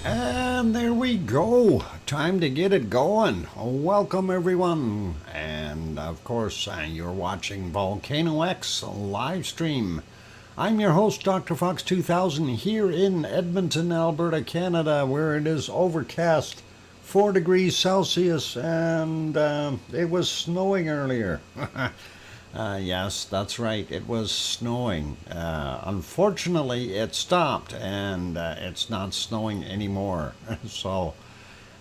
And there we go. Time to get it going. Welcome everyone. And of course, you're watching VolcanoX live stream. I'm your host, DrFox2000, here in Edmonton, Alberta, Canada, where it is overcast, 4 degrees Celsius, and it was snowing earlier. Yes, that's right, it was snowing. Unfortunately, it stopped, and it's not snowing anymore. So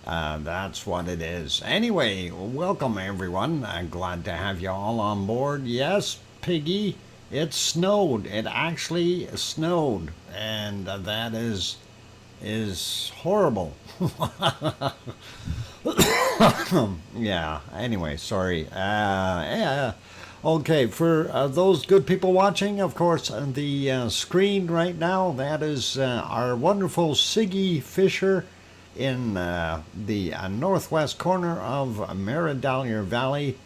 that's what it is. Anyway, welcome everyone. I'm glad to have you all on board. Yes, Piggy, it snowed. It actually snowed, and that is horrible. Yeah, anyway, sorry. Yeah. Okay, for those good people watching, of course, the screen right now, that is our wonderful Siggy Fisher in the northwest corner of Meridalier Valley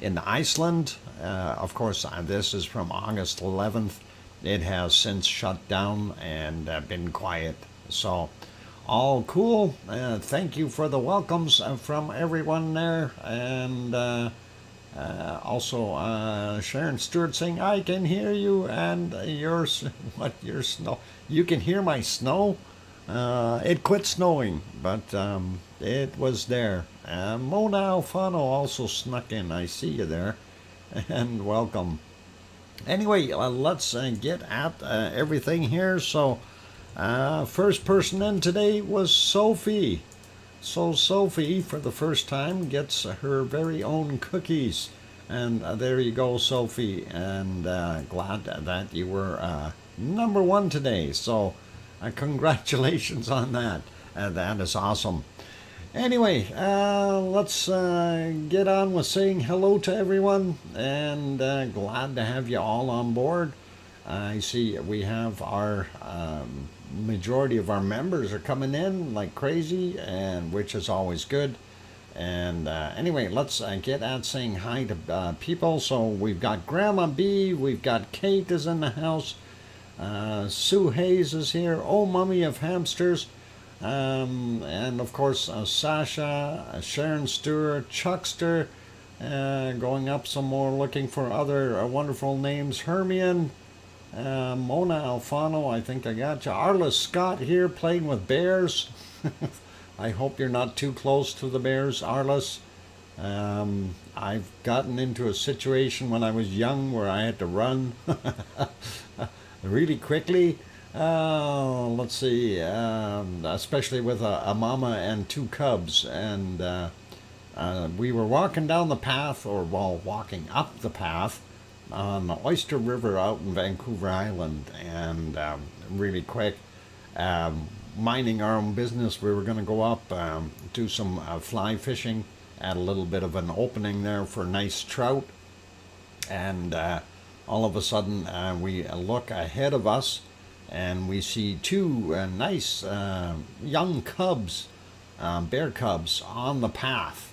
in Iceland. Of course, this is from August 11th. It has since shut down and been quiet. So, all cool. Thank you for the welcomes from everyone there. And also, Sharon Stewart saying, I can hear you, and your snow. You can hear my snow? It quit snowing, but it was there. Mona Alfano also snuck in. I see you there, and welcome. Anyway, let's get at everything here. So, first person in today was Sophie. So Sophie, for the first time, gets her very own cookies. And there you go, Sophie. And glad that you were number one today. So congratulations on that. That is awesome. Anyway, let's get on with saying hello to everyone, and glad to have you all on board. I see we have our majority of our members are coming in like crazy, and which is always good. And anyway, let's get at saying hi to people. So we've got Grandma B, we've got Kate is in the house, Sue Hayes is here, Oh Mummy of Hamsters, and of course Sasha, Sharon Stewart, Chuckster, going up some more, looking for other wonderful names, Hermione, Mona Alfano, I think I got you, Arla Scott here playing with bears. I hope you're not too close to the bears, Arliss. I've gotten into a situation when I was young where I had to run really quickly. Let's see, especially with a mama and two cubs. And we were walking down the path, or well, walking up the path on the Oyster River out in Vancouver Island, and really quick. Minding our own business, we were going to go up, do some fly fishing at a little bit of an opening there for nice trout, and all of a sudden we look ahead of us and we see two nice young cubs, bear cubs, on the path.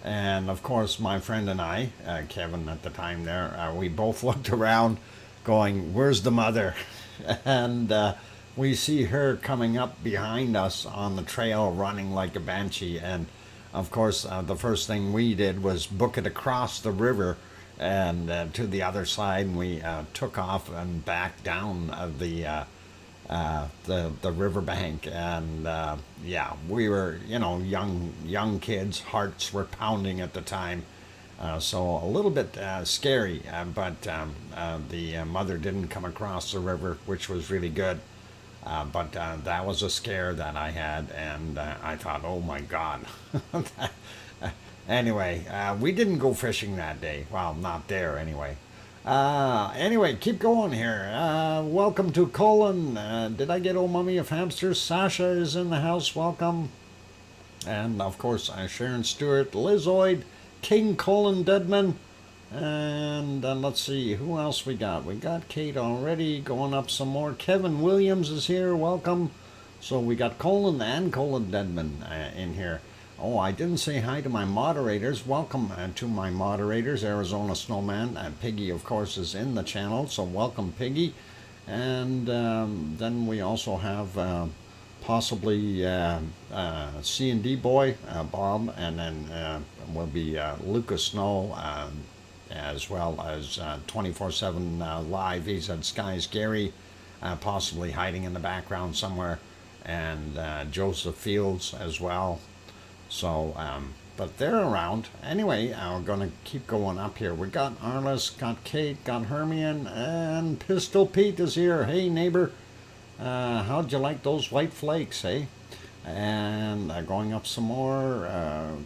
And of course my friend and I, Kevin at the time there, we both looked around going, where's the mother? And we see her coming up behind us on the trail running like a banshee. And of course the first thing we did was book it across the river and to the other side, and we took off and back down the riverbank. And yeah, we were, you know, young kids, hearts were pounding at the time. So a little bit scary, but the mother didn't come across the river, which was really good. But that was a scare that I had, and I thought, oh my God. Anyway, we didn't go fishing that day. Well, not there anyway. Anyway, keep going here. Welcome to Colin. Did I get old Mummy of Hamsters? Sasha is in the house. Welcome. And of course, Sharon Stewart, Lizoid, King Colin Deadman. And let's see, who else we got? We got Kate already, going up some more. Kevin Williams is here, welcome. So we got Colin and Colin Deadman in here. Oh, I didn't say hi to my moderators. Welcome to my moderators, Arizona Snowman. Piggy, of course, is in the channel, so welcome, Piggy. And then we also have possibly C&D Boy, Bob, and then will be Lucas Snow, as well as 24/7 live. He's at Sky's Gary, possibly hiding in the background somewhere, and Joseph Fields as well. So, but they're around. Anyway, we're going to keep going up here. We got Arliss, got Kate, got Hermione, and Pistol Pete is here. Hey, neighbor, how'd you like those white flakes, eh? And going up some more,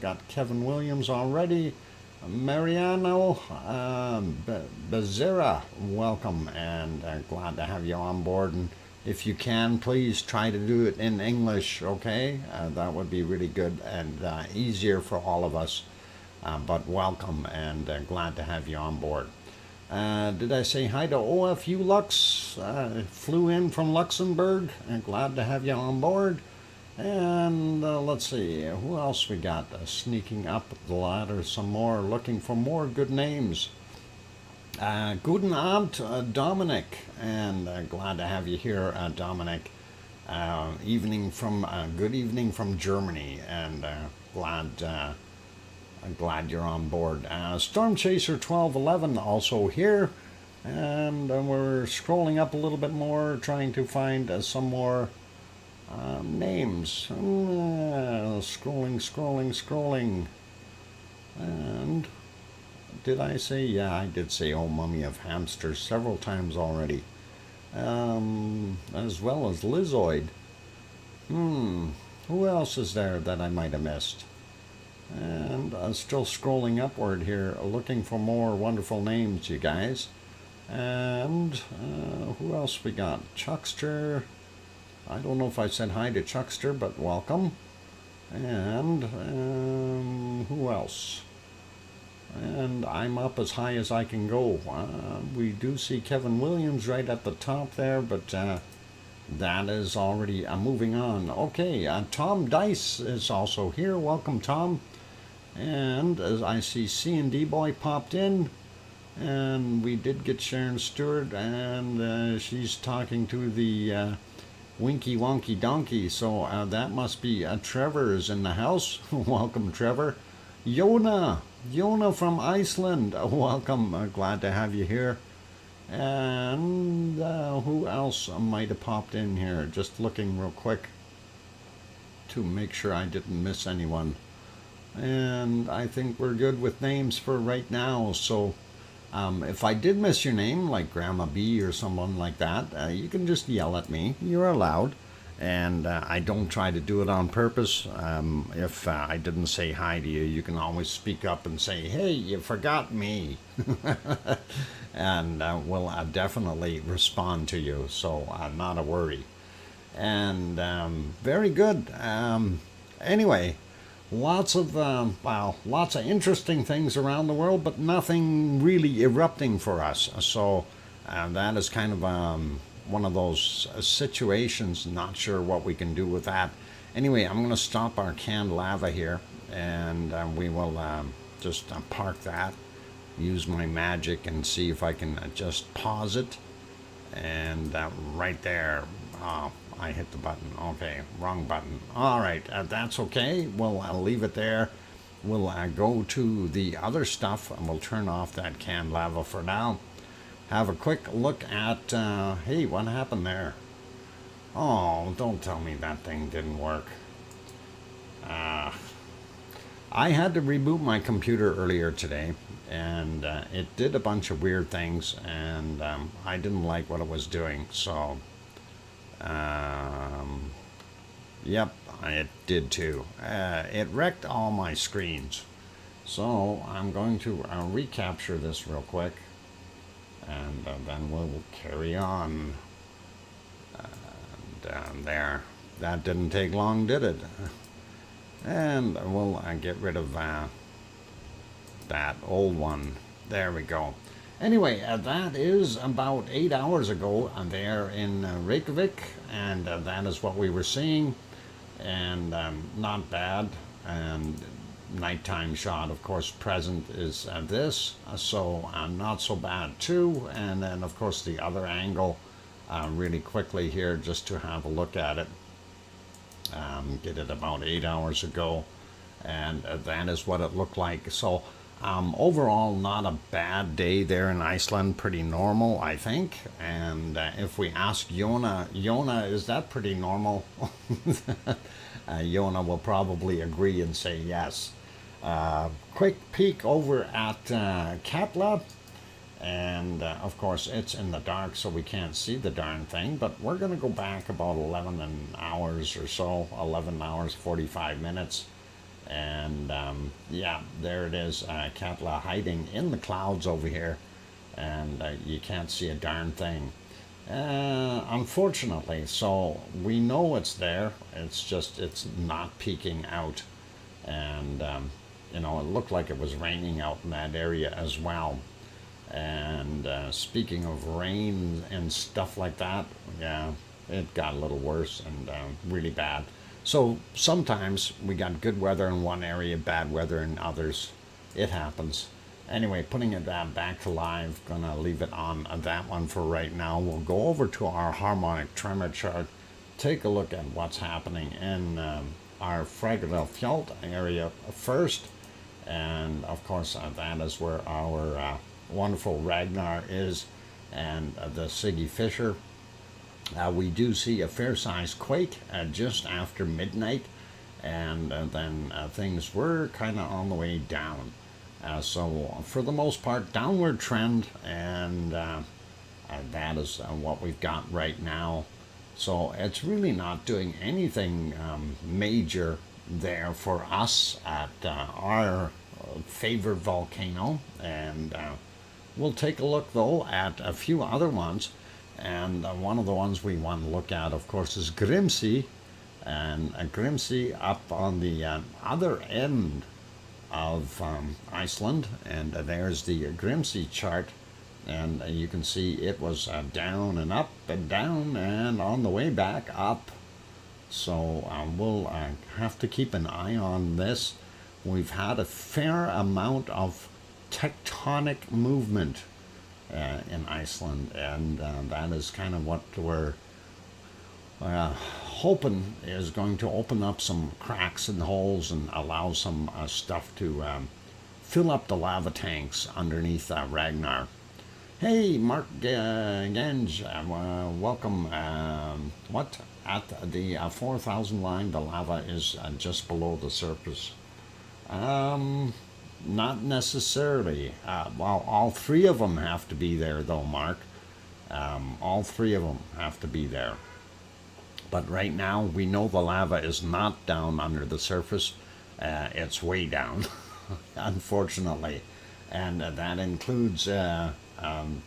got Kevin Williams already. Mariano Bezerra, welcome, and glad to have you on board. And if you can, please try to do it in English, okay? That would be really good and easier for all of us. But welcome, and glad to have you on board. Did I say hi to OFU Lux? Flew in from Luxembourg, and glad to have you on board. And let's see, who else we got sneaking up the ladder some more, looking for more good names. Guten Abend, Dominic, and glad to have you here, Dominic. Evening from good evening from Germany, and glad you're on board. Storm Chaser 1211 also here, and we're scrolling up a little bit more, trying to find some more names. Scrolling. And did I say? Yeah, I did say Oh Mummy of Hamsters several times already. As well as Lizoid. Who else is there that I might have missed? And still scrolling upward here, looking for more wonderful names, you guys. And who else we got? Chuckster. I don't know if I said hi to Chuckster, but welcome. And who else? And I'm up as high as I can go. We do see Kevin Williams right at the top there, but that is already moving on. Okay, Tom Dice is also here. Welcome, Tom. And as I see C&D Boy popped in, and we did get Sharon Stewart, and she's talking to the Winky Wonky Donkey, so that must be Trevor is in the house. Welcome, Trevor. Yona from Iceland, welcome, glad to have you here. And who else might have popped in here? Just looking real quick to make sure I didn't miss anyone. And I think we're good with names for right now, so if I did miss your name, like Grandma B or someone like that, you can just yell at me. You're allowed. And I don't try to do it on purpose. If I didn't say hi to you, you can always speak up and say, hey, you forgot me. And we'll definitely respond to you, so not a worry. And very good. Anyway, lots of interesting things around the world, but nothing really erupting for us. So that is kind of one of those situations, not sure what we can do with that. Anyway, I'm going to stop our canned lava here, and we will just park that, use my magic, and see if I can just pause it. And right there, I hit the button. Okay, wrong button. All right, that's okay. We'll leave it there. We'll go to the other stuff, and we'll turn off that canned lava for now. Have a quick look at, hey, what happened there? Oh, don't tell me that thing didn't work. I had to reboot my computer earlier today, and it did a bunch of weird things, and I didn't like what it was doing, so, yep, it did too. It wrecked all my screens. So I'm going to recapture this real quick. And then we'll carry on. And there. That didn't take long, did it? And we'll get rid of that old one. There we go. Anyway, that is about 8 hours ago there in Reykjavik, and that is what we were seeing. And not bad. And nighttime shot, of course, present is this, so not so bad too. And then, of course, the other angle, really quickly here, just to have a look at it. Get it about 8 hours ago, and that is what it looked like. So overall, not a bad day there in Iceland, pretty normal, I think. And if we ask Yona, is that pretty normal? Yona will probably agree and say yes. Quick peek over at Katla, and of course it's in the dark, so we can't see the darn thing, but we're going to go back about 11 hours or so, 11 hours 45 minutes, and yeah, there it is, Katla hiding in the clouds over here, and you can't see a darn thing. Unfortunately, so we know it's there, it's just it's not peeking out. And you know, it looked like it was raining out in that area as well. And speaking of rain and stuff like that, yeah, it got a little worse and really bad. So sometimes we got good weather in one area, bad weather in others. It happens. Anyway, putting it back to live, gonna leave it on that one for right now. We'll go over to our harmonic tremor chart, take a look at what's happening in our Fragedalfjall area first. And of course, that is where our wonderful Ragnar is, and the Siggy Fisher. We do see a fair-sized quake just after midnight, and then things were kind of on the way down. So for the most part, downward trend, and that is what we've got right now. So it's really not doing anything major there for us at our favorite volcano. And we'll take a look, though, at a few other ones. And one of the ones we want to look at, of course, is Grimsey. and Grimsey up on the other end of Iceland, and there's the Grimsey chart, and you can see it was down and up and down and on the way back up. So we'll have to keep an eye on this. We've had a fair amount of tectonic movement in Iceland, and that is kind of what we're hoping is going to open up some cracks and holes and allow some stuff to fill up the lava tanks underneath Ragnar. Hey, Mark Gange, welcome. What? At the 4,000 line, the lava is just below the surface. Not necessarily. Well, all three of them have to be there, though, Mark. All three of them have to be there. But right now, we know the lava is not down under the surface. It's way down, unfortunately. And that includes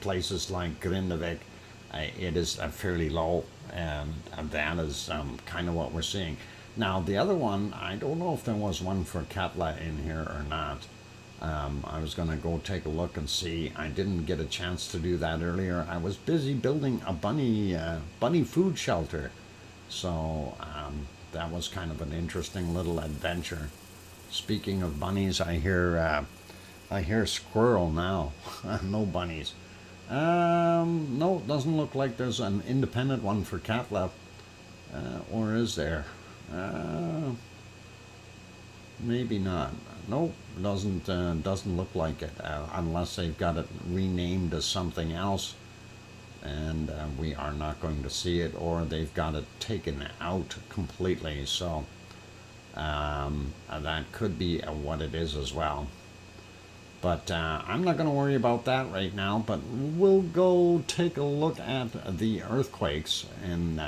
places like Grindavik. It is fairly low, and that is kind of what we're seeing. Now, the other one, I don't know if there was one for Katla in here or not. I was going to go take a look and see. I didn't get a chance to do that earlier. I was busy building a bunny food shelter. So that was kind of an interesting little adventure. Speaking of bunnies, I hear squirrel now. No bunnies. No, it doesn't look like there's an independent one for Katla. Or is there? Maybe not. Nope, doesn't look like it, unless they've got it renamed as something else, and we are not going to see it, or they've got it taken out completely. So that could be what it is as well. But I'm not going to worry about that right now. But we'll go take a look at the earthquakes in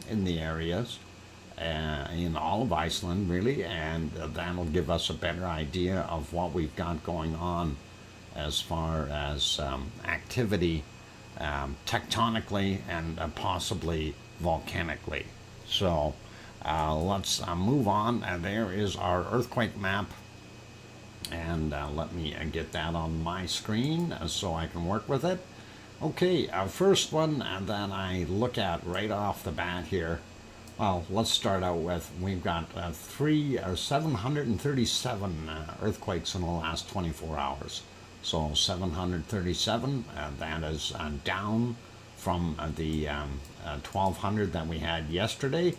the areas. In all of Iceland, really, and that'll give us a better idea of what we've got going on as far as activity tectonically and possibly volcanically. So let's move on. There is our earthquake map, and let me get that on my screen so I can work with it. Okay, our first one that I look at right off the bat here. Well, let's start out with, we've got 737 earthquakes in the last 24 hours. So 737, that is down from the 1,200 that we had yesterday.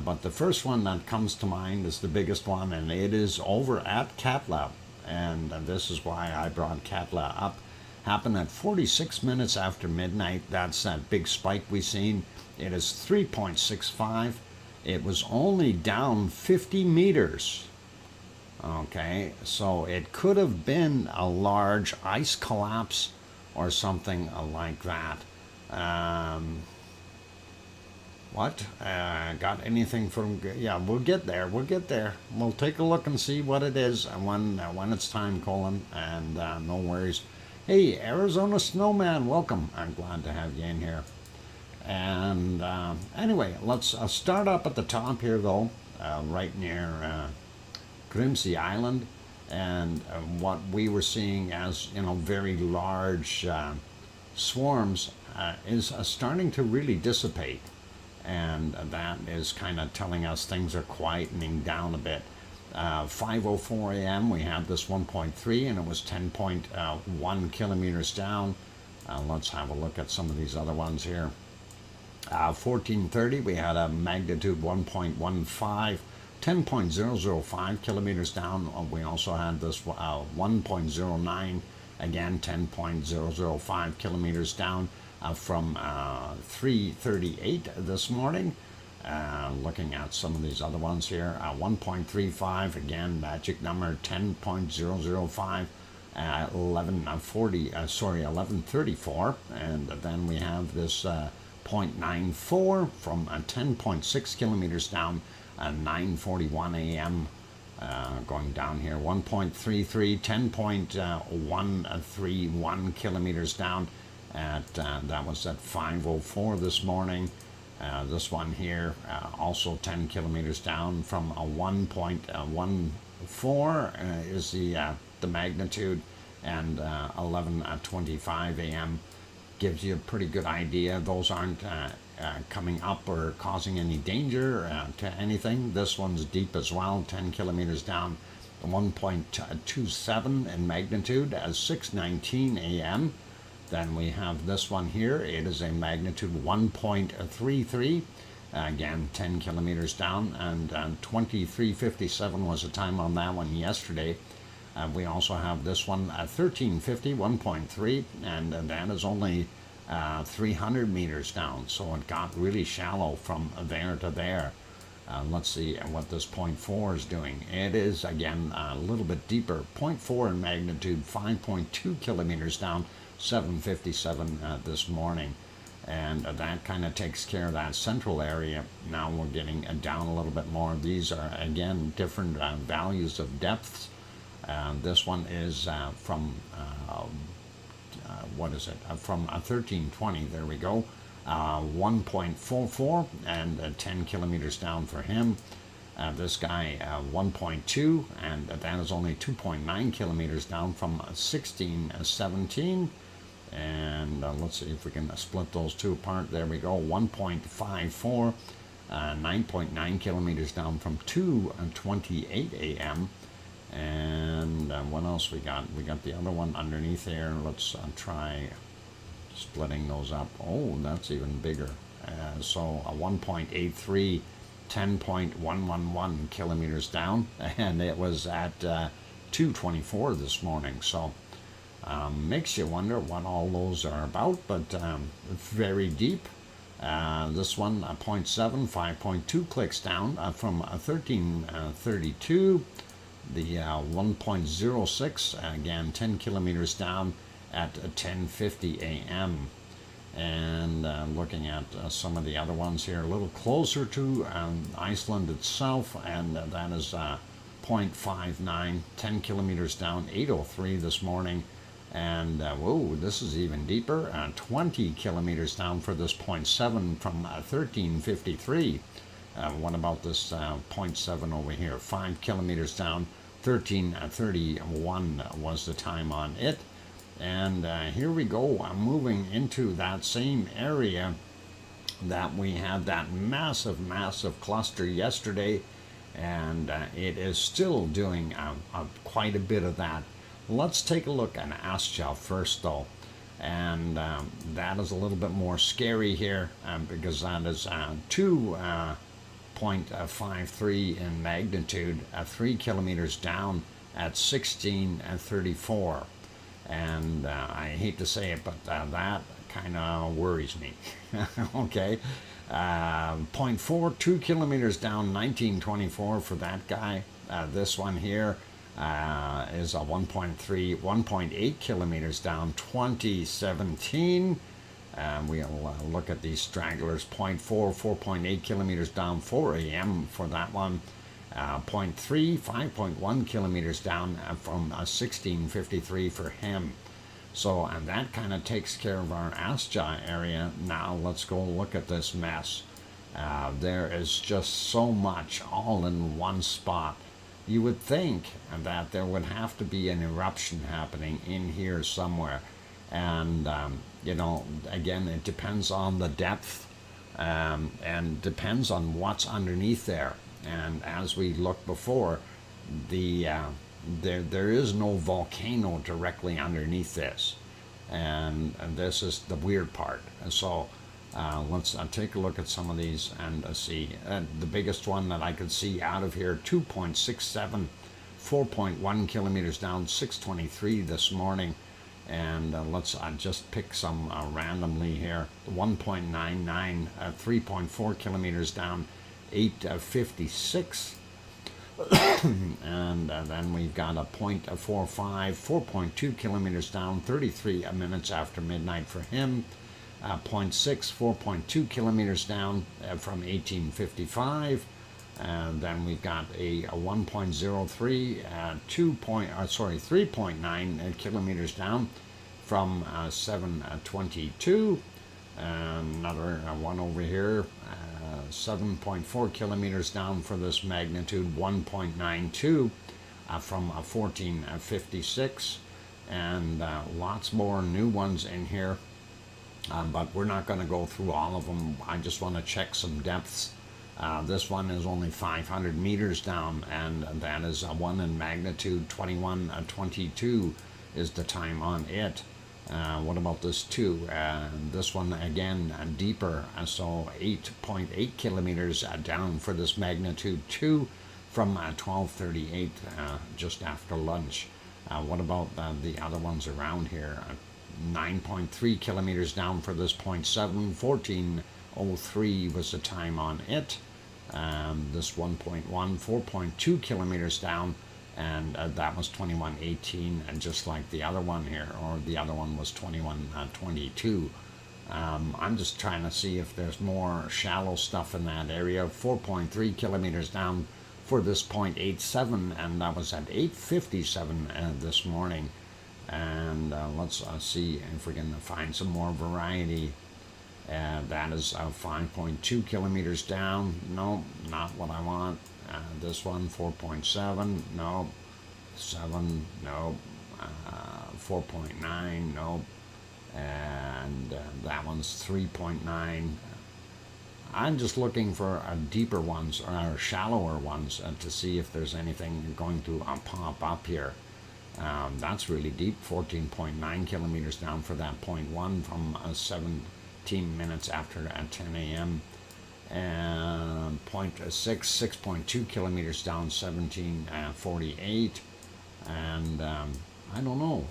But the first one that comes to mind is the biggest one, and it is over at Katla. And this is why I brought Katla up. Happened at 46 minutes after midnight. That's that big spike we seen. It is 3.65. It was only down 50 meters. Okay, so it could have been a large ice collapse or something like that. What? Got anything from... Yeah, we'll get there. We'll get there. We'll take a look and see what it is when it's time, Colin. And no worries. Hey, Arizona Snowman, welcome. I'm glad to have you in here. And anyway, let's start up at the top here, though, right near Grimsey Island. And what we were seeing as, very large swarms is starting to really dissipate. And that is kind of telling us things are quietening down a bit. 5:04 a.m. we had this 1.3, and it was 10.1 kilometers down. Let's have a look at some of these other ones here. 14:30 we had a magnitude 1.15, 10.005 kilometers down. We also had this 1.09, again 10.005 kilometers down from 3:38 this morning. Looking at some of these other ones here, 1.35, again magic number, 10.005, 11:34, and then we have this 0.94 from 10.6 kilometers down, 9:41 a.m. Going down here, 1.33, 10.131 kilometers down. That was at 5:04 this morning. This one here, also 10 kilometers down from a 1.14 is the magnitude, and 11:25 a.m. gives you a pretty good idea. Those aren't coming up or causing any danger to anything. This one's deep as well, 10 kilometers down, 1.27 in magnitude at 6:19 a.m. Then we have this one here. It is a magnitude 1.33. Again, 10 kilometers down, and 23:57 was the time on that one yesterday. We also have this one at 1350, 1.3, and that is only 300 meters down. So it got really shallow from there to there. Let's see what this 0.4 is doing. It is, again, a little bit deeper. 0.4 in magnitude, 5.2 kilometers down, 7:57 this morning. And that kind of takes care of that central area. Now we're getting down a little bit more. These are, again, different values of depths. This one is from, what is it? From 1320, there we go. 1.44 and 10 kilometers down for him. This guy 1.2, and that is only 2.9 kilometers down from 1617. And let's see if we can split those two apart. There we go. 1.54, 9.9 kilometers down from 2:28 a.m. And what else we got? We got the other one underneath there. Let's try splitting those up. Oh, that's even bigger. So a 1.83, 10.111 kilometers down, and it was at 2:24 this morning. So makes you wonder what all those are about, but very deep. This one 0.7, 5.2 clicks down from 1332. The 1.06, again 10 kilometers down at 10:50 a.m. And looking at some of the other ones here, a little closer to Iceland itself, and that is 0.59, 10 kilometers down, 8:03 this morning. And whoa, this is even deeper, 20 kilometers down for this 0.7 from 1353. What about this 0.7 over here? 5 kilometers down, 1331 was the time on it. And here we go, moving into that same area that we had that massive cluster yesterday, and it is still doing quite a bit of that. Let's take a look at Astja first, though, and that is a little bit more scary here because that is 2.53 in magnitude, 3 kilometers down at 16:34. And I hate to say it, but that kind of worries me. Okay, 0.4, 2 kilometers down, 1924 for that guy. This one here is a 1.3, 1.8 kilometers down, 2017. We'll look at these stragglers. 0.4, 4.8 kilometers down, 4 a.m. for that one. 0.3, 5.1 kilometers down from 1653 for him. So, and that kind of takes care of our Astja area. Now let's go look at this mess. There is just so much all in one spot. You would think that there would have to be an eruption happening in here somewhere. And, you know, again, it depends on the depth and depends on what's underneath there. And as we looked before, there is no volcano directly underneath this, and this is the weird part. And so let's take a look at some of these and see. The biggest one that I could see out of here, 2.67, 4.1 kilometers down, 6:23 this morning. And let's just pick some randomly here. 1.99, 3.4 kilometers down, 8:56. And then we've got a 0.45, 4.2 kilometers down, 33 minutes after midnight for him. 0.6, 4.2 kilometers down from 1855. And then we've got a 1.03, 3.9 kilometers down from 722. Another one over here, 7.4 kilometers down for this magnitude 1.92 from 1456, and lots more new ones in here, but we're not going to go through all of them. I just want to check some depths. This one is only 500 meters down, and that is a 1 in magnitude. 2122 is the time on it. What about this 2? This one again deeper, so 8.8 kilometers down for this magnitude 2 from 1238 just after lunch. What about the other ones around here? 9.3 kilometers down for this 0.7. 1403 was the time on it. This 1.1, 4.2 kilometers down, and that was 2118, and just like the other one here, or the other one was 2122. I'm just trying to see if there's more shallow stuff in that area. 4.3 kilometers down for this 0.87, and that was at 8:57 this morning. And let's see if we can find some more variety. That is 5.2 kilometers down. No, not what I want. This one 4.7. No. 7. No. 4.9. No. And that one's 3.9. I'm just looking for deeper ones or shallower ones to see if there's anything going to pop up here. That's really deep. 14.9 kilometers down for that 0.1 from 17 minutes after 10 a.m. And 0.6, 6.2 kilometers down, 17:48. And I don't know.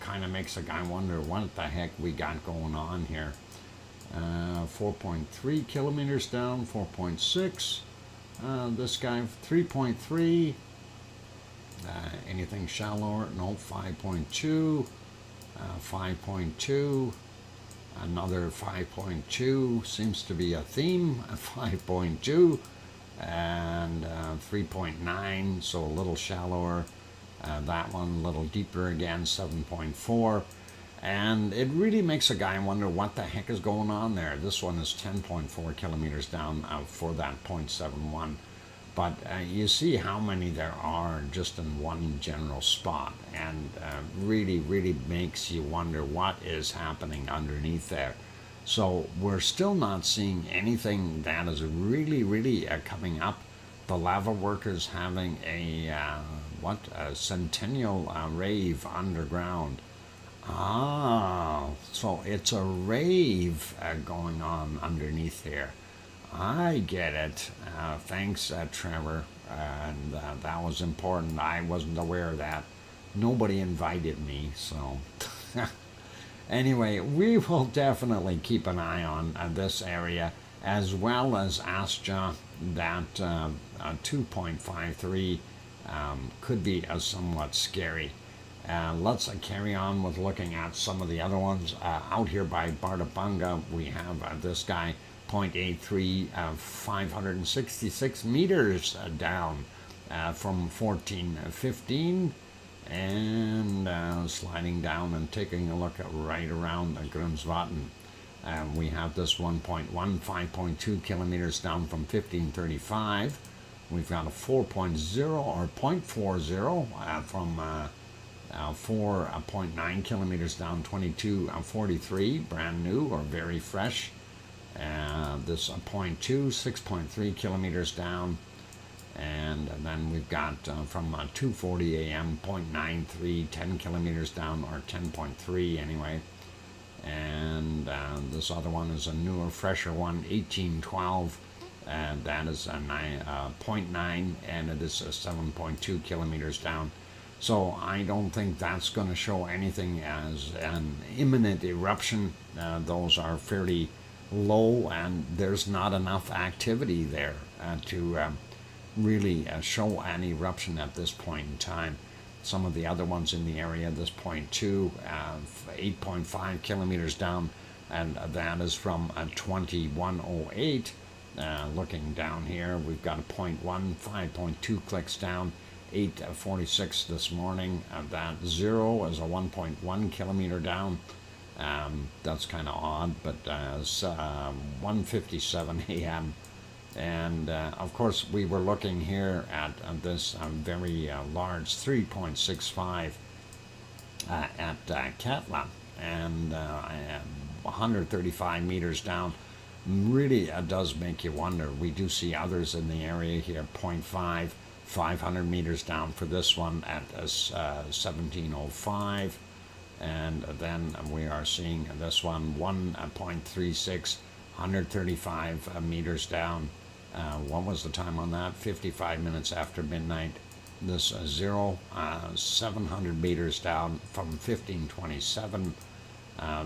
Kind of makes a guy wonder what the heck we got going on here. 4.3 kilometers down, 4.6. This guy 3.3. Anything shallower? No. 5.2. 5.2. Another 5.2. Seems to be a theme. 5.2. And 3.9. So a little shallower. That one a little deeper again. 7.4. And it really makes a guy wonder what the heck is going on there. This one is 10.4 kilometers down for that 0.71. But you see how many there are just in one general spot. And really, really makes you wonder what is happening underneath there. So we're still not seeing anything that is really, really coming up. The lava workers having a centennial rave underground. So it's a rave going on underneath here. I get it. Thanks, Trevor. And that was important. I wasn't aware of that. Nobody invited me, so. Anyway, we will definitely keep an eye on this area, as well as Astja. That 2.53 could be somewhat scary. Let's carry on with looking at some of the other ones. Out here by Bartabunga, we have this guy, 0.83, 566 meters down from 1415, and sliding down and taking a look at right around Grimsvatn. We have this 1.1, 5.2 kilometers down from 1535. We've got a 4.0 or 0.40 from 4.9 kilometers down, 2243, brand new or very fresh. This 0.2, 6.3 kilometers down. And then we've got from 2:40 a.m., 0.93, 10 kilometers down, or 10.3 anyway. And this other one is a newer, fresher one, 1812. That is a 0.9, and it is 7.2 kilometers down. So I don't think that's going to show anything as an imminent eruption. Those are fairly low, and there's not enough activity there to really show an eruption at this point in time. Some of the other ones in the area, this 0.2, 8.5 kilometers down, and that is from 2108. Looking down here, we've got a 0.1, 5.2 clicks down, 8:46 this morning. That 0 is a 1.1 kilometer down. That's kind of odd, but it's 1:57 a.m. And of course, we were looking here at this very large 3.65 at Katla, and 135 meters down. Really does make you wonder. We do see others in the area here, 0.5, 500 meters down for this one at 1705. And then we are seeing this one 1.36, 135 meters down. What was the time on that? 55 minutes after midnight. This 700 meters down from 1527.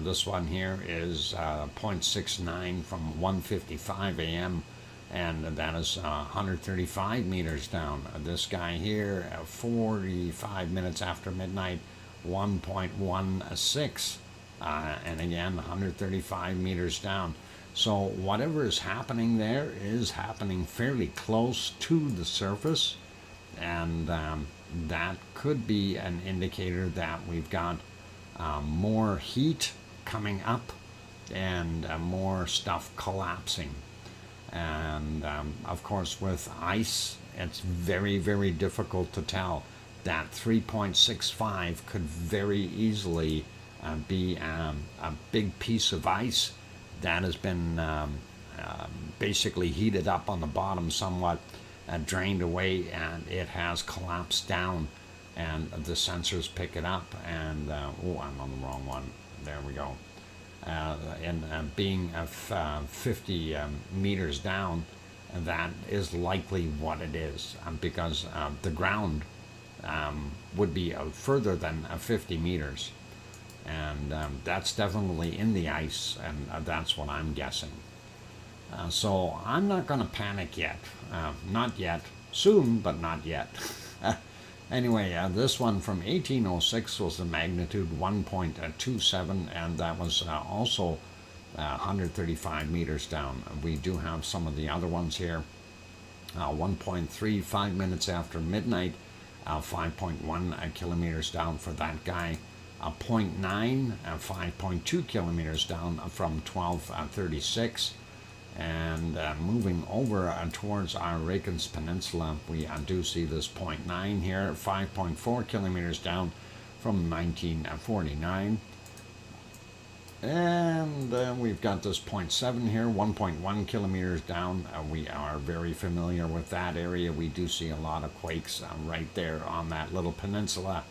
This one here is 0.69 from 1:55 a.m. and that is 135 meters down. This guy here, 45 minutes after midnight, 1.16, and again 135 meters down. So whatever is happening there is happening fairly close to the surface, and that could be an indicator that we've got more heat coming up and more stuff collapsing. And of course, with ice, it's very, very difficult to tell. That 3.65 could very easily be a big piece of ice that has been basically heated up on the bottom somewhat, drained away, and it has collapsed down. And the sensors pick it up, and oh, I'm on the wrong one. There we go. And being 50 meters down, that is likely what it is, because the ground would be further than 50 meters. And that's definitely in the ice, and that's what I'm guessing. So I'm not going to panic yet. Not yet. Soon, but not yet. Anyway, this one from 1806 was the magnitude 1.27, and that was also 135 meters down. We do have some of the other ones here. 1.3, 5 minutes after midnight, 5.1 kilometers down for that guy. 0.9, 5.2 kilometers down from 1236. And moving over towards our Reykjanes Peninsula, we do see this 0.9 here, 5.4 kilometers down from 1949. And we've got this 0.7 here, 1.1 kilometers down. We are very familiar with that area. We do see a lot of quakes right there on that little peninsula.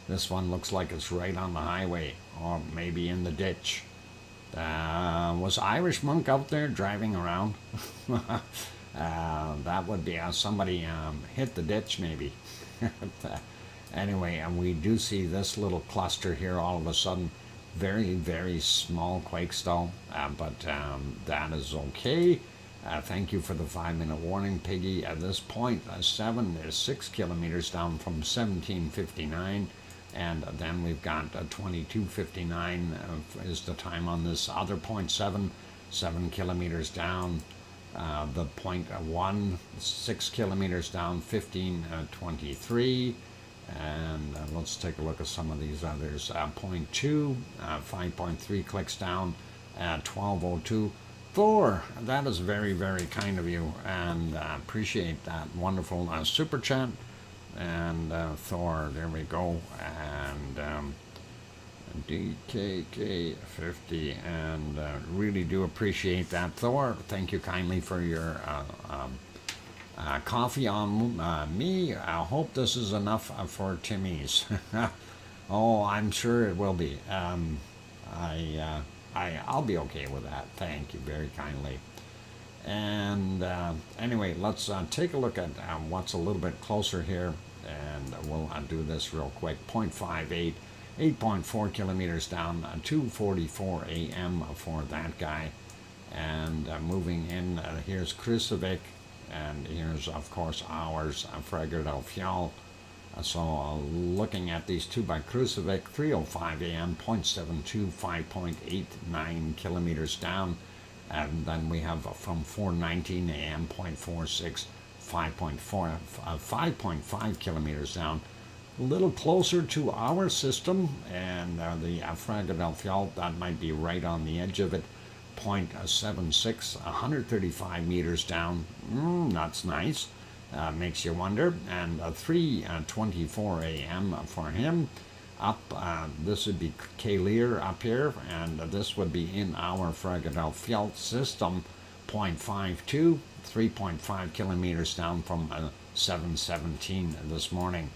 This one looks like it's right on the highway, or maybe in the ditch. Was Irish Monk out there driving around? That would be somebody hit the ditch maybe. Anyway, we do see this little cluster here all of a sudden. Very, very small quakes though, but that is okay. Thank you for the 5-minute warning, Piggy. At this point, 7 is 6 kilometers down from 1759. And then we've got 22:59 is the time on this other 0.7, 7 kilometers down. The 0.1, 6 kilometers down, 15:23. And let's take a look at some of these others. 0.2, 5.3 clicks down, 12:02. Thor, that is very, very kind of you, and appreciate that wonderful super chat. And Thor, there we go, and DKK50, and really do appreciate that, Thor. Thank you kindly for your coffee on me. I hope this is enough for Timmy's. Oh, I'm sure it will be. I'll be okay with that. Thank you very kindly. And anyway, let's take a look at what's a little bit closer here, and we'll do this real quick. 0.58, 8.4 kilometers down, 2:44 a.m. for that guy. And moving in, here's Krusevik, and here's, of course, ours, Fregerdelfjall. So looking at these two by Krusevik, 3:05 a.m., 0.72, 5.89 kilometers down. And then we have from 4:19 a.m., 0.46, 5.5 kilometers down. a little closer to our system, and the Fragga del Fialt, that might be right on the edge of it. 0.76, 135 meters down. That's nice. Makes you wonder. And 3:24 a.m. for him. Up, this would be Kalir up here, and this would be in our Fragga del Fialt system. 0.52, 3.5 kilometers down from 7:17 this morning.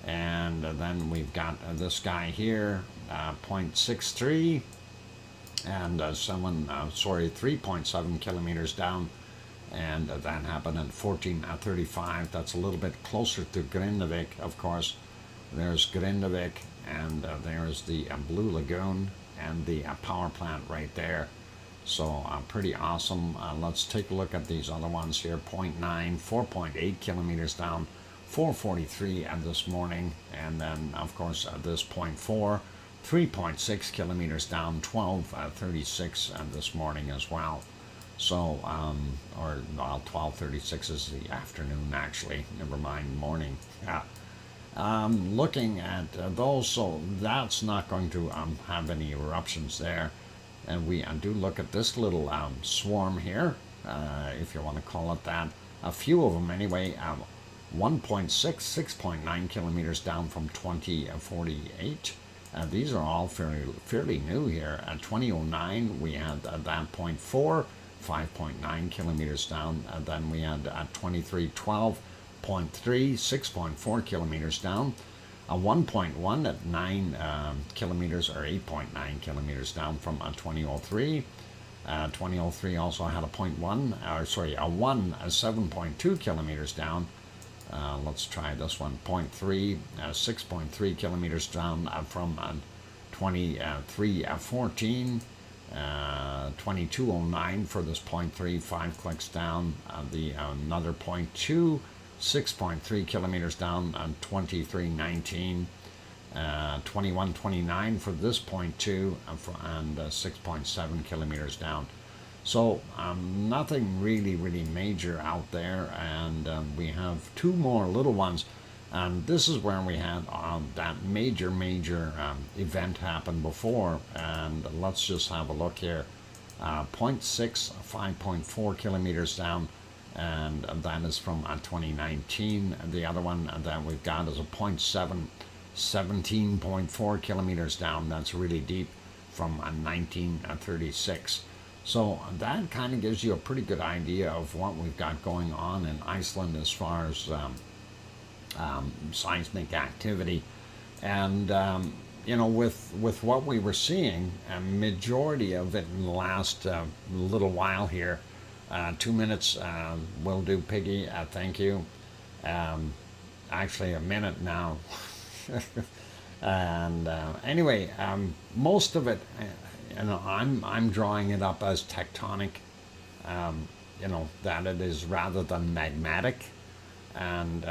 And then we've got this guy here, 0.63. And 3.7 kilometers down, and that happened at 14:35. That's a little bit closer to Grindavik, of course. There's Grindavik, and there's the Blue Lagoon and the power plant right there. So pretty awesome. Let's take a look at these other ones here. 0.9, 4.8 kilometers down, 4:43 this morning, and then of course this 0.4. 3.6 kilometers down, 12:36 this morning as well. So, 12:36 is the afternoon actually. Never mind morning. Yeah. Looking at those, so that's not going to have any eruptions there. And we do look at this little swarm here, if you want to call it that. A few of them anyway. 1.6, 6.9 kilometers down from 2048. These are all fairly new here. At 2009, we had that 0.4, 5.9 kilometers down. Then we had at 2312, 0.3, 6.4 kilometers down. A 1.1 at 9 kilometers, or 8.9 kilometers down from 2003. 2003 also had a 0.1, a 1, 7.2 kilometers down. Let's try this one. 0.3, 6.3 kilometers down from 2314. 2209 for this 0.3, 5 clicks down. Another 0.2, 6.3 kilometers down on 2319. 2129 for this 0.2 and 6.7 kilometers down. So nothing really major out there, and we have two more little ones, and this is where we had that major event happen before. And let's just have a look here. 0.6, 5.4 kilometers down, and that is from 2019. The other one that we've got is a 0.7, 17.4 kilometers down. That's really deep, from 1936. So that kind of gives you a pretty good idea of what we've got going on in Iceland as far as seismic activity. And with what we were seeing, a majority of it in the last little while here. 2 minutes will do, Piggy. Thank you. Actually, a minute now. And anyway, most of it. I'm drawing it up as tectonic, that it is rather than magmatic, and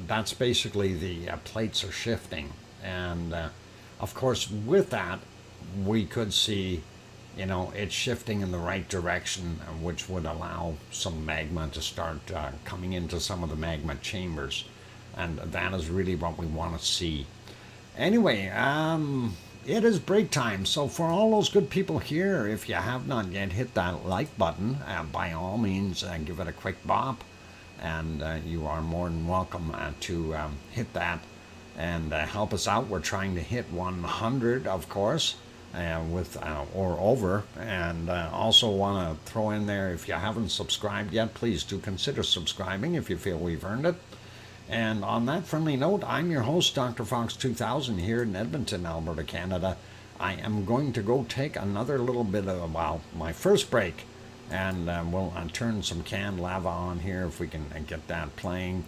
that's basically the plates are shifting, and of course with that we could see, it's shifting in the right direction, which would allow some magma to start coming into some of the magma chambers, and that is really what we want to see. Anyway, it is break time, so for all those good people here, if you have not yet hit that like button, by all means give it a quick bop, and you are more than welcome to hit that and help us out. We're trying to hit 100, of course, or over, and also want to throw in there, if you haven't subscribed yet, please do consider subscribing if you feel we've earned it. And on that friendly note, I'm your host, DrFox2000, here in Edmonton, Alberta, Canada. I am going to go take another little bit of, my first break, and we'll turn some canned lava on here if we can get that playing,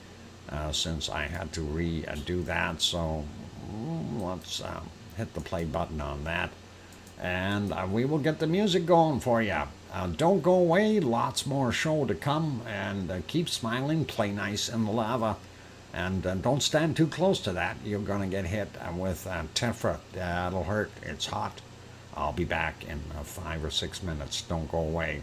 since I had to redo that. So let's hit the play button on that, and we will get the music going for you. Don't go away, lots more show to come, and keep smiling, play nice in the lava. And don't stand too close to that. You're going to get hit with tephra. That'll hurt. It's hot. I'll be back in 5 or 6 minutes. Don't go away.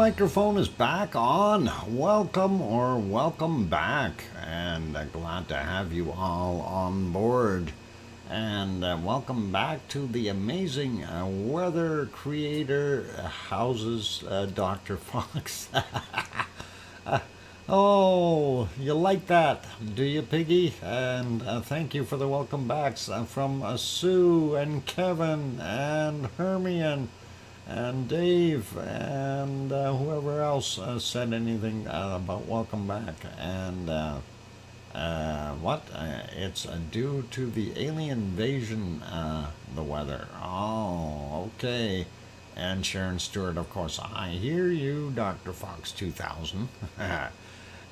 microphone is back on. Welcome or welcome back, and glad to have you all on board. And welcome back to the amazing weather creator houses, Dr. Fox. Oh, you like that, do you, Piggy? And thank you for the welcome backs from Sue and Kevin and Hermione and Dave and whoever else said anything about welcome back. And it's due to the alien invasion, the weather. Oh, okay. And Sharon Stewart, of course. I hear you, DrFox2000.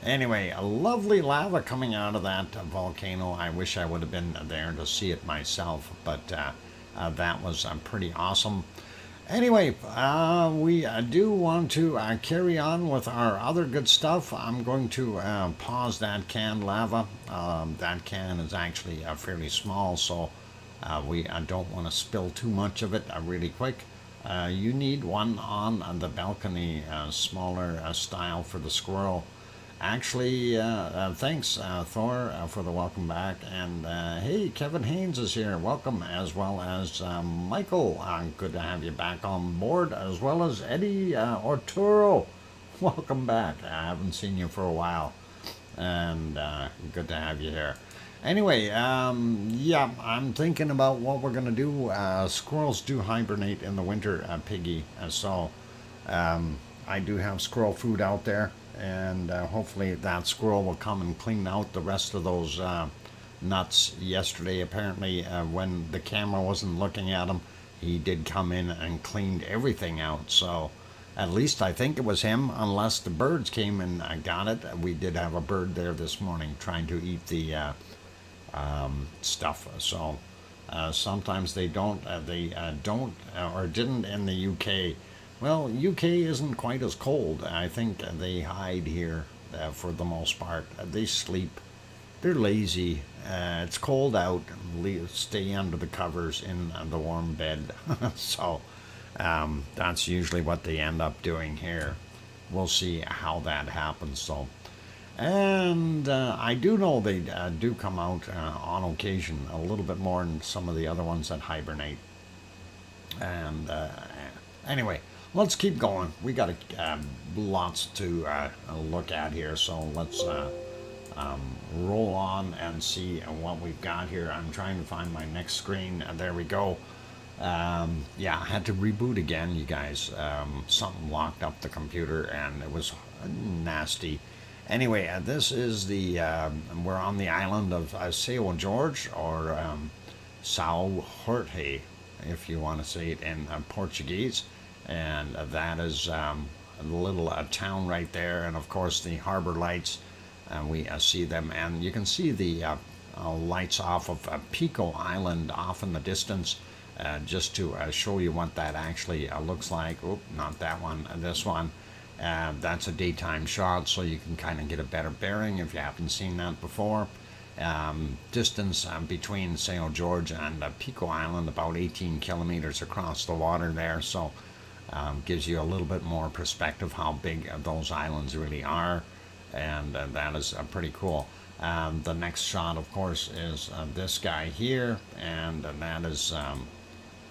Anyway, a lovely lava coming out of that volcano. I wish I would have been there to see it myself, but that was pretty awesome. Anyway, we do want to carry on with our other good stuff. I'm going to pause that canned lava. That can is actually fairly small, so we don't want to spill too much of it really quick. You need one on the balcony, smaller style for the squirrel. Actually, thanks, Thor, for the welcome back. And hey, Kevin Haynes is here. Welcome, as well as Michael. Good to have you back on board, as well as Eddie Arturo. Welcome back. I haven't seen you for a while, and good to have you here. Anyway, yeah, I'm thinking about what we're going to do. Squirrels do hibernate in the winter, Piggy. So I do have squirrel food out there. And hopefully that squirrel will come and clean out the rest of those nuts. Yesterday, apparently, when the camera wasn't looking at him, he did come in and cleaned everything out. So at least I think it was him, unless the birds came and got it. We did have a bird there this morning trying to eat the stuff. So sometimes they don't, or didn't in the UK. Well, UK isn't quite as cold. I think they hide here for the most part. They sleep. They're lazy. It's cold out. Stay under the covers in the warm bed. So that's usually what they end up doing here. We'll see how that happens. So, and I do know they do come out on occasion, a little bit more than some of the other ones that hibernate. And anyway. Let's keep going. We got lots to look at here, so let's roll on and see what we've got here. I'm trying to find my next screen. There we go. Yeah, I had to reboot again, you guys. Something locked up the computer, and it was nasty. Anyway, this is the, we're on the island of São Jorge, or São Jorge, if you want to say it in Portuguese. And that is a little town right there, and of course the harbor lights, we see them, and you can see the lights off of Pico Island off in the distance, just to show you what that actually looks like. Oh, not that one, this one. That's a daytime shot, so you can kind of get a better bearing if you haven't seen that before. Distance between São Jorge and Pico Island, about 18 kilometers across the water there, so gives you a little bit more perspective how big those islands really are, and that is pretty cool. The next shot, of course, is this guy here, and that is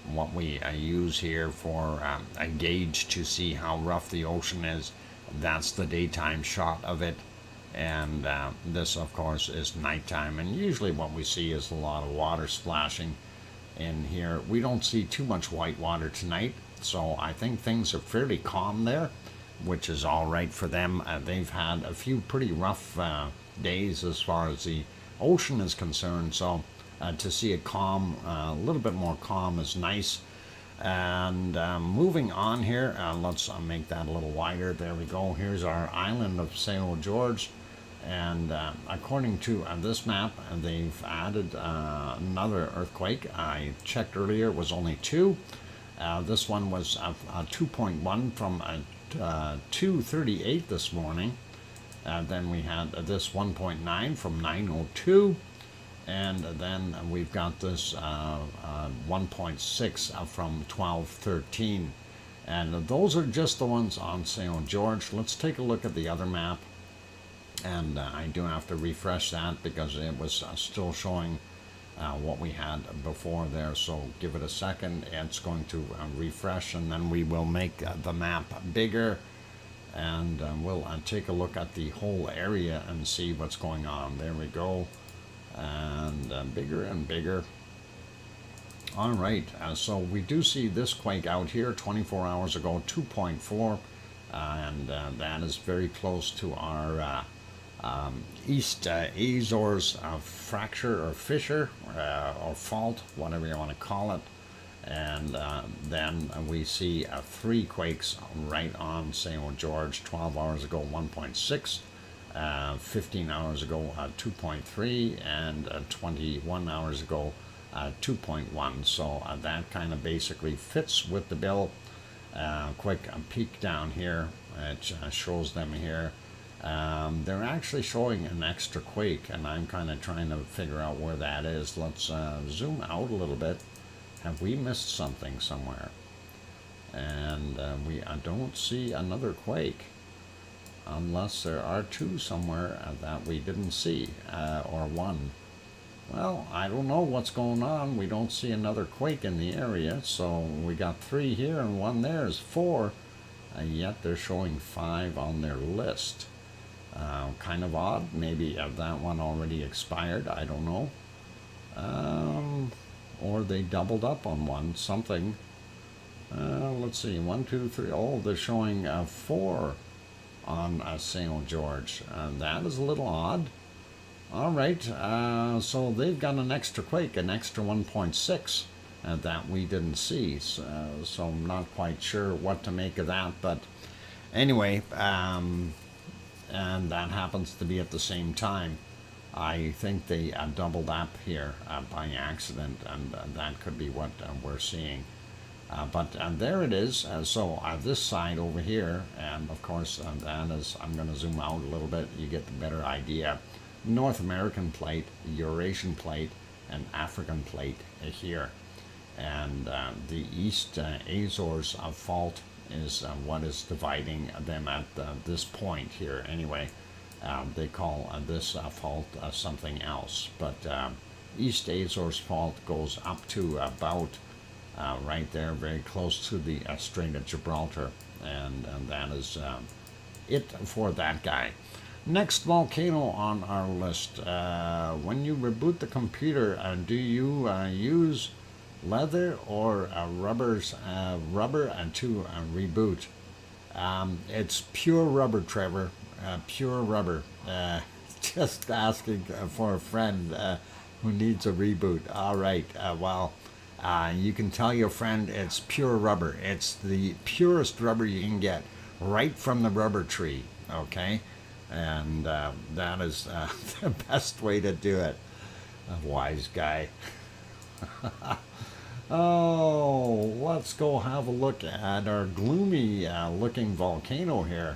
what we use here for a gauge to see how rough the ocean is. That's the daytime shot of it, and this, of course, is nighttime, and usually what we see is a lot of water splashing in here. We don't see too much white water tonight, so I think things are fairly calm there, which is all right for them. They've had a few pretty rough days as far as the ocean is concerned, so to see it calm, a little bit more calm, is nice. And moving on here, let's make that a little wider. There we go. Here's our island of São Jorge, and according to this map, they've added another earthquake. I checked earlier, it was only 2. This one was 2.1 from 2:38 this morning. Then we had this 1.9 from 9:02, and then we've got this 1.6 from 12:13. And those are just the ones on St. George. Let's take a look at the other map. And I do have to refresh that because it was still showing what we had before there. So give it a second. It's going to refresh, and then we will make the map bigger. And we'll take a look at the whole area and see what's going on. There we go. And bigger and bigger. All right, so we do see this quake out here 24 hours ago, 2.4, and that is very close to our East Azores fracture or fissure or fault, whatever you want to call it. And then we see 3 quakes right on St. George, 12 hours ago, 1.6, 15 hours ago, 2.3, and 21 hours ago, 2.1. So that kind of basically fits with the bill. Quick peek down here. It shows them here. They're actually showing an extra quake, and I'm kind of trying to figure out where that is. Let's zoom out a little bit. Have we missed something somewhere? And we don't see another quake, unless there are 2 somewhere that we didn't see, or 1. Well, I don't know what's going on. We don't see another quake in the area, so we got 3 here and 1 there is 4, yet they're showing 5 on their list. Kind of odd. Maybe that one already expired, I don't know. Or they doubled up on one, something. Let's see, 1, 2, 3. Oh, they're showing 4 on St. George. That is a little odd. All right, so they've got an extra quake, an extra 1.6 that we didn't see. So I'm not quite sure what to make of that. But anyway, and that happens to be at the same time. I think they doubled up here by accident, and that could be what we're seeing. But there it is. So this side over here, and of course that is, I'm going to zoom out a little bit, you get the better idea. North American plate, Eurasian plate, and African plate here. And the East Azores fault is what is dividing them at this point here. Anyway, they call this fault something else. But East Azores fault goes up to about right there, very close to the Strait of Gibraltar. And that is it for that guy. Next volcano on our list. When you reboot the computer, do you use leather or rubber to reboot? It's pure rubber, Trevor. Pure rubber. Just asking for a friend who needs a reboot. All right. Well, you can tell your friend it's pure rubber. It's the purest rubber you can get right from the rubber tree. Okay. And that is the best way to do it. A wise guy. Oh, let's go have a look at our gloomy looking volcano here.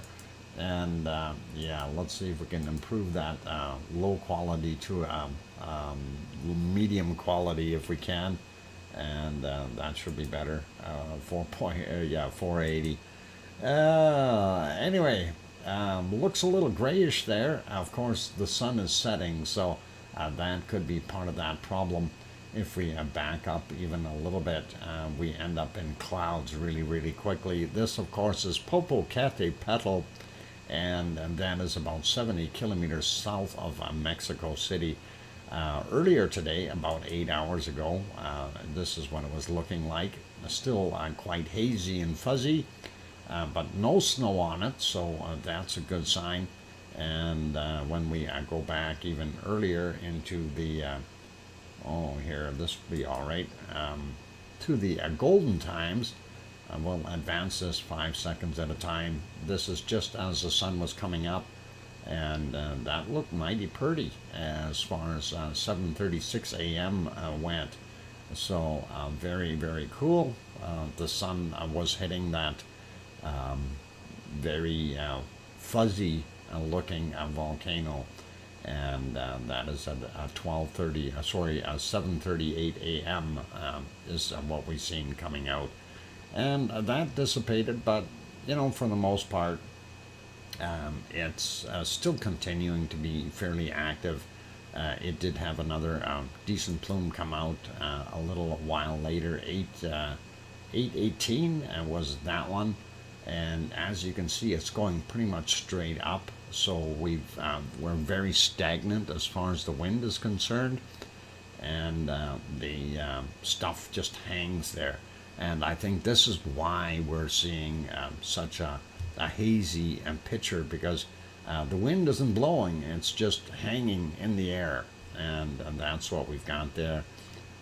And yeah, let's see if we can improve that low quality to medium quality if we can. And that should be better. 480. Anyway. Looks a little grayish there. Of course, the sun is setting, so that could be part of that problem. If we back up even a little bit, we end up in clouds really, really quickly. This, of course, is Popocatépetl, and that is about 70 kilometers south of Mexico City. Earlier today, about 8 hours ago, this is what it was looking like. Still quite hazy and fuzzy. But no snow on it, so that's a good sign. And when we go back even earlier into the, here, this will be all right, to the golden times, we'll advance this 5 seconds at a time. This is just as the sun was coming up, and that looked mighty pretty as far as 7:36 a.m. Went. So very, very cool. The sun was hitting that very fuzzy looking volcano, and that is at 7:38 a.m. Is what we've seen coming out. and that dissipated, but for the most part, it's still continuing to be fairly active. It did have another decent plume come out a little while later. 818 was that one, and as you can see, it's going pretty much straight up. So we're very stagnant as far as the wind is concerned, and the stuff just hangs there. And I think this is why we're seeing such a hazy picture, because the wind isn't blowing, it's just hanging in the air, and that's what we've got there.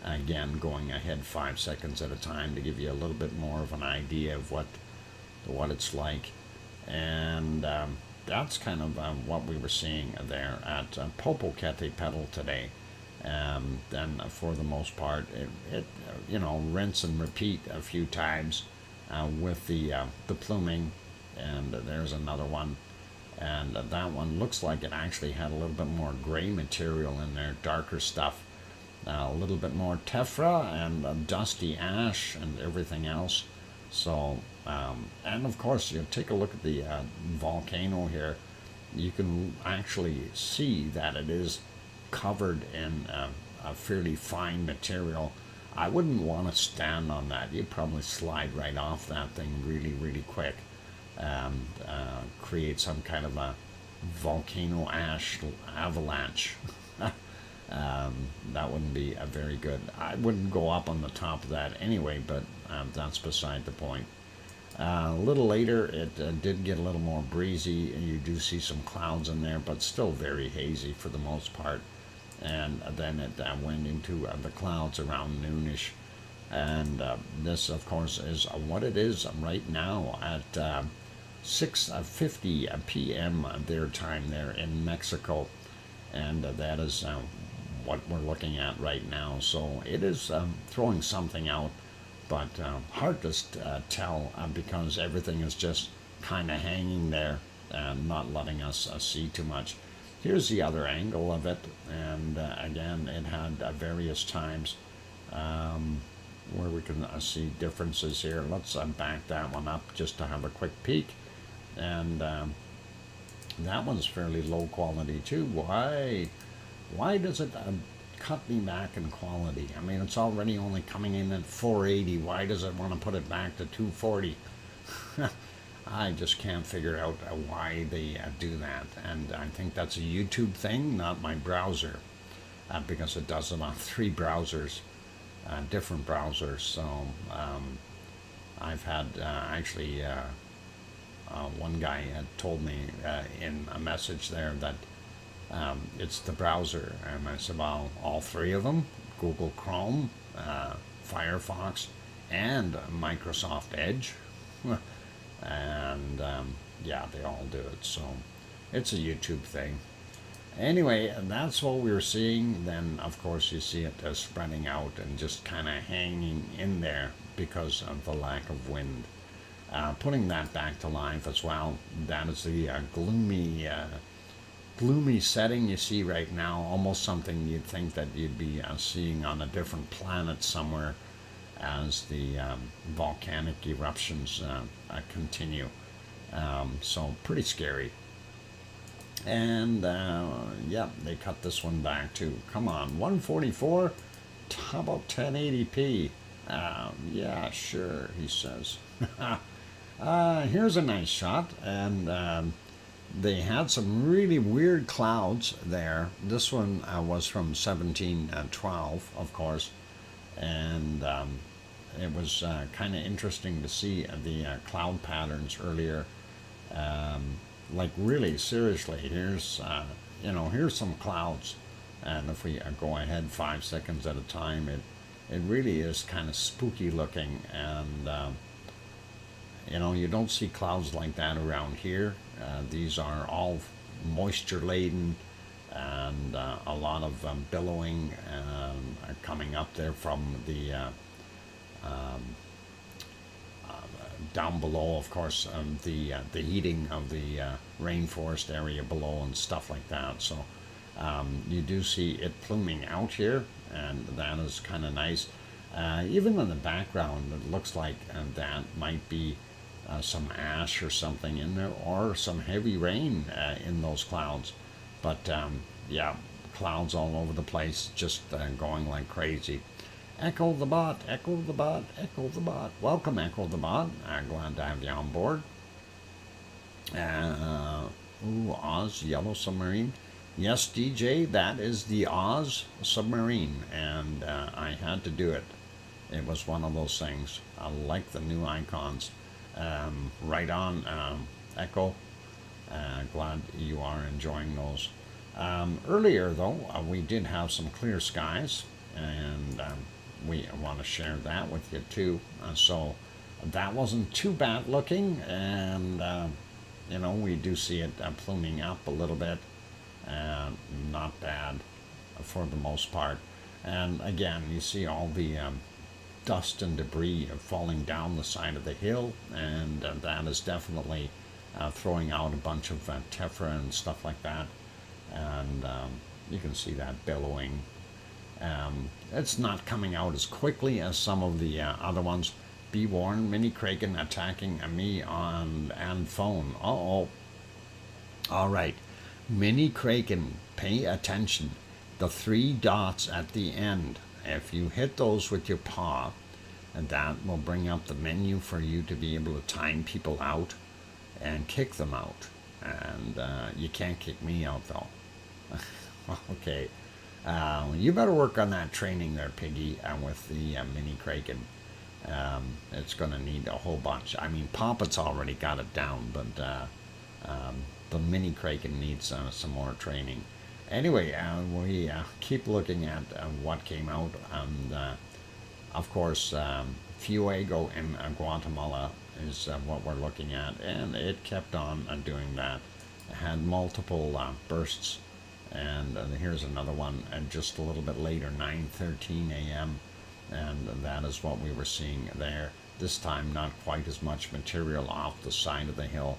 Again, going ahead 5 seconds at a time to give you a little bit more of an idea of what it's like. And that's kind of what we were seeing there at Popocatépetl today. Then for the most part, it rinse and repeat a few times with the pluming. And there's another one, and that one looks like it actually had a little bit more gray material in there, darker stuff, a little bit more tephra and dusty ash and everything else. So and of course, you take a look at the volcano here, you can actually see that it is covered in a fairly fine material. I wouldn't want to stand on that. You'd probably slide right off that thing really, really quick, and create some kind of a volcano ash avalanche. That wouldn't be a very good. I wouldn't go up on the top of that anyway, but that's beside the point. A little later, it did get a little more breezy, and you do see some clouds in there, but still very hazy for the most part. And then it went into the clouds around noonish. And this, of course, is what it is right now at 6:50 p.m. their time there in Mexico. And that is what we're looking at right now. So it is throwing something out, but hard to tell because everything is just kind of hanging there and not letting us see too much. Here's the other angle of it, and again, it had various times where we can see differences here. Let's back that one up just to have a quick peek, and that one's fairly low quality too. Why does it cut me back in quality? I mean, it's already only coming in at 480. Why does it want to put it back to 240? I just can't figure out why they do that. And I think that's a YouTube thing, not my browser, because it does it on 3 browsers, different browsers. So I've had actually one guy had told me in a message there that it's the browser, and I said, well, all 3 of them, Google Chrome, Firefox, and Microsoft Edge, and yeah, they all do it. So it's a YouTube thing. Anyway, that's what we were seeing. Then, of course, you see it spreading out and just kind of hanging in there because of the lack of wind. Putting that back to life as well, that is the gloomy setting you see right now, almost something you'd think that you'd be seeing on a different planet somewhere as the volcanic eruptions continue. So pretty scary. And yeah, they cut this one back too. Come on, 144? How about 1080p? Yeah, sure, he says. Here's a nice shot, and they had some really weird clouds there. This one was from 1712, of course, and it was kind of interesting to see the cloud patterns earlier. Like really, seriously, here's here's some clouds, and if we go ahead 5 seconds at a time, it really is kind of spooky looking, and you don't see clouds like that around here. These are all moisture laden, and a lot of billowing coming up there from the down below, of course, the heating of the rainforest area below and stuff like that. So you do see it pluming out here, and that is kind of nice. Even in the background, it looks like that might be some ash or something in there, or some heavy rain in those clouds. But yeah, clouds all over the place, just going like crazy. Echo the bot, echo the bot, echo the bot. Welcome, Echo the bot. Glad to have you on board. Oz Yellow Submarine. Yes, DJ, that is the Oz submarine, and I had to do it. It was one of those things. I like the new icons. Right on, Echo. Glad you are enjoying those. Earlier, though, we did have some clear skies, and we want to share that with you too. So that wasn't too bad looking, and you know, we do see it pluming up a little bit. Not bad for the most part. And again, you see all the dust and debris falling down the side of the hill, and that is definitely throwing out a bunch of tephra and stuff like that. And you can see that billowing. It's not coming out as quickly as some of the other ones. Be warned, Mini Kraken attacking me on and phone. Uh-oh. All right. Mini Kraken, pay attention. The 3 dots at the end. If you hit those with your paw, and that will bring up the menu for you to be able to time people out and kick them out. And you can't kick me out, though. Okay. You better work on that training there, Piggy, with the Mini Kraken. It's going to need a whole bunch. I mean, Poppet's already got it down, but the Mini Kraken needs some more training. Anyway, we keep looking at what came out. And, of course, Fuego in Guatemala is what we're looking at. And it kept on doing that. It had multiple bursts. And here's another one just a little bit later, 9:13 a.m. And that is what we were seeing there. This time, not quite as much material off the side of the hill.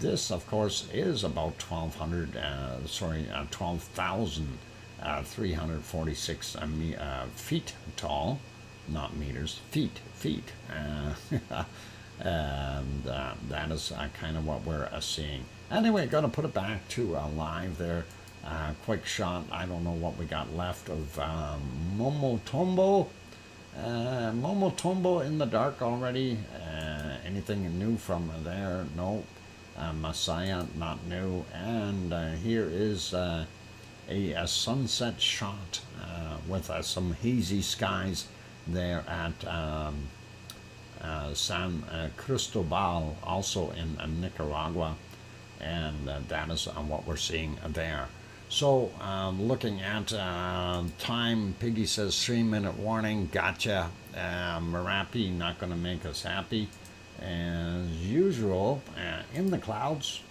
This, of course, is about 12,346 feet tall, not meters, feet. And that is kind of what we're seeing. Anyway, going to put it back to live there. Quick shot. I don't know what we got left of Momotombo. Momotombo in the dark already. Anything new from there? No. Messiah, not new. And here is a sunset shot with some hazy skies there at San Cristobal, also in Nicaragua. And that is what we're seeing there. So, looking at time, Piggy says 3-minute warning. Gotcha. Merapi, not going to make us happy. As usual, in the clouds.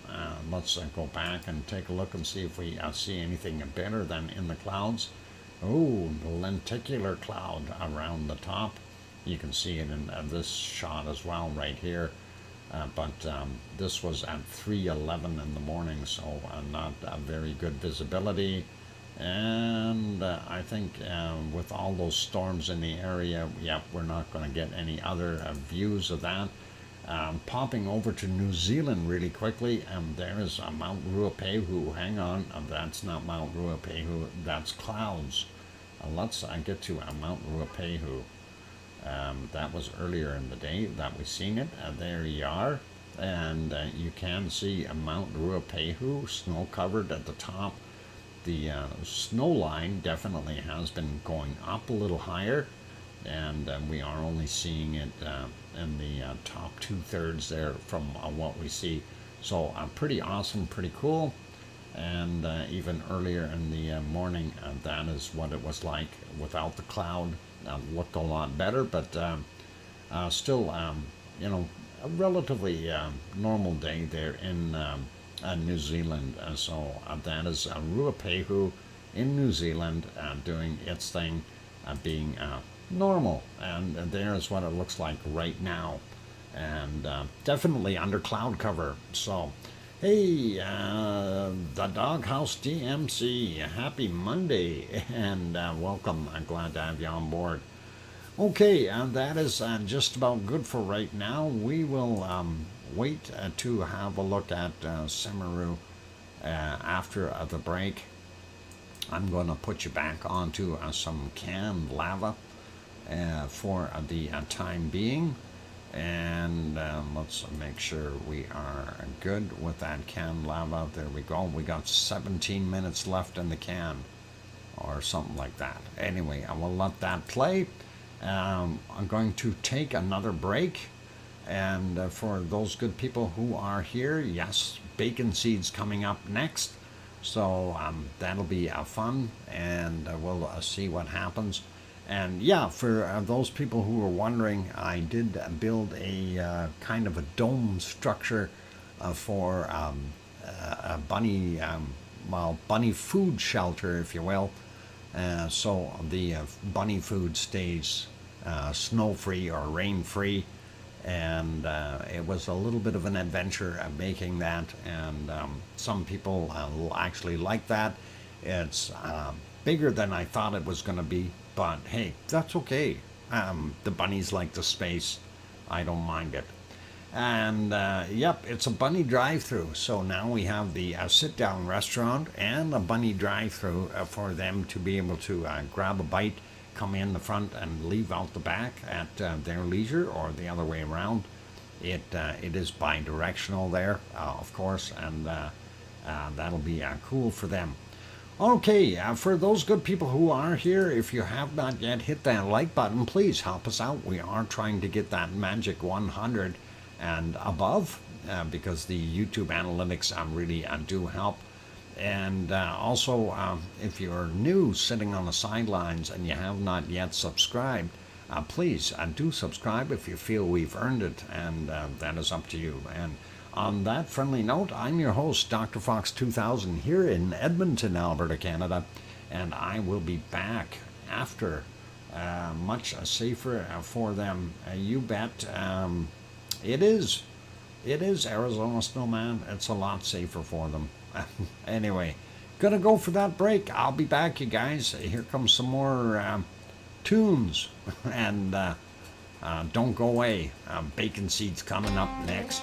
Let's go back and take a look and see if we see anything better than in the clouds. Oh, the lenticular cloud around the top. You can see it in this shot as well right here. But this was at 3:11 in the morning, so not very good visibility. And I think with all those storms in the area, we're not going to get any other views of that. Popping over to New Zealand really quickly, and there's Mount Ruapehu. Hang on, that's not Mount Ruapehu, that's clouds. Let's get to Mount Ruapehu. That was earlier in the day that we seen it. There you are. And you can see Mount Ruapehu, snow covered at the top. The snow line definitely has been going up a little higher. And we are only seeing it in the top 2/3 there from what we see. So pretty awesome, pretty cool. And even earlier in the morning, that is what it was like without the cloud. Looked a lot better, but still, you know, a relatively normal day there in New Zealand. So that is Ruapehu in New Zealand doing its thing, being normal. And there's what it looks like right now. And definitely under cloud cover. So, hey, the Doghouse DMC, happy Monday, and welcome. I'm glad to have you on board. Okay, that is just about good for right now. We will wait to have a look at Semeru after the break. I'm going to put you back onto some canned lava for the time being. And let's make sure we are good with that canned lava. There we go. We got 17 minutes left in the can or something like that. Anyway, I will let that play. I'm going to take another break. And for those good people who are here, yes, bacon seeds coming up next. So that'll be fun, and we'll see what happens. And yeah, for those people who were wondering, I did build a kind of a dome structure for a bunny, bunny food shelter, if you will. So the bunny food stays snow-free or rain-free. And it was a little bit of an adventure making that, and some people actually like that. It's bigger than I thought it was going to be, but hey, that's okay. The bunnies like the space. I don't mind it. And yep, it's a bunny drive-through. So now we have the sit-down restaurant and a bunny drive-through for them to be able to grab a bite, come in the front and leave out the back at their leisure, or the other way around. It is bi-directional there, of course, and that'll be cool for them. Okay, for those good people who are here, if you have not yet hit that like button, please help us out. We are trying to get that magic 100 and above, because the YouTube analytics really do help. And also, if you're new sitting on the sidelines and you have not yet subscribed, please do subscribe if you feel we've earned it, and that is up to you. And on that friendly note, I'm your host, DrFox2000, here in Edmonton, Alberta, Canada, and I will be back after much safer for them. You bet. It is Arizona Snowman. It's a lot safer for them. Anyway, gonna go for that break. I'll be back, you guys. Here comes some more tunes, and don't go away. Bacon seeds coming up next.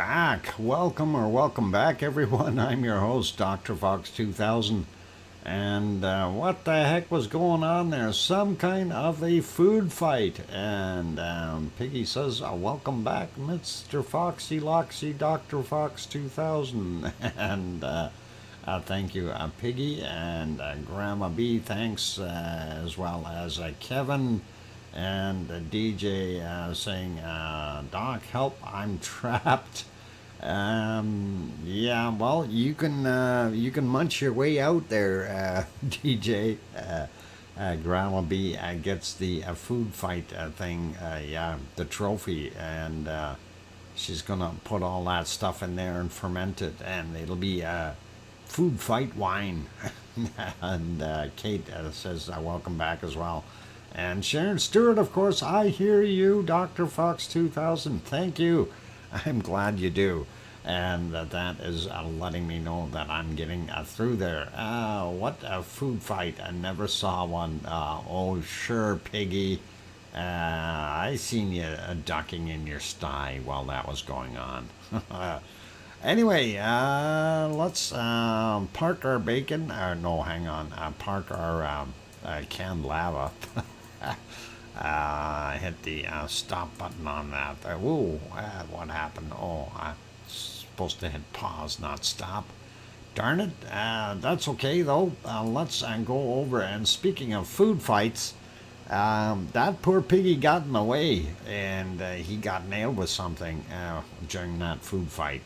back. Welcome back, everyone. I'm your host, DrFox2000. And what the heck was going on there? Some kind of a food fight. And Piggy says, welcome back, Mr. Foxy Loxy, DrFox2000. And thank you, Piggy. And Grandma B, thanks, as well as Kevin. And the DJ saying, Doc, help, I'm trapped. Yeah, well, you can munch your way out there, DJ. Grandma B gets the food fight thing, yeah, the trophy, and she's gonna put all that stuff in there and ferment it, and it'll be food fight wine. And Kate says, welcome back as well. And Sharon Stewart, of course, I hear you, Dr. Fox 2000. Thank you. I'm glad you do. And that is letting me know that I'm getting through there. What a food fight. I never saw one. Oh, sure, Piggy. I seen you ducking in your sty while that was going on. Anyway, let's park our bacon. No, hang on. Park our canned lava. Hit the stop button on that. Ooh, what happened? Oh, I'm supposed to hit pause, not stop. Darn it. That's okay, though. Let's go over. And speaking of food fights, that poor Piggy got in the way, and he got nailed with something during that food fight.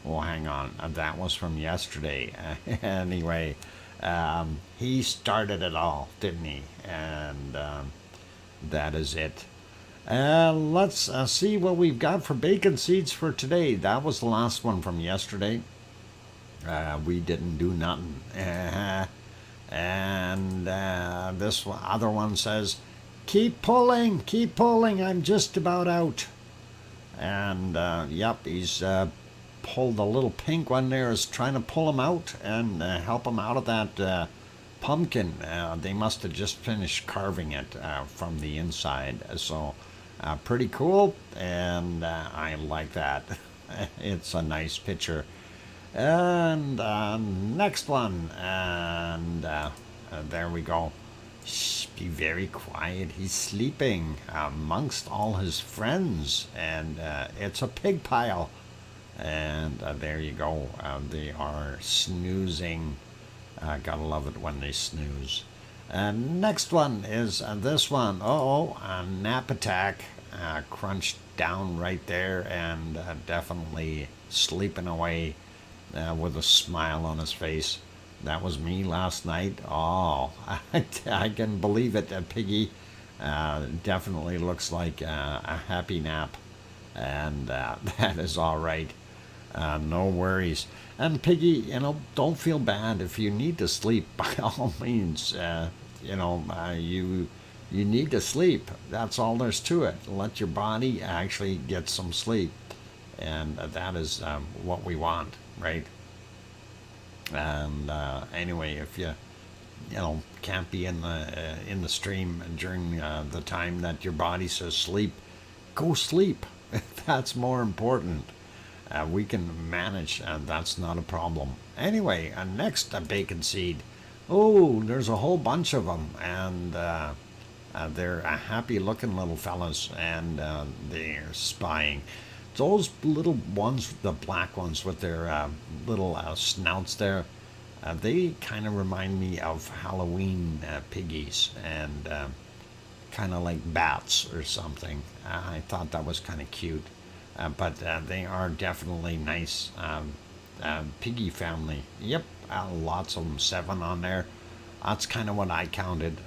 Oh, hang on. That was from yesterday. Anyway, he started it all, didn't he? And that is it. Let's see what we've got for bacon seeds for today. That was the last one from yesterday. We didn't do nothing. And this other one says, keep pulling, I'm just about out. And yep, he's pulled the little pink one there, is trying to pull him out and help him out of that pumpkin. They must have just finished carving it from the inside, so pretty cool, and I like that. It's a nice picture. And next one, and there we go. Shh, be very quiet, he's sleeping amongst all his friends, and it's a pig pile. And there you go. They are snoozing. Gotta love it when they snooze. Next one is this one. A nap attack. Crunched down right there, and definitely sleeping away with a smile on his face. That was me last night. Oh, I can believe it, Piggy. Definitely looks like a happy nap. And that is all right. No worries. And Piggy, don't feel bad if you need to sleep. By all means, you need to sleep. That's all there's to it. Let your body actually get some sleep, and that is what we want, right? And anyway, if you can't be in the stream during the time that your body says sleep, go sleep. That's more important. We can manage, and that's not a problem. Anyway, next, bacon seed. Oh, there's a whole bunch of them, and they're happy-looking little fellas, and they're spying. Those little ones, the black ones with their little snouts there, they kind of remind me of Halloween piggies, and kind of like bats or something. I thought that was kind of cute. But they are definitely nice. Piggy family. Yep, lots of them. 7 on there. That's kind of what I counted.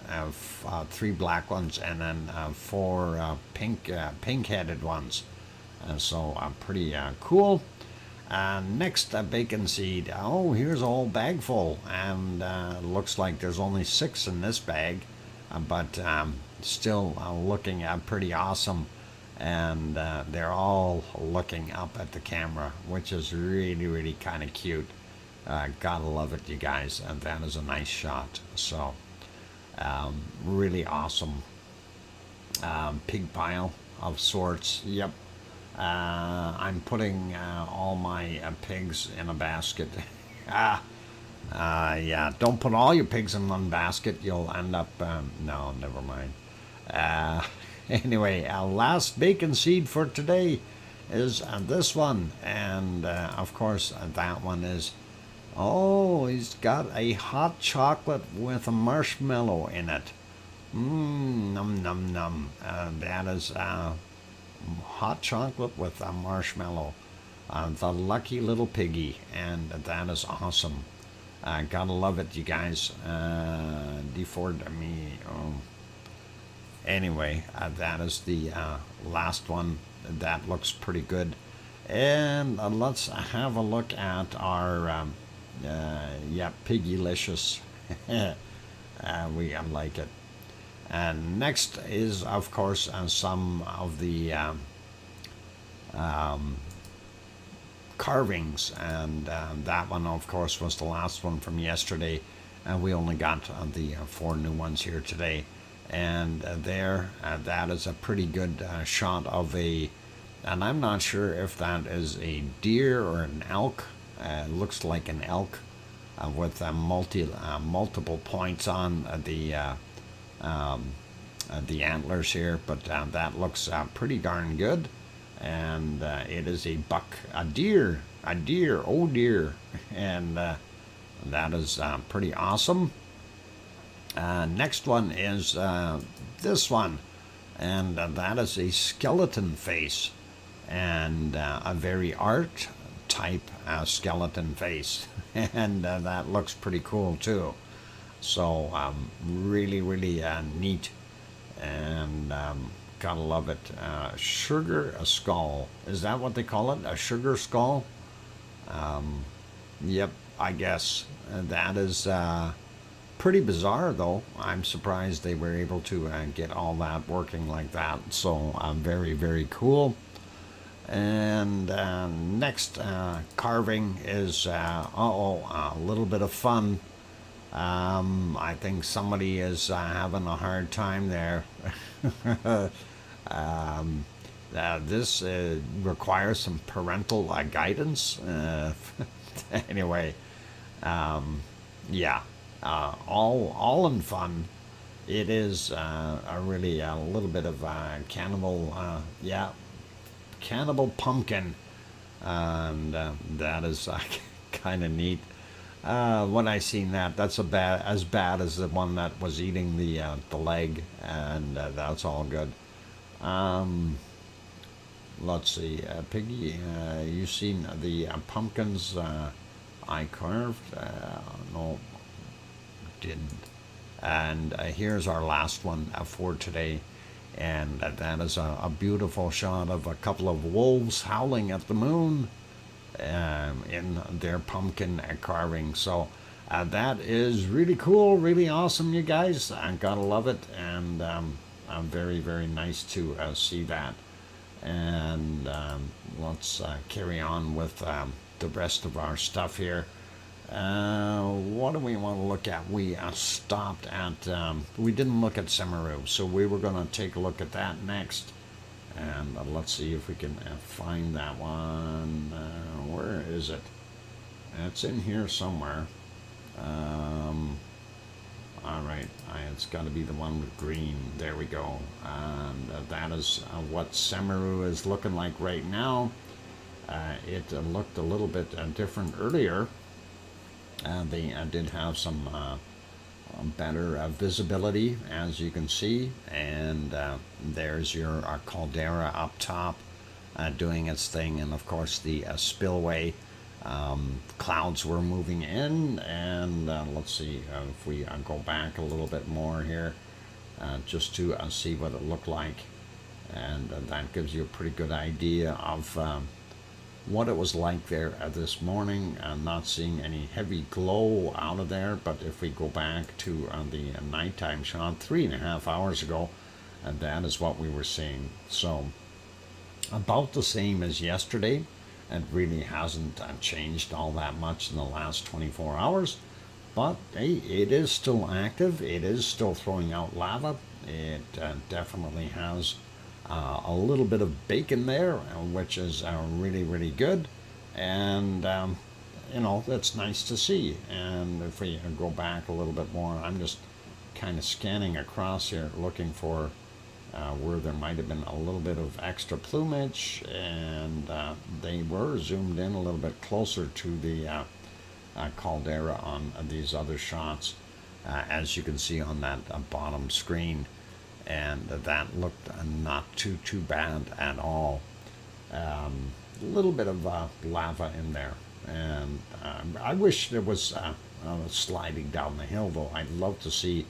3 black ones and then 4 pink-headed ones. So pretty cool. Next, bacon seed. Oh, here's a whole bag full. And looks like there's only 6 in this bag. But still looking pretty awesome. And they're all looking up at the camera, which is really, really kind of cute. Gotta love it, you guys. And that is a nice shot. So, really awesome. Pig pile of sorts. Yep. I'm putting all my pigs in a basket. Yeah, don't put all your pigs in one basket. You'll end up. No, never mind. Uh, anyway, our last bacon seed for today is this one. And of course, that one is. Oh, he's got a hot chocolate with a marshmallow in it. Num num num. That is hot chocolate with a marshmallow. The lucky little piggy, and that is awesome. Gotta love it, you guys. D4 me. Oh. Anyway, that is the last one. That looks pretty good. And let's have a look at our, yeah, Piggylicious. We like it. And next is, of course, some of the carvings, and that one, of course, was the last one from yesterday. We only got the 4 new ones here today. And that is a pretty good shot of a, and I'm not sure if that is a deer or an elk. Looks like an elk with multiple points on the antlers here, but that looks pretty darn good. And it is a deer, oh dear, and that is pretty awesome. Next one is this one, and that is a skeleton face, and a very art type skeleton face, and that looks pretty cool too. So really neat, and gotta love it. Sugar skull, is that what they call it? A sugar skull? Yep, I guess that is pretty bizarre, though. I'm surprised they were able to get all that working like that. So very cool. And next carving is a little bit of fun. I think somebody is having a hard time there. This requires some parental guidance. Anyway, yeah, all in fun. It is really a little bit of cannibal, yeah, cannibal pumpkin, and that is kind of neat. When I seen that, that's as bad as the one that was eating the leg, and that's all good. Let's see, Piggy, you seen the pumpkins I carved? No, didn't. And here's our last one for today, and that is a beautiful shot of a couple of wolves howling at the moon in their pumpkin carving. So that is really cool, really awesome, you guys. I gotta love it, and very nice to see that. And let's carry on with the rest of our stuff here. What do we want to look at? We stopped at, we didn't look at Semeru, so we were going to take a look at that next. And let's see if we can find that one. Where is it? It's in here somewhere. Alright, it's got to be the one with green. There we go. And that is what Semeru is looking like right now. It looked a little bit different earlier. They did have some better visibility, as you can see, and there's your caldera up top doing its thing, and of course the spillway. Clouds were moving in, and let's see if we go back a little bit more here just to see what it looked like, and that gives you a pretty good idea of what it was like there this morning. Not seeing any heavy glow out of there, but if we go back to the nighttime shot 3.5 hours ago, that is what we were seeing. So about the same as yesterday. It really hasn't changed all that much in the last 24 hours, but hey, it is still active. It is still throwing out lava. It definitely has a little bit of bacon there, which is really, really good. And, that's nice to see. And if we go back a little bit more, I'm just kind of scanning across here looking for where there might have been a little bit of extra plumage, and they were zoomed in a little bit closer to the caldera on these other shots, as you can see on that bottom screen, and that looked not too bad at all. A little bit of lava in there, and I wish there was sliding down the hill, though. I'd love to see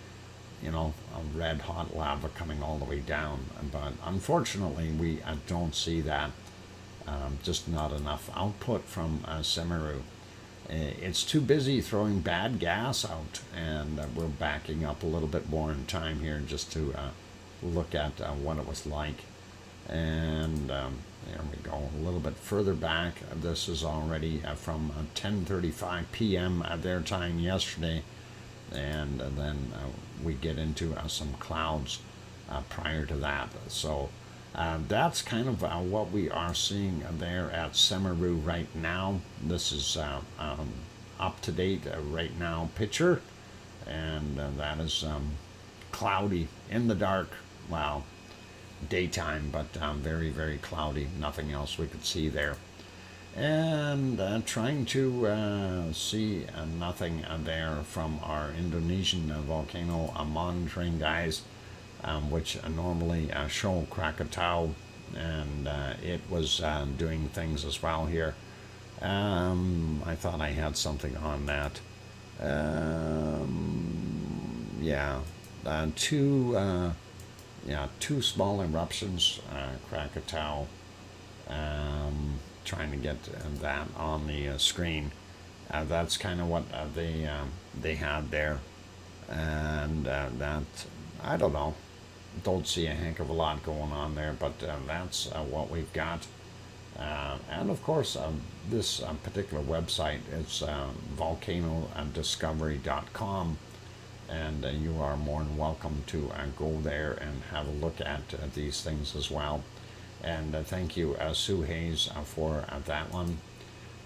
a red hot lava coming all the way down, but unfortunately we don't see that. Just not enough output from Semeru. It's too busy throwing bad gas out, and we're backing up a little bit more in time here just to look at what it was like. And there we go, a little bit further back. This is already from 10:35 p.m. their time yesterday, and then we get into some clouds prior to that. So that's kind of what we are seeing there at Semeru right now. This is up to date right now picture, and that is cloudy in the dark. Well, daytime, but very, very cloudy. Nothing else we could see there. And trying to see nothing there from our Indonesian volcano monitoring guys, which normally show Krakatau, and it was doing things as well here. I thought I had something on that. Two small eruptions, Krakatau. Trying to get that on the screen. That's kind of what they had there, and that, I don't know, don't see a heck of a lot going on there, but that's what we've got. And of course, this particular website is volcanodiscovery.com, and you are more than welcome to go there and have a look at these things as well. And thank you, Sue Hayes, for that one.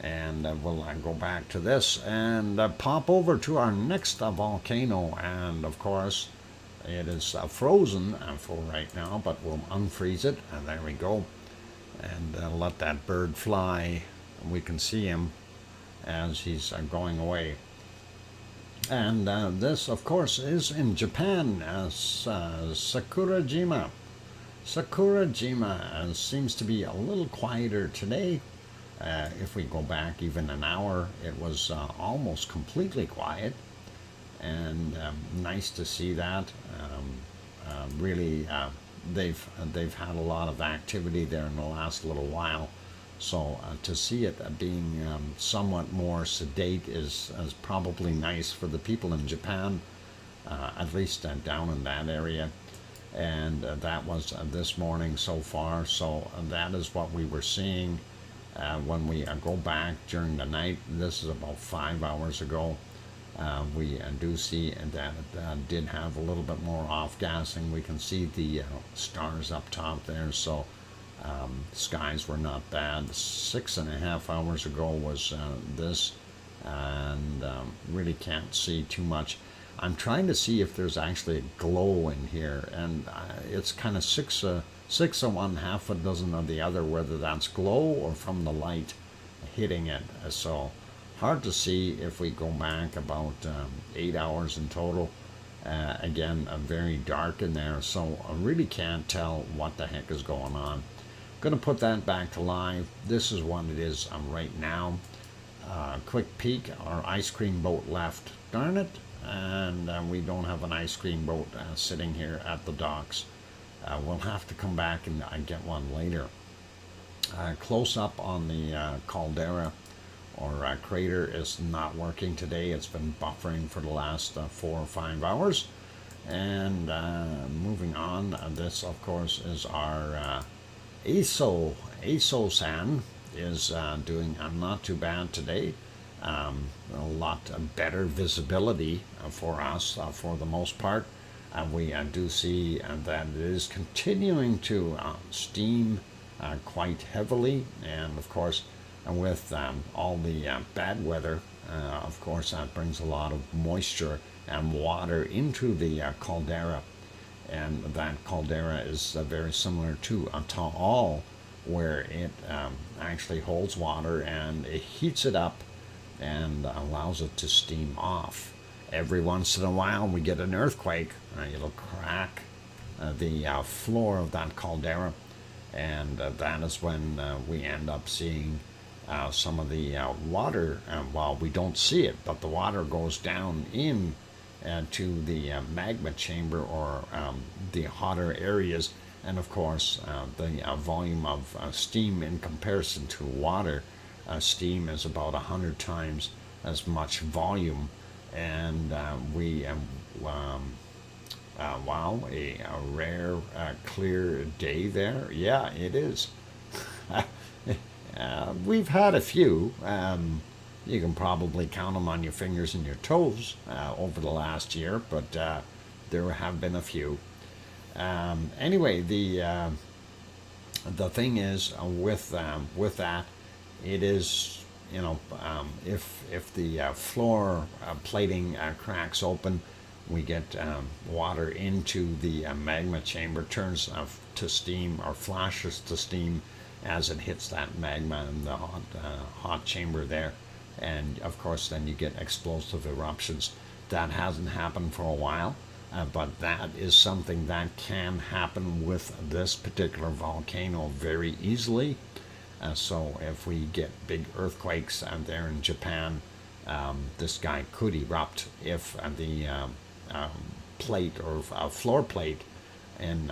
And we'll go back to this and pop over to our next volcano. And of course, it is frozen for right now, but we'll unfreeze it. And there we go. And let that bird fly. We can see him as he's going away. And this, of course, is in Japan, Sakurajima. Sakurajima seems to be a little quieter today. If we go back even an hour, it was almost completely quiet, and nice to see that. Really, they've had a lot of activity there in the last little while, so to see it being somewhat more sedate is probably nice for the people in Japan, at least down in that area. And that was this morning so far. So that is what we were seeing when we go back during the night. This is about 5 hours ago. We do see that it did have a little bit more off-gassing. We can see the stars up top there, so skies were not bad. 6.5 hours ago was this, and really can't see too much. I'm trying to see if there's actually a glow in here, and it's kind of six of one, half a dozen of the other, whether that's glow or from the light hitting it. So hard to see if we go back about 8 hours in total. Again, very dark in there, so I really can't tell what the heck is going on. Going to put that back to live. This is what it is right now. Quick peek, our ice cream boat left. Darn it. And we don't have an ice cream boat sitting here at the docks. We'll have to come back and get one later. Close up on the caldera or crater is not working today. It's been buffering for the last 4 or 5 hours. And moving on, this of course is our Aso-san is doing not too bad today. A lot better visibility for us for the most part. we do see that it is continuing to steam quite heavily, and of course, with all the bad weather, of course, that brings a lot of moisture and water into the caldera, and that caldera is very similar to a Taal, where it actually holds water and it heats it up and allows it to steam off. Every once in a while, we get an earthquake. It'll crack the floor of that caldera, and that is when we end up seeing some of the water. Well, we don't see it, but the water goes down in to the magma chamber, or the hotter areas. And of course, the volume of steam in comparison to water, steam is about 100 times as much volume. And wow, a rare clear day there. Yeah, it is. We've had a few. You can probably count them on your fingers and your toes over the last year, but there have been a few. Anyway, the thing is with that, it is, if the floor plating cracks open, we get water into the magma chamber, turns to steam, or flashes to steam as it hits that magma in the hot chamber there, and of course then you get explosive eruptions. That hasn't happened for a while. But that is something that can happen with this particular volcano very easily. So if we get big earthquakes there in Japan, this guy could erupt if the plate or floor plate in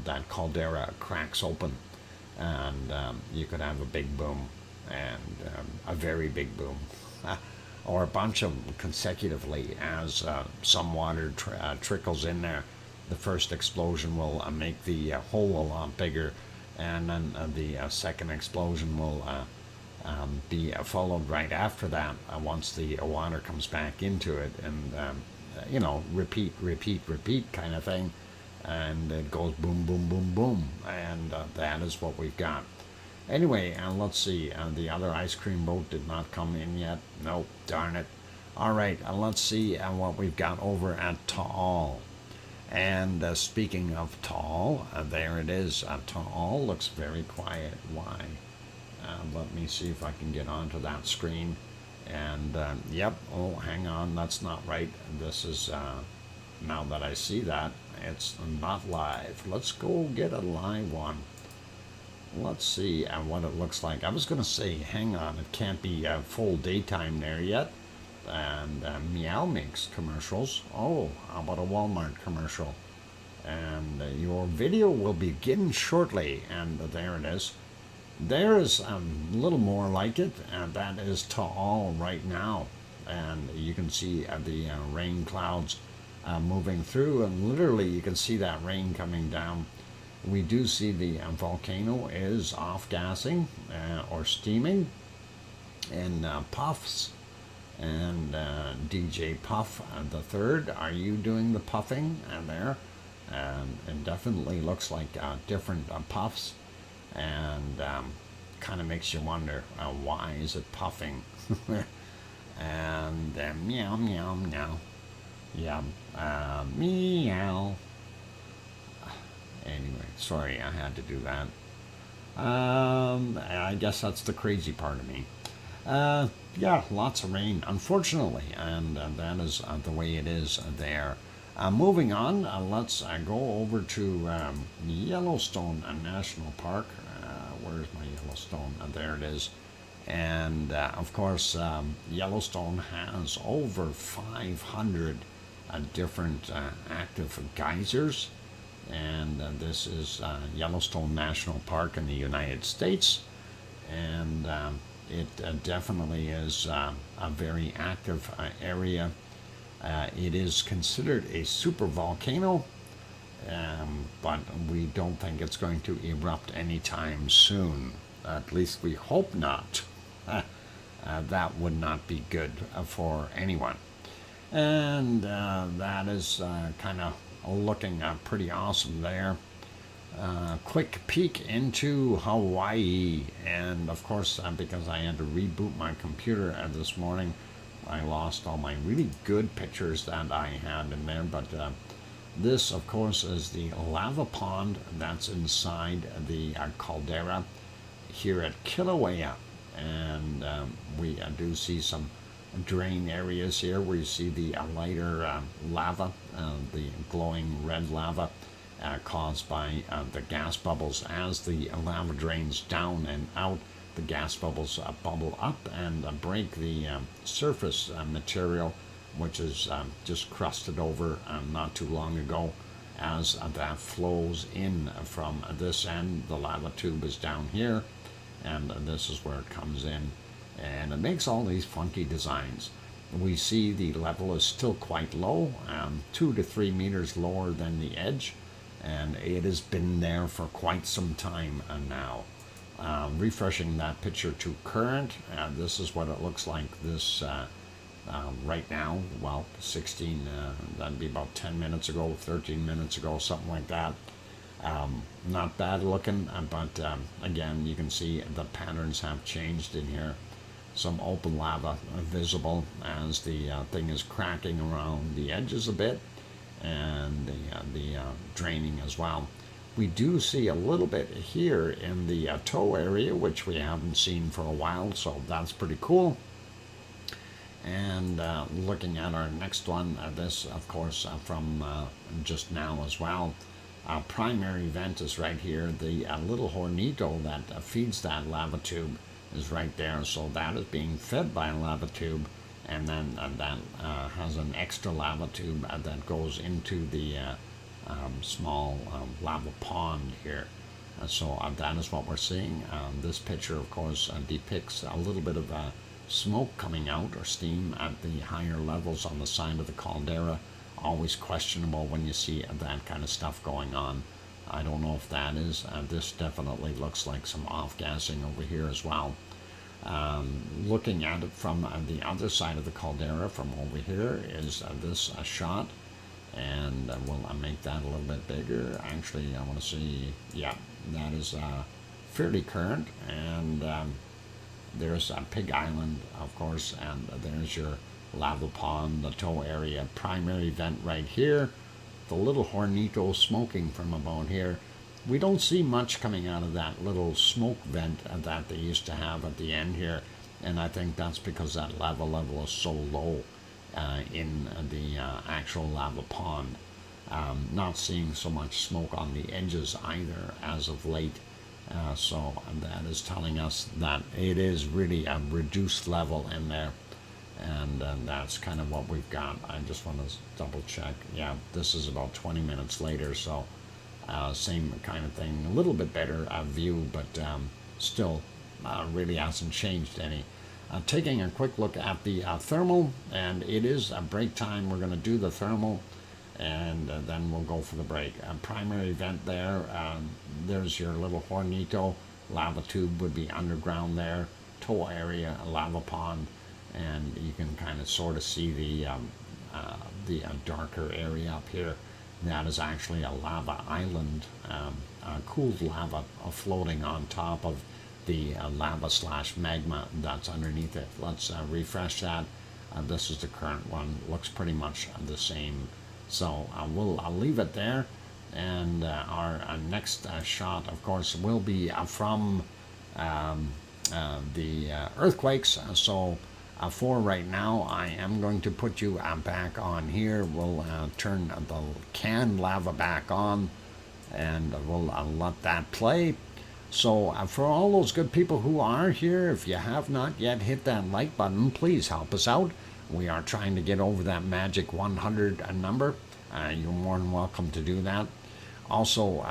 that caldera cracks open, and you could have a big boom, and a very big boom. Or a bunch of them consecutively, as some water trickles in there. The first explosion will make the hole a lot bigger, and then the second explosion will be followed right after that, once the water comes back into it, and repeat kind of thing, and it goes boom, boom, boom, boom, and that is what we've got. Anyway, let's see. The other ice cream boat did not come in yet. Nope, darn it. All right, let's see what we've got over at Taal. And speaking of Taal, there it is. Taal looks very quiet. Why? Let me see if I can get onto that screen. And yep. Oh, hang on. That's not right. This is now that I see that, it's not live. Let's go get a live one. Let's see what it looks like. I was going to say, hang on, it can't be full daytime there yet. And Meow makes commercials. Oh, how about a Walmart commercial? And your video will begin shortly. And there it is. There is a little more like it, and that is Taal right now. And you can see the rain clouds moving through, and literally you can see that rain coming down. We do see the volcano is off-gassing or steaming in puffs. And DJ Puff the Third, are you doing the puffing there? It definitely looks like different puffs, and kind of makes you wonder, why is it puffing? And meow, meow, meow. Yeah, meow. Anyway, sorry I had to do that. I guess that's the crazy part of me. Yeah, lots of rain, unfortunately, and that is the way it is there. Moving on, let's go over to Yellowstone National Park. Where's my Yellowstone? There it is. And of course, Yellowstone has over 500 different active geysers. And this is Yellowstone National Park in the United States. And it definitely is a very active area. It is considered a supervolcano, but we don't think it's going to erupt anytime soon. At least we hope not. That would not be good for anyone. And that is kind of looking pretty awesome there. Quick peek into Hawaii, and of course because I had to reboot my computer this morning, I lost all my really good pictures that I had in there. But this of course is the lava pond that's inside the caldera here at Kilauea, and we do see some drain areas here where you see the lighter lava, the glowing red lava caused by the gas bubbles. As the lava drains down and out, the gas bubbles bubble up and break the surface material, which is just crusted over not too long ago. As that flows in from this end, the lava tube is down here, and this is where it comes in, and it makes all these funky designs. We see the level is still quite low, 2 to 3 meters lower than the edge, and it has been there for quite some time now. Refreshing that picture to current, this is what it looks like this right now. Well, 16, that'd be about 10 minutes ago, 13 minutes ago, something like that. Not bad looking, but again, you can see the patterns have changed in here. Some open lava visible as the thing is cracking around the edges a bit, and the draining as well. We do see a little bit here in the toe area, which we haven't seen for a while, so that's pretty cool. And looking at our next one, this of course from just now as well. Our primary vent is right here. The little hornito that feeds that lava tube is right there, so that is being fed by a lava tube, and then that has an extra lava tube that goes into the small lava pond here. So that is what we're seeing. This picture of course depicts a little bit of smoke coming out, or steam, at the higher levels on the side of the caldera. Always questionable when you see that kind of stuff going on. I don't know if that is. This definitely looks like some off-gassing over here as well. Looking at it from the other side of the caldera, from over here, is this shot. And we'll make that a little bit bigger. Actually, I want to see, yeah, that is fairly current. And there's Pig Island, of course, and there's your lava pond, the toe area, primary vent right here, the little hornito smoking from about here. We don't see much coming out of that little smoke vent that they used to have at the end here, and I think that's because that lava level is so low in the actual lava pond. Not seeing so much smoke on the edges either as of late. So that is telling us that it is really a reduced level in there, and that's kind of what we've got. I just want to double check. Yeah, this is about 20 minutes later, so same kind of thing. A little bit better view, but still really hasn't changed any. Taking a quick look at the thermal, and it is a break time. We're going to do the thermal, and then we'll go for the break. Primary vent there, there's your little hornito. Lava tube would be underground there. Toe area, a lava pond, and you can kind of sort of see the darker area up here. That is actually a lava island, cooled lava floating on top of the lava / magma that's underneath it. Let's refresh that. This is the current one. Looks pretty much the same. So I'll leave it there, and our next shot, of course, will be from the earthquakes. So for right now, I am going to put you back on here. We'll turn the canned lava back on, and we'll let that play. So for all those good people who are here, if you have not yet hit that like button, please help us out. We are trying to get over that magic 100 number. You're more than welcome to do that. Also,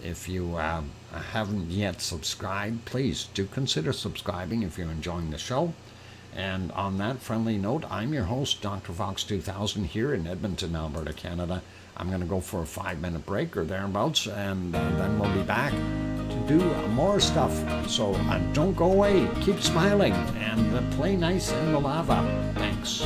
if you haven't yet subscribed, please do consider subscribing if you're enjoying the show. And on that friendly note, I'm your host, DrFox2000, here in Edmonton, Alberta, Canada. I'm going to go for a 5-minute break or thereabouts, and then we'll be back to do more stuff. So don't go away. Keep smiling and play nice in the lava. Thanks.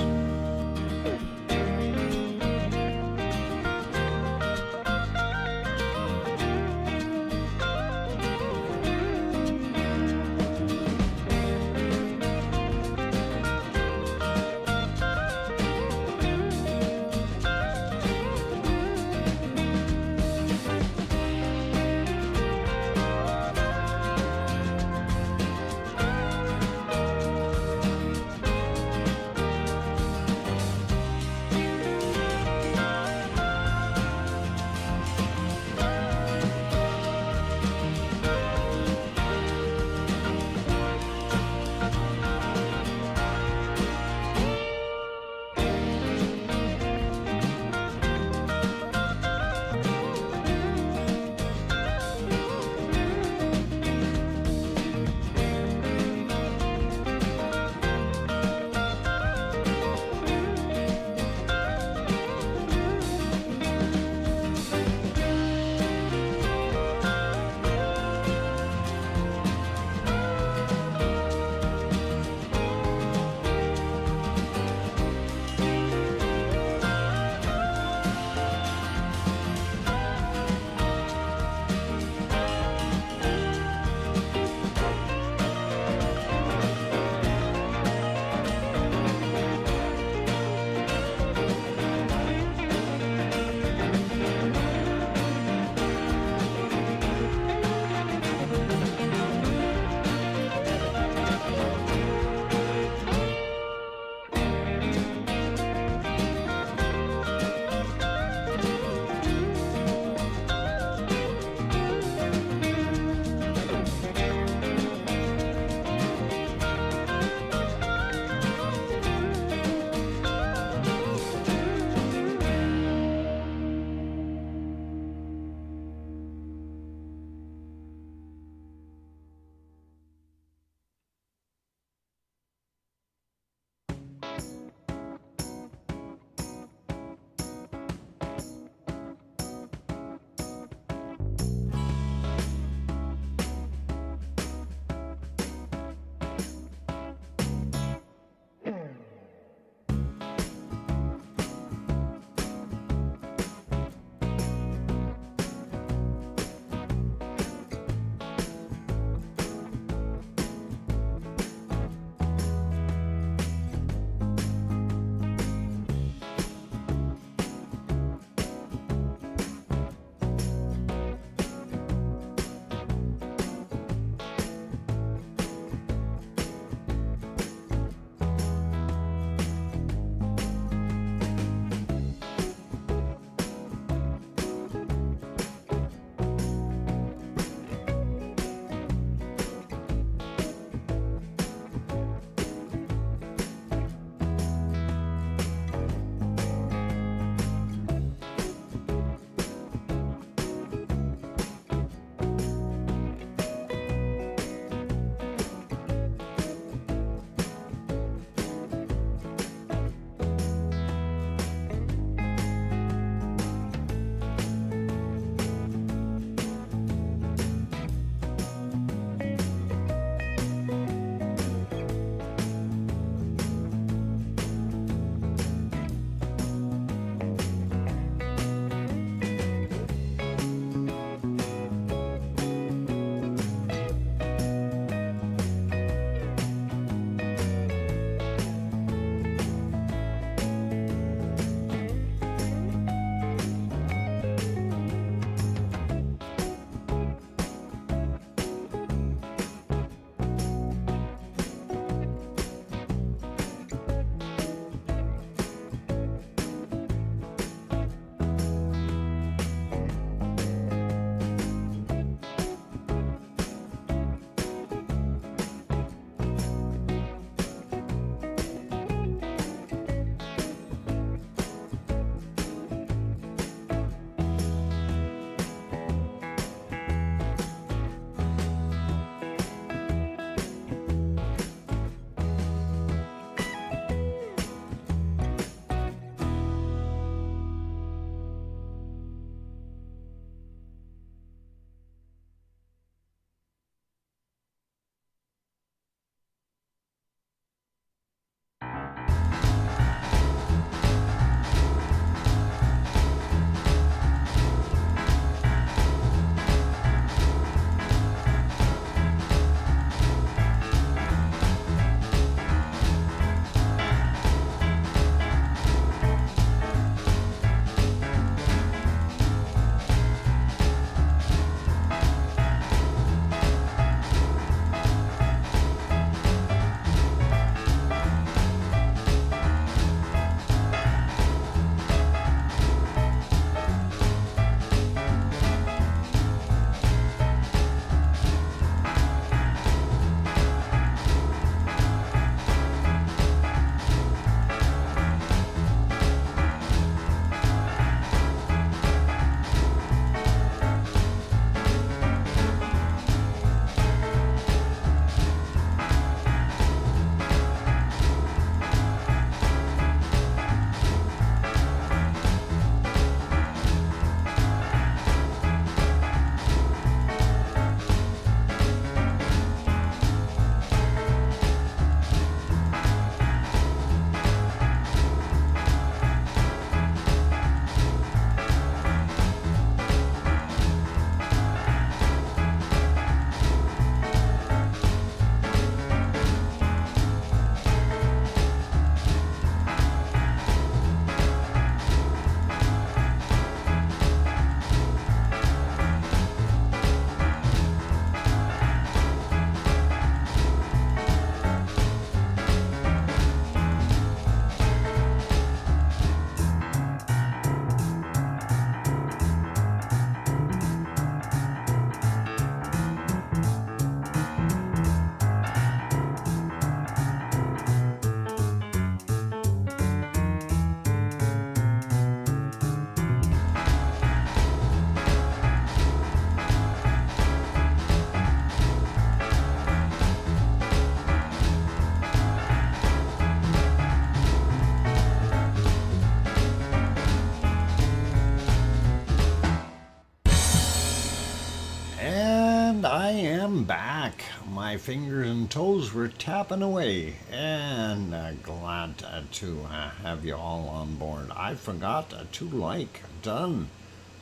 am back. My fingers and toes were tapping away, and glad to have you all on board. I forgot to like. Done.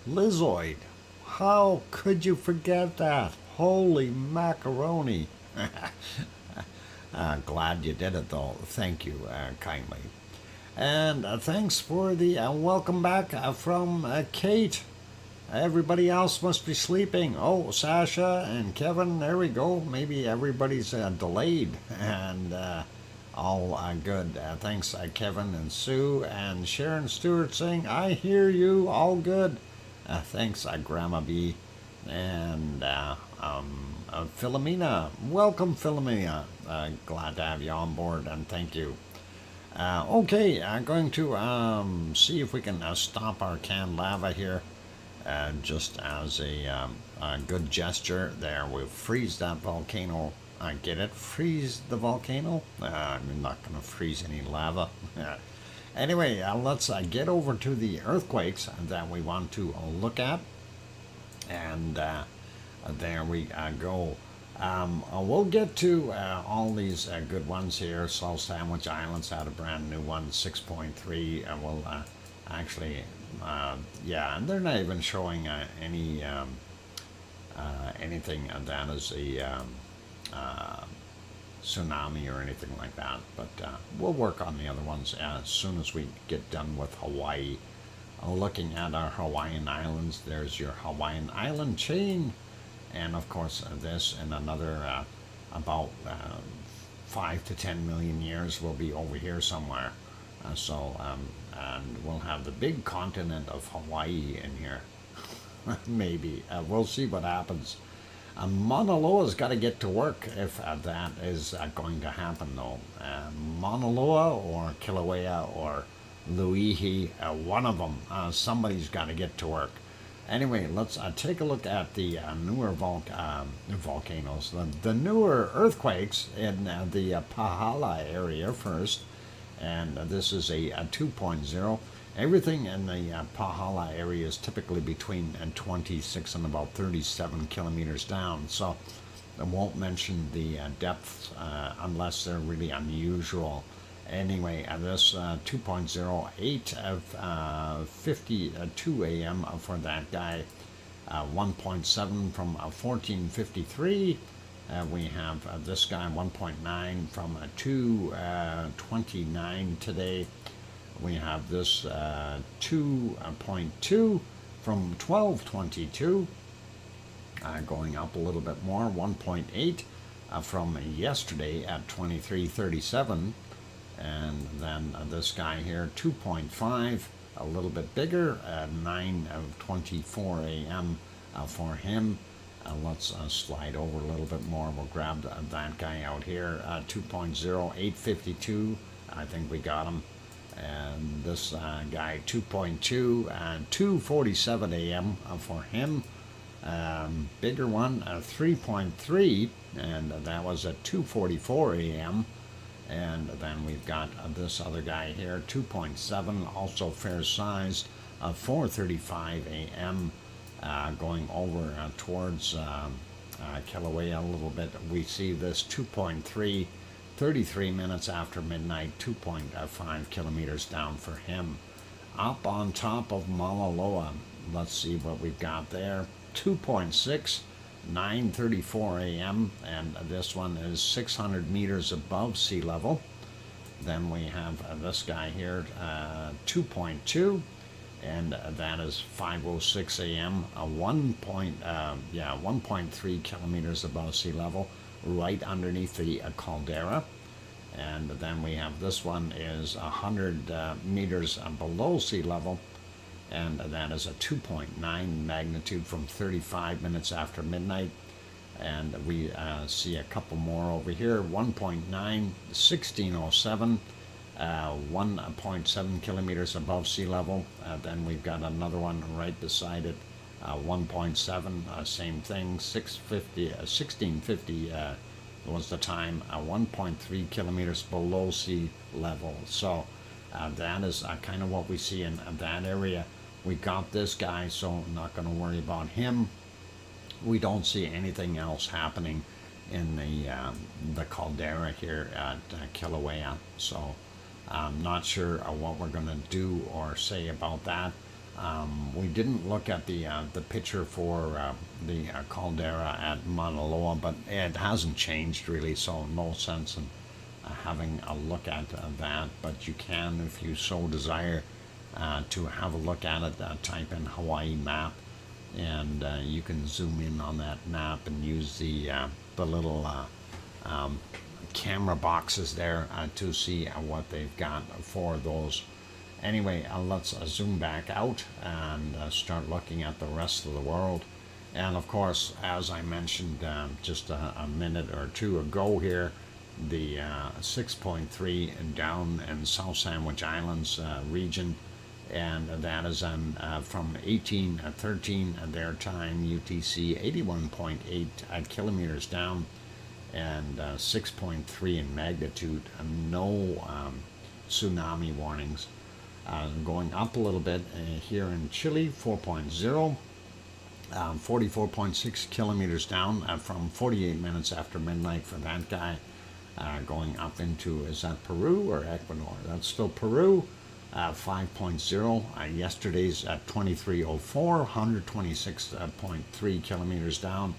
Lizoid. How could you forget that? Holy macaroni. Glad you did it, though. Thank you kindly. And thanks for the welcome back from Kate. Everybody else must be sleeping. Oh, Sasha and Kevin, there we go. Maybe everybody's delayed and all good. Thanks, Kevin and Sue and Sharon Stewart saying, I hear you, all good. Thanks, Grandma B. And Philomena. Welcome, Philomena. Glad to have you on board, and thank you. Okay, I'm going to see if we can stop our canned lava here. Just as a good gesture there, we'll freeze that volcano. Get it? Freeze the volcano? I'm not going to freeze any lava. Anyway, let's get over to the earthquakes that we want to look at. And there we go. We'll get to all these good ones here. Slow Sandwich Islands had a brand new one, 6.3. We'll actually... yeah, and they're not even showing any anything that is a tsunami or anything like that. But we'll work on the other ones as soon as we get done with Hawaii. Looking at our Hawaiian Islands, there's your Hawaiian Island chain, and of course this in another about 5 to 10 million years will be over here somewhere. And we'll have the big continent of Hawaii in here. Maybe. We'll see what happens. Mauna Loa's got to get to work if that is going to happen, though. Mauna Loa or Kilauea or Luihi, one of them. Somebody's got to get to work. Anyway, let's take a look at the newer volcanoes. The newer earthquakes in the Pahala area first. And this is a 2.0. Everything in the Pahala area is typically between 26 and about 37 kilometers down. So I won't mention the depths unless they're really unusual. Anyway, this 2.08 of 52 a.m. for that guy. 1.7 from 1453. We have this guy 1.9 from 2:29 today. We have this 2.2 from 12:22, going up a little bit more. 1.8 from yesterday at 23:37, and then this guy here 2.5, a little bit bigger at 9:24 a.m. For him. Let's slide over a little bit more. We'll grab that guy out here. 2.0, 852. I think we got him. And this guy, 2.2, 2:47 a.m. For him. Bigger one, 3.3, and that was at 2:44 a.m. And then we've got this other guy here, 2.7, also fair sized, 4:35 a.m. Going over towards Kilauea a little bit. We see this 2.3, 33 minutes after midnight, 2.5 kilometers down for him. Up on top of Mauna Loa, let's see what we've got there. 2.6, 9:34 a.m. and this one is 600 meters above sea level. Then we have this guy here, 2.2. And that is 5:06 a.m. 1.3 kilometers above sea level, right underneath the caldera. And then we have this one is 100 meters below sea level, and that is a 2.9 magnitude from 35 minutes after midnight. And we see a couple more over here, 1.9, 1607. 1.7 kilometers above sea level. Then we've got another one right beside it, 1.7, same thing, 1650 was the time, 1.3 kilometers below sea level. So that is kind of what we see in that area. We got this guy, so I'm not going to worry about him. we don't see anything else happening in the caldera here at Kilauea. So I'm not sure what we're going to do or say about that. We didn't look at the picture for the caldera at Mauna Loa, but it hasn't changed really, so no sense in having a look at that. But you can, if you so desire, to have a look at it. Type in Hawaii map, and you can zoom in on that map and use the little camera boxes there to see what they've got for those. Anyway, let's zoom back out and start looking at the rest of the world. And of course, as I mentioned just a minute or two ago here, the 6.3 down in South Sandwich Islands region, and that is on from 1813 their time UTC, 81.8 kilometers down, and 6.3 in magnitude. No tsunami warnings. Going up a little bit here in Chile, 4.0, 44.6 kilometers down from 48 minutes after midnight for that guy. Going up into, is that Peru or Ecuador? That's still Peru. 5.0. Yesterday's at 2304, 126.3 kilometers down.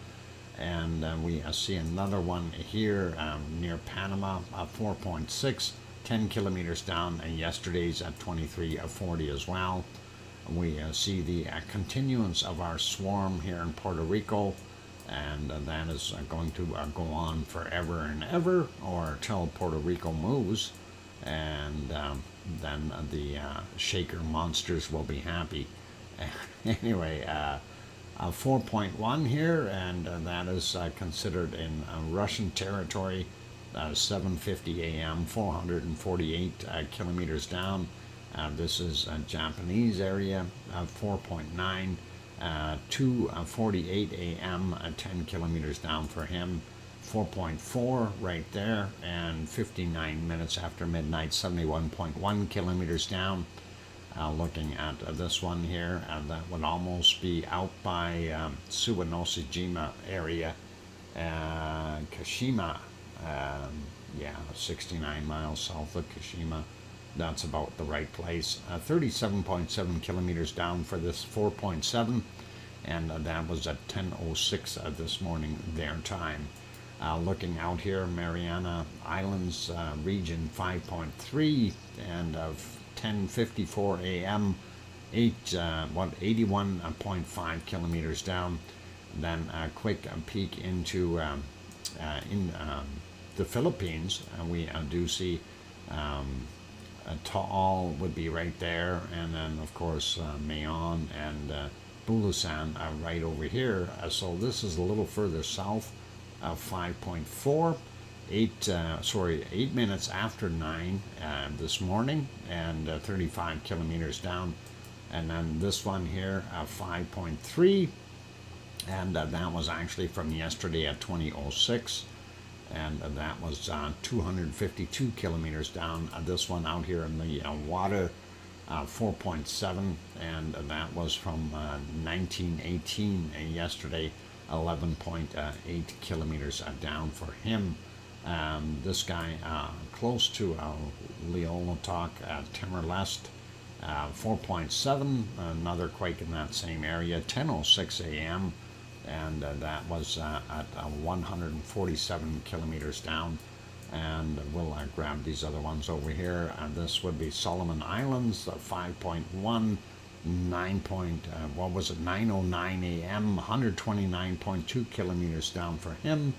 And we see another one here near Panama, 4.6. 10 kilometers down, and yesterday's at 2340 as well. We see the continuance of our swarm here in Puerto Rico, and that is going to go on forever and ever, or till Puerto Rico moves, and then the shaker monsters will be happy. Anyway, 4.1 here, and that is considered in Russian territory. 7:50 a.m., 448 kilometers down. This is a Japanese area, 4.9, 2:48 a.m., 10 kilometers down for him. 4.4 right there, and 59 minutes after midnight, 71.1 kilometers down. Looking at this one here, that would almost be out by Suwanoshijima area, Kashima. 69 miles south of Kashima. That's about the right place. 37.7 kilometers down for this 4.7, and that was at 10:06 this morning their time. Looking out here, Mariana Islands region, 5.3, and 10:54 a.m. 81.5 kilometers down. Then a quick peek into the Philippines, we do see Taal would be right there, and then of course Mayon and Bulusan right over here. So this is a little further south. 5.4, 8 minutes after 9 this morning, and 35 kilometers down. And then this one here, 5.3, and that was actually from yesterday at 20:06. And that was 252 kilometers down. This one out here in the water, 4.7, and that was from 1918 yesterday, 11.8 kilometers down for him. This guy close to Leolotok, Timor-Leste, 4.7, another quake in that same area, 10:06 a.m., and that was at 147 kilometers down. And we'll grab these other ones over here. This would be Solomon Islands, 5.1, 9:09 a.m., 129.2 kilometers down for him.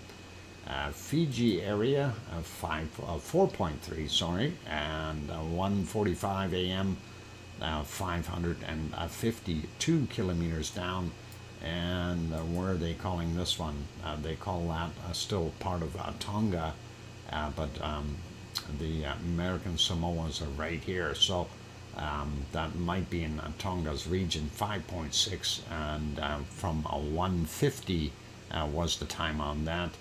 Fiji area, 4.3, sorry, and 1:45 a.m., 552 kilometers down. And where are they calling this one? They call that still part of Tonga, but the American Samoas are right here. So that might be in Tonga's region, 5.6, and from 1:50 was the time on that,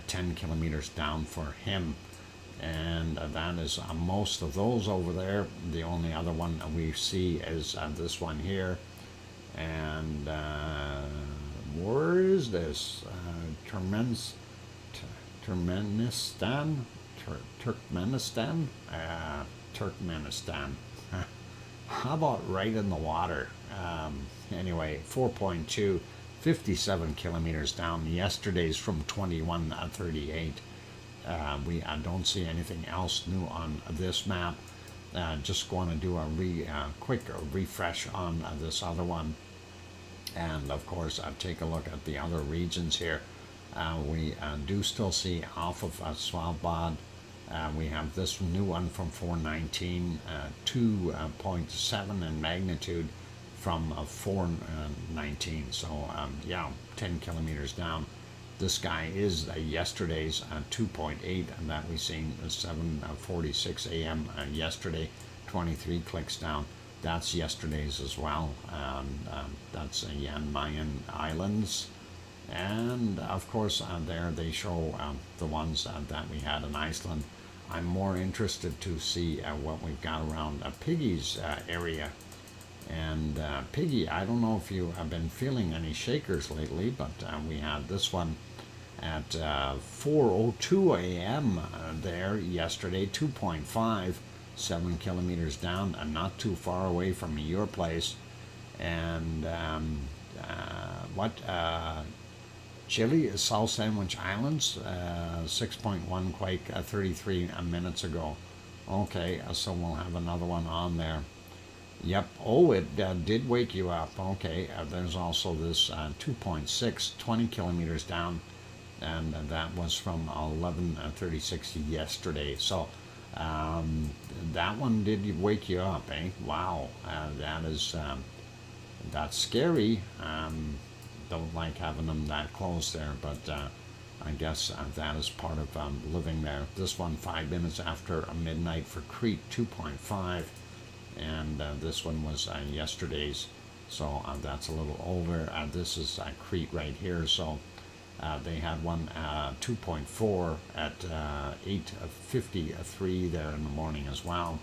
10 kilometers down for him. And that is most of those over there. The only other one we see is this one here, and where is this? Turkmenistan? Turkmenistan? Turkmenistan. How about right in the water? Anyway, 4.2, 57 kilometers down. Yesterday's from 2138. We don't see anything else new on this map. Just going to do a quick refresh on this other one. And of course, take a look at the other regions here. We do still see off of Svalbard. We have this new one from 419, 2.7 in magnitude from 419. So yeah, 10 kilometers down. This guy is yesterday's 2.8, and that we seen 7:46 a.m. Yesterday, 23 clicks down. That's yesterday's as well. That's Jan Mayen Islands. And of course, there they show the ones that we had in Iceland. I'm more interested to see what we've got around Piggy's area. And Piggy, I don't know if you have been feeling any shakers lately, but we had this one at 4:02 a.m. There yesterday, 2.5, 7 kilometers down, and not too far away from your place. And Chile, South Sandwich Islands, 6.1 quake 33 minutes ago. Okay, so we'll have another one on there. Yep. Oh, it did wake you up. Okay. There's also this 2.6, 20 kilometers down, and that was from 11:36 yesterday. So that one did wake you up, eh? Wow. That's scary. Don't like having them that close there, but I guess that is part of living there. This one 5 minutes after midnight for Crete, 2.5. And this one was yesterday's, so that's a little older. This is Crete right here, so they had one 2.4 at 8:53 there in the morning as well.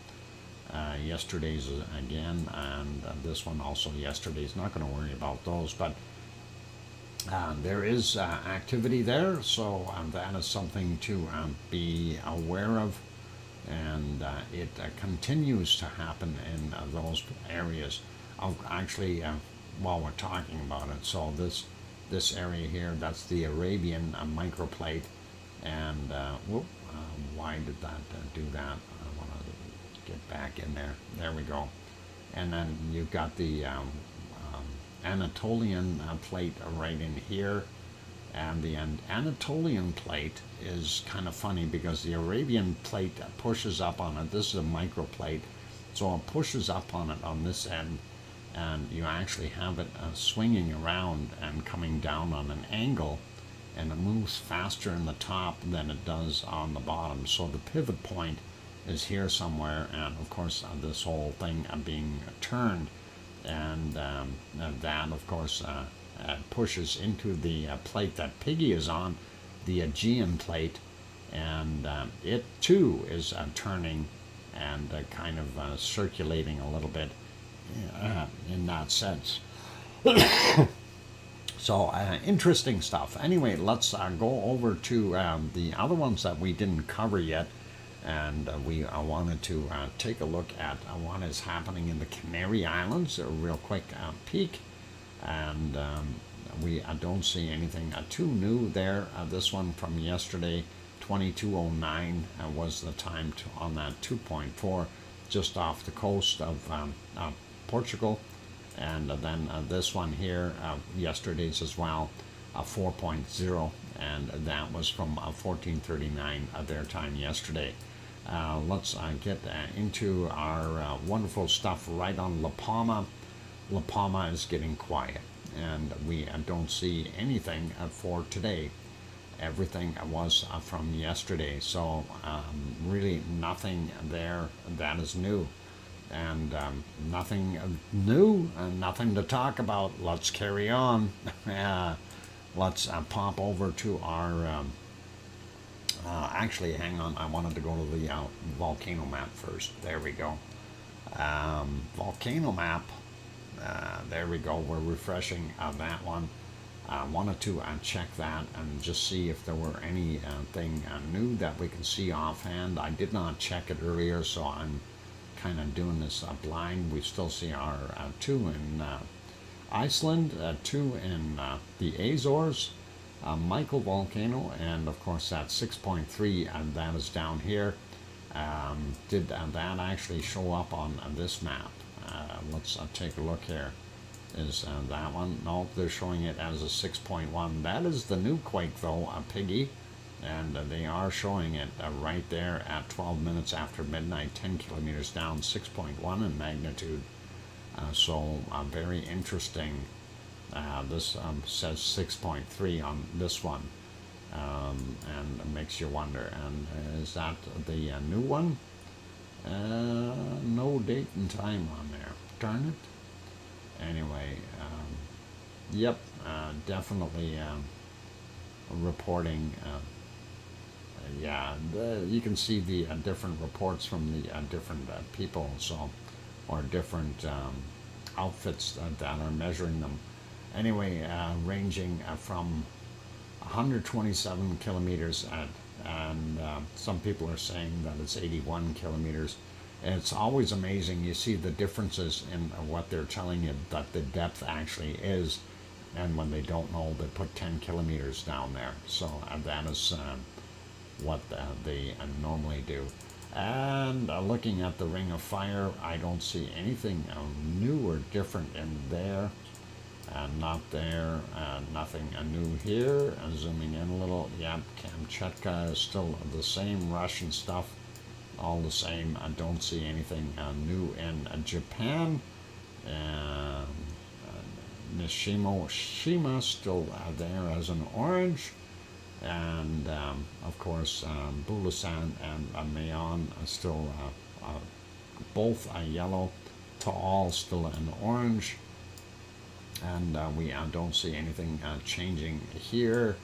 Yesterday's again, and this one also yesterday's. Not going to worry about those, but there is activity there, so that is something to be aware of. And it continues to happen in those areas. Actually, while we're talking about it, so this area here, that's the Arabian microplate, and why did that do that? I want to get back in there. There we go. And then you've got the Anatolian plate right in here. And the Anatolian plate is kind of funny because the Arabian plate pushes up on it. This is a microplate, so it pushes up on it on this end, and you actually have it swinging around and coming down on an angle, and it moves faster in the top than it does on the bottom. So the pivot point is here somewhere, and of course this whole thing being turned, and that of course pushes into the plate that Piggy is on, the Aegean plate, and it too is turning and kind of circulating a little bit in that sense. So interesting stuff. Anyway, let's go over to the other ones that we didn't cover yet, and we wanted to take a look at what is happening in the Canary Islands. A real quick peek. And we don't see anything too new there. This one from yesterday, 2209 was the time on that 2.4, just off the coast of Portugal. And then this one here, yesterday's as well, 4.0, and that was from 1439 their time yesterday. Let's get into our wonderful stuff right on La Palma. La Palma is getting quiet, and we don't see anything for today. Everything was from yesterday, so really nothing there that is new, and nothing new and nothing to talk about. Let's carry on. Let's pop over to our actually hang on, I wanted to go to the volcano map first. There we go. Volcano map. There we go. We're refreshing that one. I wanted to check that and just see if there were anything new that we can see offhand. I did not check it earlier, so I'm kind of doing this blind. We still see our 2 in Iceland, 2 in the Azores, Michael volcano, and of course that 6.3, and that is down here. Did that actually show up on this map? Let's take a look here. Is that one? No, they're showing it as a 6.1. That is the new quake though, a Piggy, and they are showing it right there at 12 minutes after midnight, 10 kilometers down, 6.1 in magnitude. So very interesting. This says 6.3 on this one, and it makes you wonder, and is that the new one? No date and time on there. Darn it. Anyway, yep, definitely reporting. Yeah, you can see the different reports from the different people, so, or different outfits that are measuring them. Anyway, ranging from 127 kilometers and some people are saying that it's 81 kilometers. It's always amazing. You see the differences in what they're telling you that the depth actually is, and when they don't know, they put 10 kilometers down there. So that is what they normally do. And looking at the Ring of Fire, I don't see anything new or different in there. Not there, nothing new here. Zooming in a little, yep, Kamchatka is still the same, Russian stuff, all the same. I don't see anything new in Japan. Nishima still there as an orange, and of course Bulasan and Mayon are still both yellow, Taal still an orange, and we don't see anything changing here.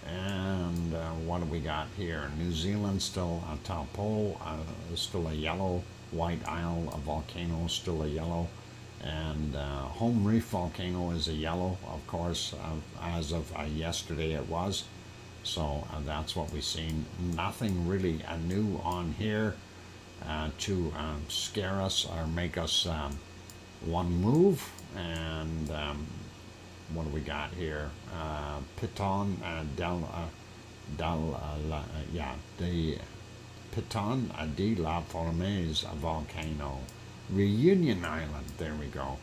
And what do we got here? New Zealand still Taupo, still a yellow. White Isle volcano still a yellow, and Home Reef volcano is a yellow, of course. As of yesterday it was. So that's what we've seen. Nothing really new on here to scare us or make us one move. And what do we got here? Piton the Piton de la Fournaise volcano, Reunion Island. There we go.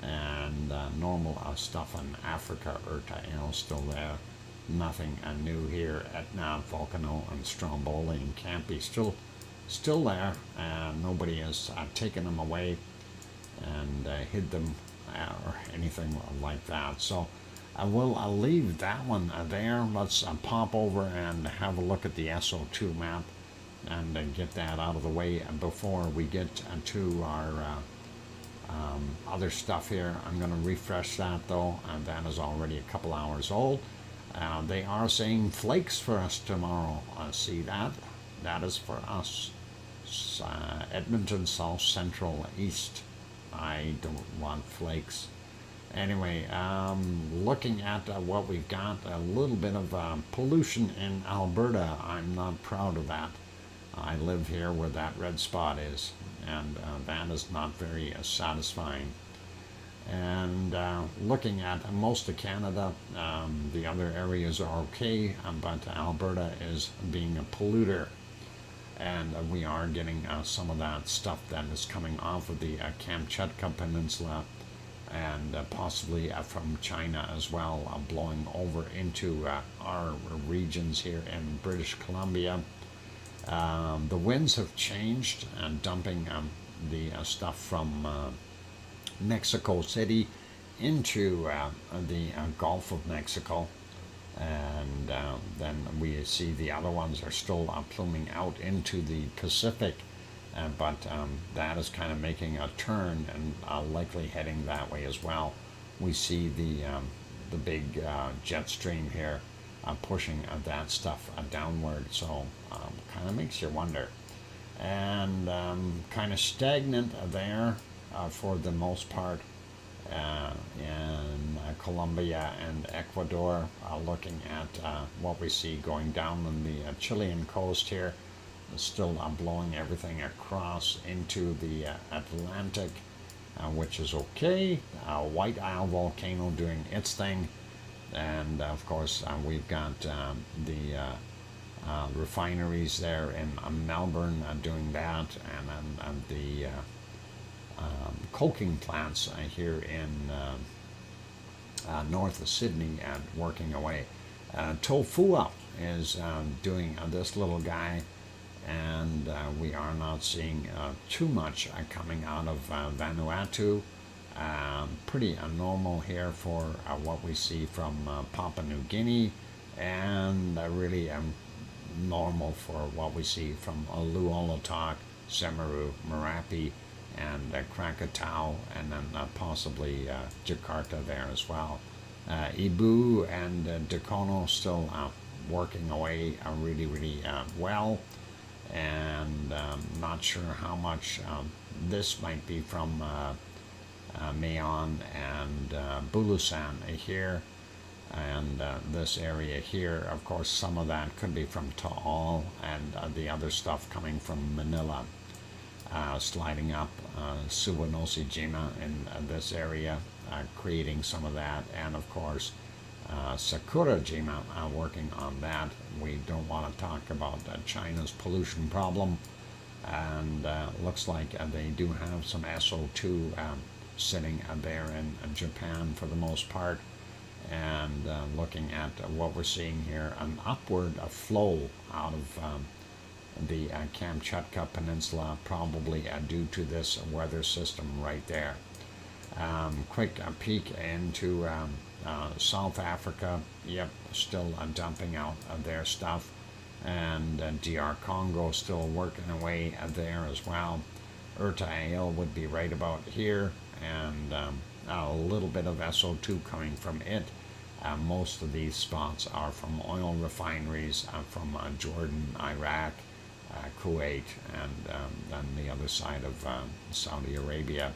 And normal stuff in Africa, Eruption still there. Nothing new here. Etna, Volcano, and Stromboli and Campi still there. Nobody has taken them away and hid them or anything like that. So I will leave that one there. Let's pop over and have a look at the SO2 map and get that out of the way before we get to our other stuff here. I'm going to refresh that though, and that is already a couple hours old. They are saying flakes for us tomorrow. See that? That is for us. Edmonton, South Central, East. I don't want flakes. Anyway, looking at what we've got, a little bit of pollution in Alberta. I'm not proud of that. I live here where that red spot is, and that is not very satisfying. And looking at most of Canada, the other areas are okay, but Alberta is being a polluter. And we are getting some of that stuff that is coming off of the Kamchatka Peninsula, and possibly from China as well, blowing over into our regions here in British Columbia. The winds have changed, and dumping the stuff from Mexico City into the Gulf of Mexico. And then we see the other ones are still pluming out into the Pacific, but that is kind of making a turn and likely heading that way as well. We see the big jet stream here pushing that stuff downward, so kind of makes you wonder. And kind of stagnant there for the most part. in Colombia and Ecuador, looking at what we see going down on the Chilean coast here, still blowing everything across into the Atlantic, which is okay. White Isle volcano doing its thing, and of course we've got the refineries there in Melbourne doing that, and the coking plants here in north of Sydney working away. Tofua is doing this little guy, and we are not seeing too much coming out of Vanuatu. Pretty normal here for what we see from Papua New Guinea, and really normal for what we see from Luolatok, Semeru, Merapi, and Krakatau, and then possibly Jakarta there as well. Ibu and Dakono still working away really well, and not sure how much this might be from Mayon and Bulusan here, and this area here. Of course, some of that could be from Taal, and the other stuff coming from Manila. Sliding up Suwanosi-jima in this area, creating some of that, and of course Sakura-jima working on that. We don't want to talk about China's pollution problem, and looks like they do have some SO2 sitting there in Japan for the most part, and looking at what we're seeing here, an upward flow out of the Kamchatka Peninsula, probably due to this weather system right there. Quick peek into South Africa. Yep, still dumping out their stuff, and DR Congo still working away there as well. Ertael would be right about here, and a little bit of SO2 coming from it. Most of these spots are from oil refineries from Jordan, Iraq, Kuwait, and then the other side of Saudi Arabia.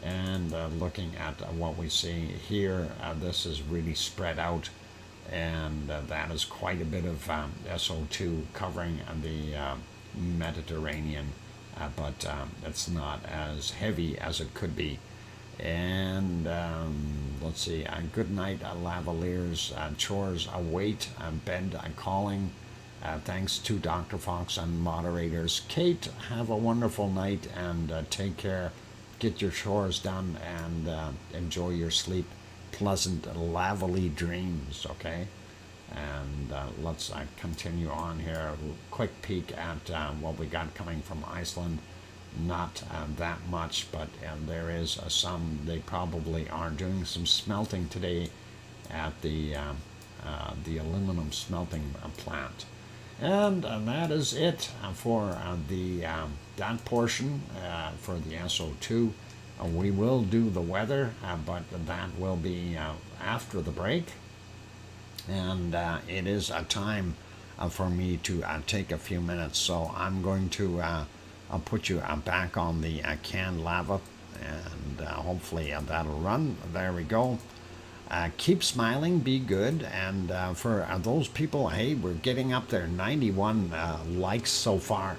And looking at what we see here, this is really spread out, and that is quite a bit of SO2 covering the Mediterranean, but it's not as heavy as it could be. And let's see, good night, lavaliers, chores await, bed calling. Thanks to Dr. Fox and moderators. Kate, have a wonderful night, and take care. Get your chores done, and enjoy your sleep. Pleasant, lavally dreams, okay? And let's continue on here. Quick peek at what we got coming from Iceland. Not that much, but there is some. They probably are doing some smelting today at the aluminum smelting plant. And that is it for that portion for the SO2. We will do the weather, but that will be after the break. And it is a time for me to take a few minutes. So I'm going to I'll put you back on the canned lava, and hopefully that'll run. There we go. Keep smiling, be good, and for those people, hey, we're getting up there, 91 likes so far.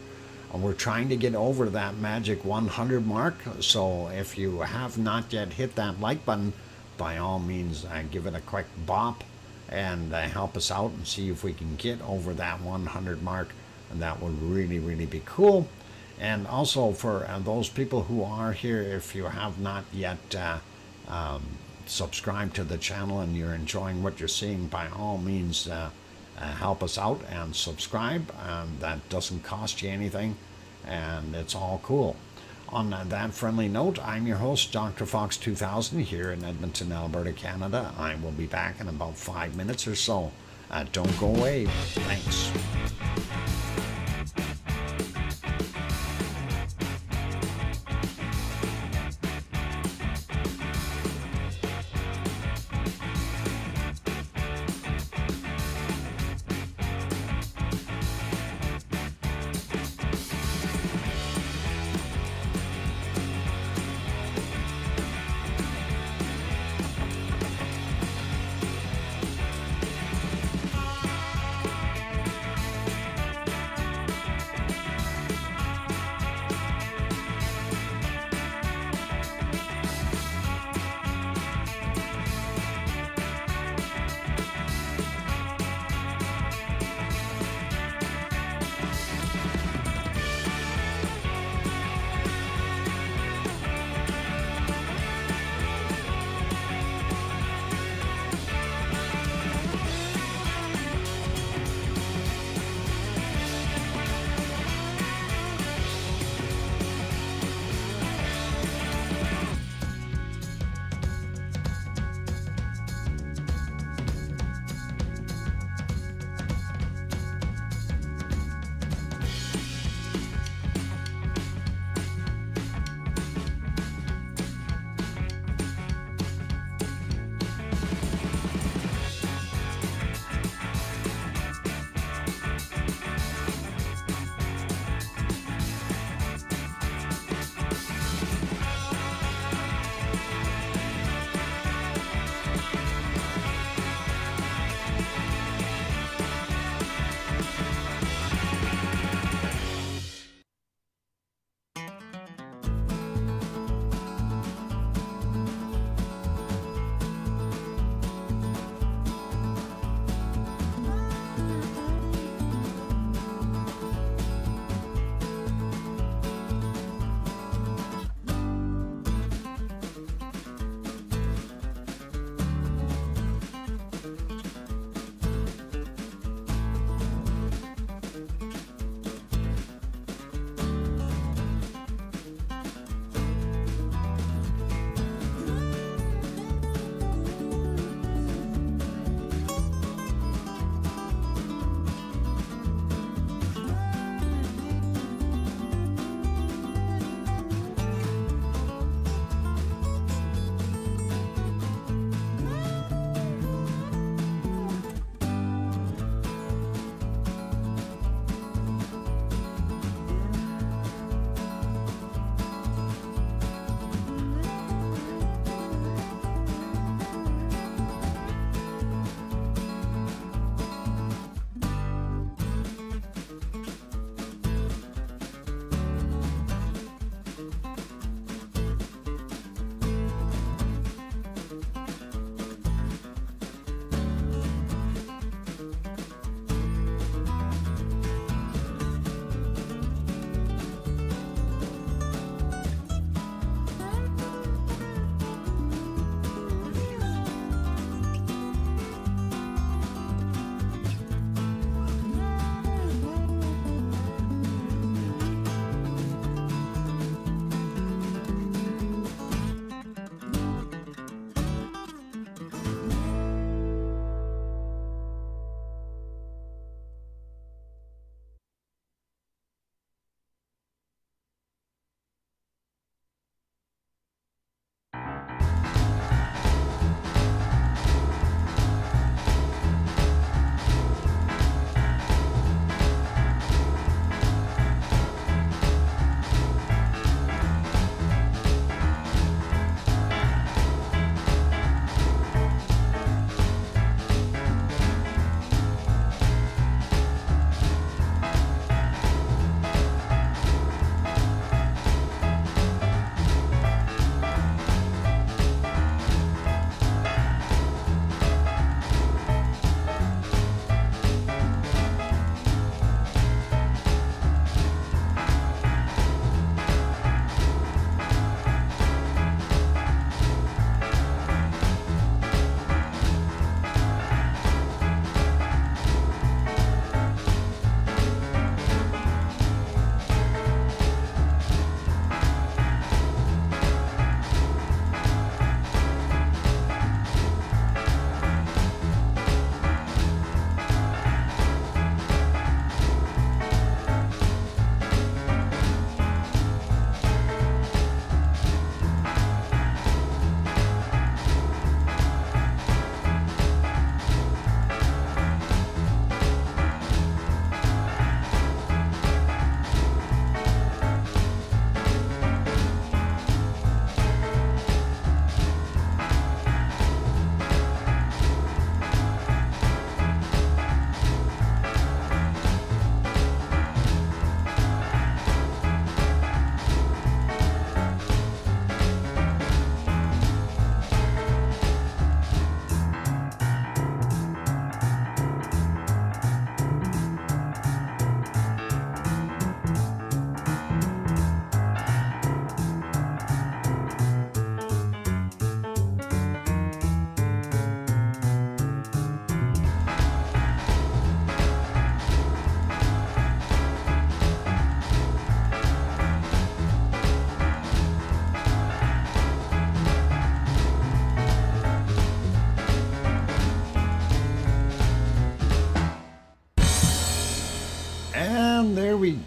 We're trying to get over that magic 100 mark, so if you have not yet hit that like button, by all means give it a quick bop and help us out and see if we can get over that 100 mark, and that would really be cool. And also for those people who are here, if you have not yet subscribe to the channel and you're enjoying what you're seeing, by all means help us out and subscribe. That doesn't cost you anything, and it's all cool. On that friendly note, I'm your host, DrFox2000, here in Edmonton, Alberta, Canada. I will be back in about 5 minutes or so. Don't go away. Thanks.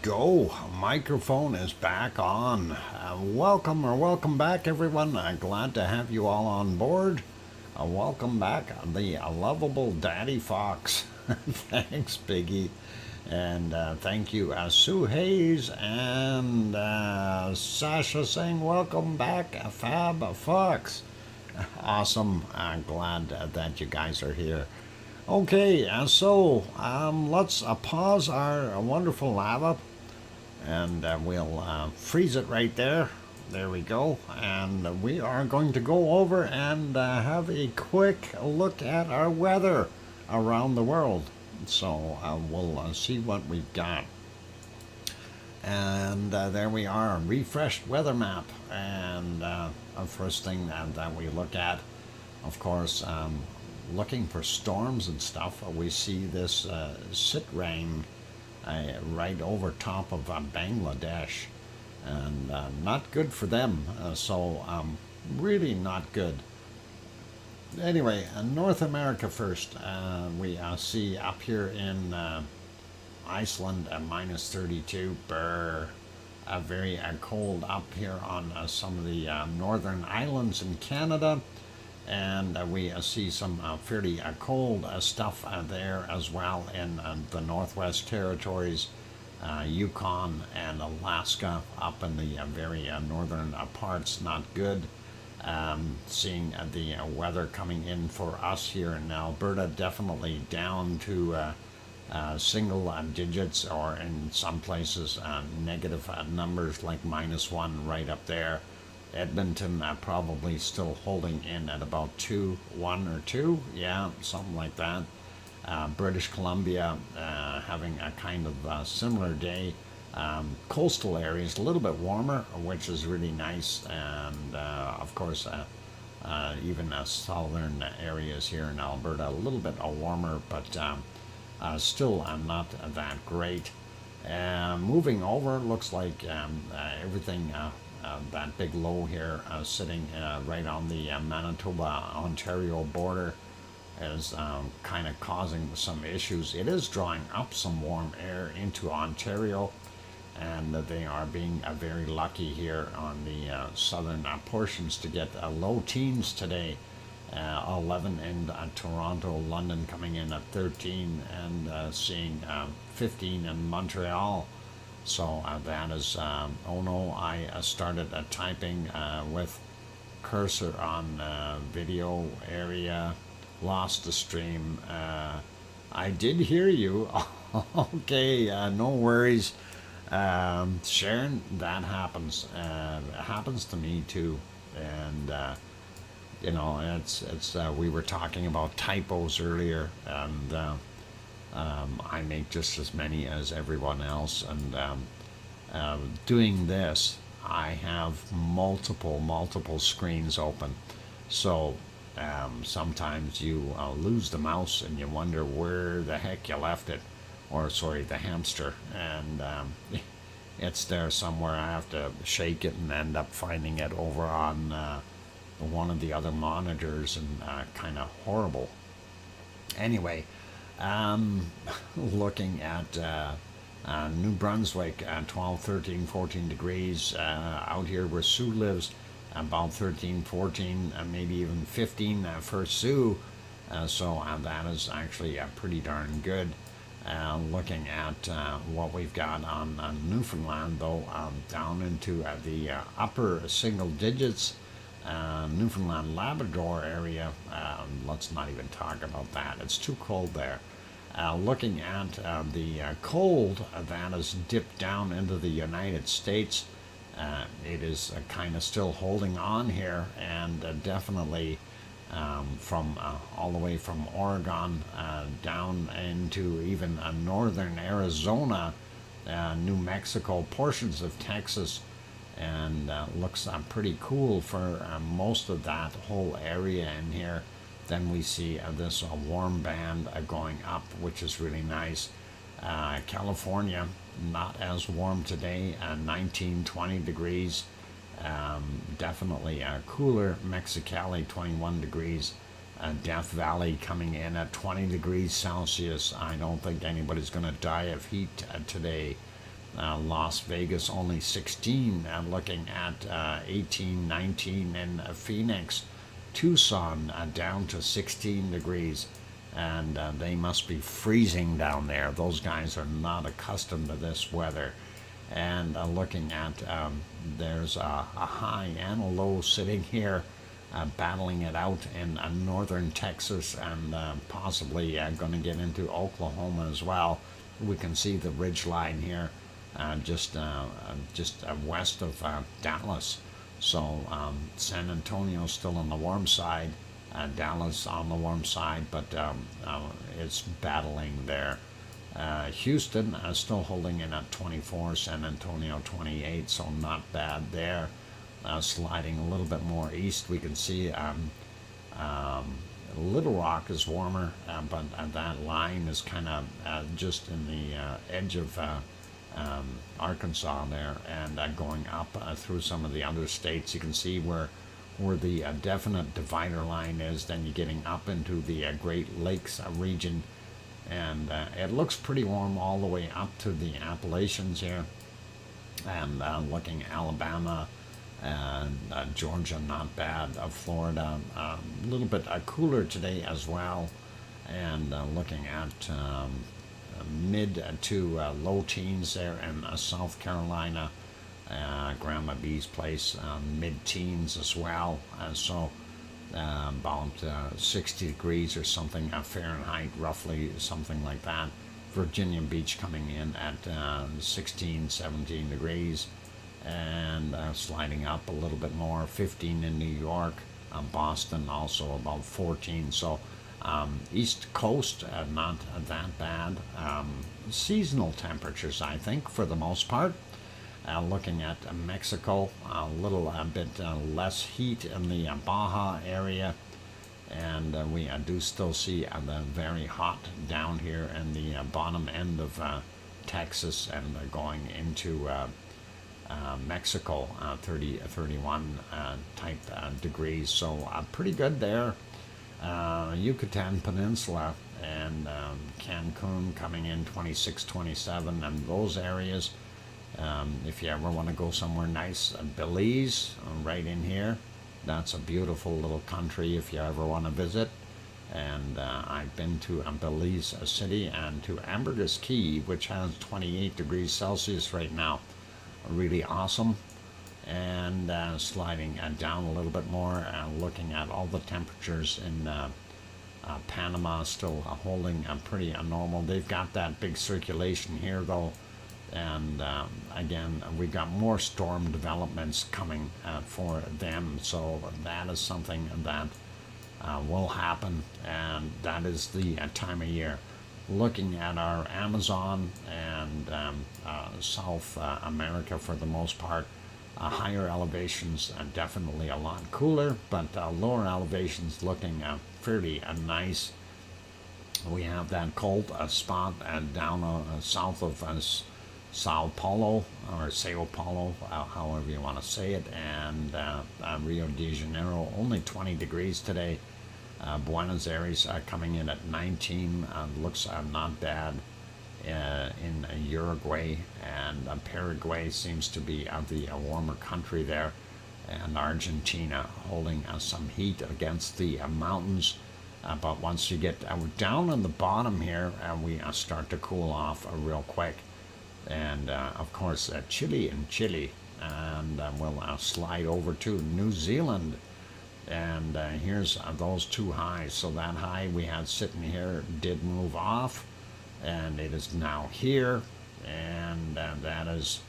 go. Microphone is back on. Welcome back, everyone. Glad to have you all on board. Welcome back, the lovable Daddy Fox. Thanks, Biggie. And thank you, Sue Hayes and Sasha saying welcome back, Fab Fox. Awesome. Glad that you guys are here. Okay, so let's pause our wonderful lava, and we'll freeze it right there. There we go. And we are going to go over and have a quick look at our weather around the world. So we'll see what we've got. And there we are, a refreshed weather map. And the first thing that we look at, of course, looking for storms and stuff, we see this Sitrang right over top of Bangladesh, and not good for them. So really not good. Anyway, North America first. We see up here in Iceland minus 32. Very cold up here on some of the northern islands in Canada. And we see some fairly cold stuff there as well in the Northwest Territories, Yukon and Alaska, up in the very northern parts. Not good. Seeing the weather coming in for us here in Alberta, definitely down to single digits, or in some places negative numbers like -1 right up there. Edmonton probably still holding in at about 1 or 2, yeah, something like that. British Columbia having a kind of similar day. Coastal areas a little bit warmer, which is really nice, and of course even southern areas here in Alberta a little bit warmer, but still not that great. Moving over, looks like everything, that big low here sitting right on the Manitoba-Ontario border is kind of causing some issues. It is drawing up some warm air into Ontario, and they are being very lucky here on the southern portions to get low teens today. 11 in Toronto, London coming in at 13, and seeing 15 in Montreal. So that is, oh no, I started typing with cursor on video area, lost the stream. I did hear you. Okay, no worries. Sharon, that happens. It happens to me too. And, you know, it's we were talking about typos earlier, and I make just as many as everyone else, and doing this, I have multiple screens open, so sometimes you lose the mouse and you wonder where the heck you left it, or sorry, the hamster, and it's there somewhere. I have to shake it and end up finding it over on one of the other monitors, and kind of horrible. Anyway, looking at New Brunswick at 12, 13, 14 degrees. Out here where Sue lives, about 13, 14, maybe even 15 for Sue. So that is actually pretty darn good. Looking at what we've got on Newfoundland, though, down into the upper single digits. Newfoundland Labrador area, let's not even talk about that. It's too cold there. Looking at the cold that has dipped down into the United States, it is kind of still holding on here, and definitely from all the way from Oregon down into even northern Arizona, New Mexico, portions of Texas, and looks pretty cool for most of that whole area in here. Then we see this warm band going up, which is really nice. California, not as warm today, 19, 20 degrees. Definitely cooler. Mexicali, 21 degrees. Death Valley coming in at 20 degrees Celsius. I don't think anybody's going to die of heat today. Las Vegas only 16, looking at 18, 19 in Phoenix. Tucson down to 16 degrees, and they must be freezing down there. Those guys are not accustomed to this weather. And looking at, there's a high and a low sitting here, battling it out in northern Texas, and possibly going to get into Oklahoma as well. We can see the ridge line here, just west of Dallas. So San Antonio still on the warm side, Dallas on the warm side, but it's battling there. Houston still holding in at 24, San Antonio 28, so not bad there. Sliding a little bit more east, we can see Little Rock is warmer, but that line is kind of just in the edge of Arkansas there, and going up through some of the other states. You can see where the definite divider line is. Then you're getting up into the Great Lakes region, and it looks pretty warm all the way up to the Appalachians here, and looking Alabama and Georgia, not bad. Florida, a little bit cooler today as well, and looking at mid to low teens there in South Carolina, Grandma B's place, mid-teens as well. So about 60 degrees or something Fahrenheit, roughly something like that. Virginia Beach coming in at 16, 17 degrees, and sliding up a little bit more, 15 in New York. Boston also about 14. So East Coast, not that bad. Seasonal temperatures, I think, for the most part. Looking at Mexico, a little bit less heat in the Baja area, and we do still see the very hot down here in the bottom end of Texas, and going into Mexico, 30, 31 type degrees, so pretty good there. Yucatan Peninsula and Cancun coming in 26, 27, and those areas. If you ever want to go somewhere nice, Belize, right in here. That's a beautiful little country if you ever want to visit. And I've been to Belize City and to Ambergris Caye, which has 28 degrees Celsius right now. Really awesome. And sliding down a little bit more, looking at all the temperatures in Panama, still holding pretty normal. They've got that big circulation here though, and again, we got more storm developments coming for them, so that is something that will happen, and that is the time of year. Looking at our Amazon and South America for the most part, higher elevations definitely a lot cooler, but lower elevations looking fairly nice. We have that cold spot down south of Sao Paulo, or Sao Paulo, however you want to say it, and Rio de Janeiro, only 20 degrees today. Buenos Aires coming in at 19, looks not bad. In Uruguay, and Paraguay seems to be the warmer country there, and Argentina holding some heat against the mountains, but once you get down on the bottom here, we start to cool off real quick. And of course Chile, and we'll slide over to New Zealand, and here's those two highs. So that high we had sitting here did move off, and it is now here, and that is,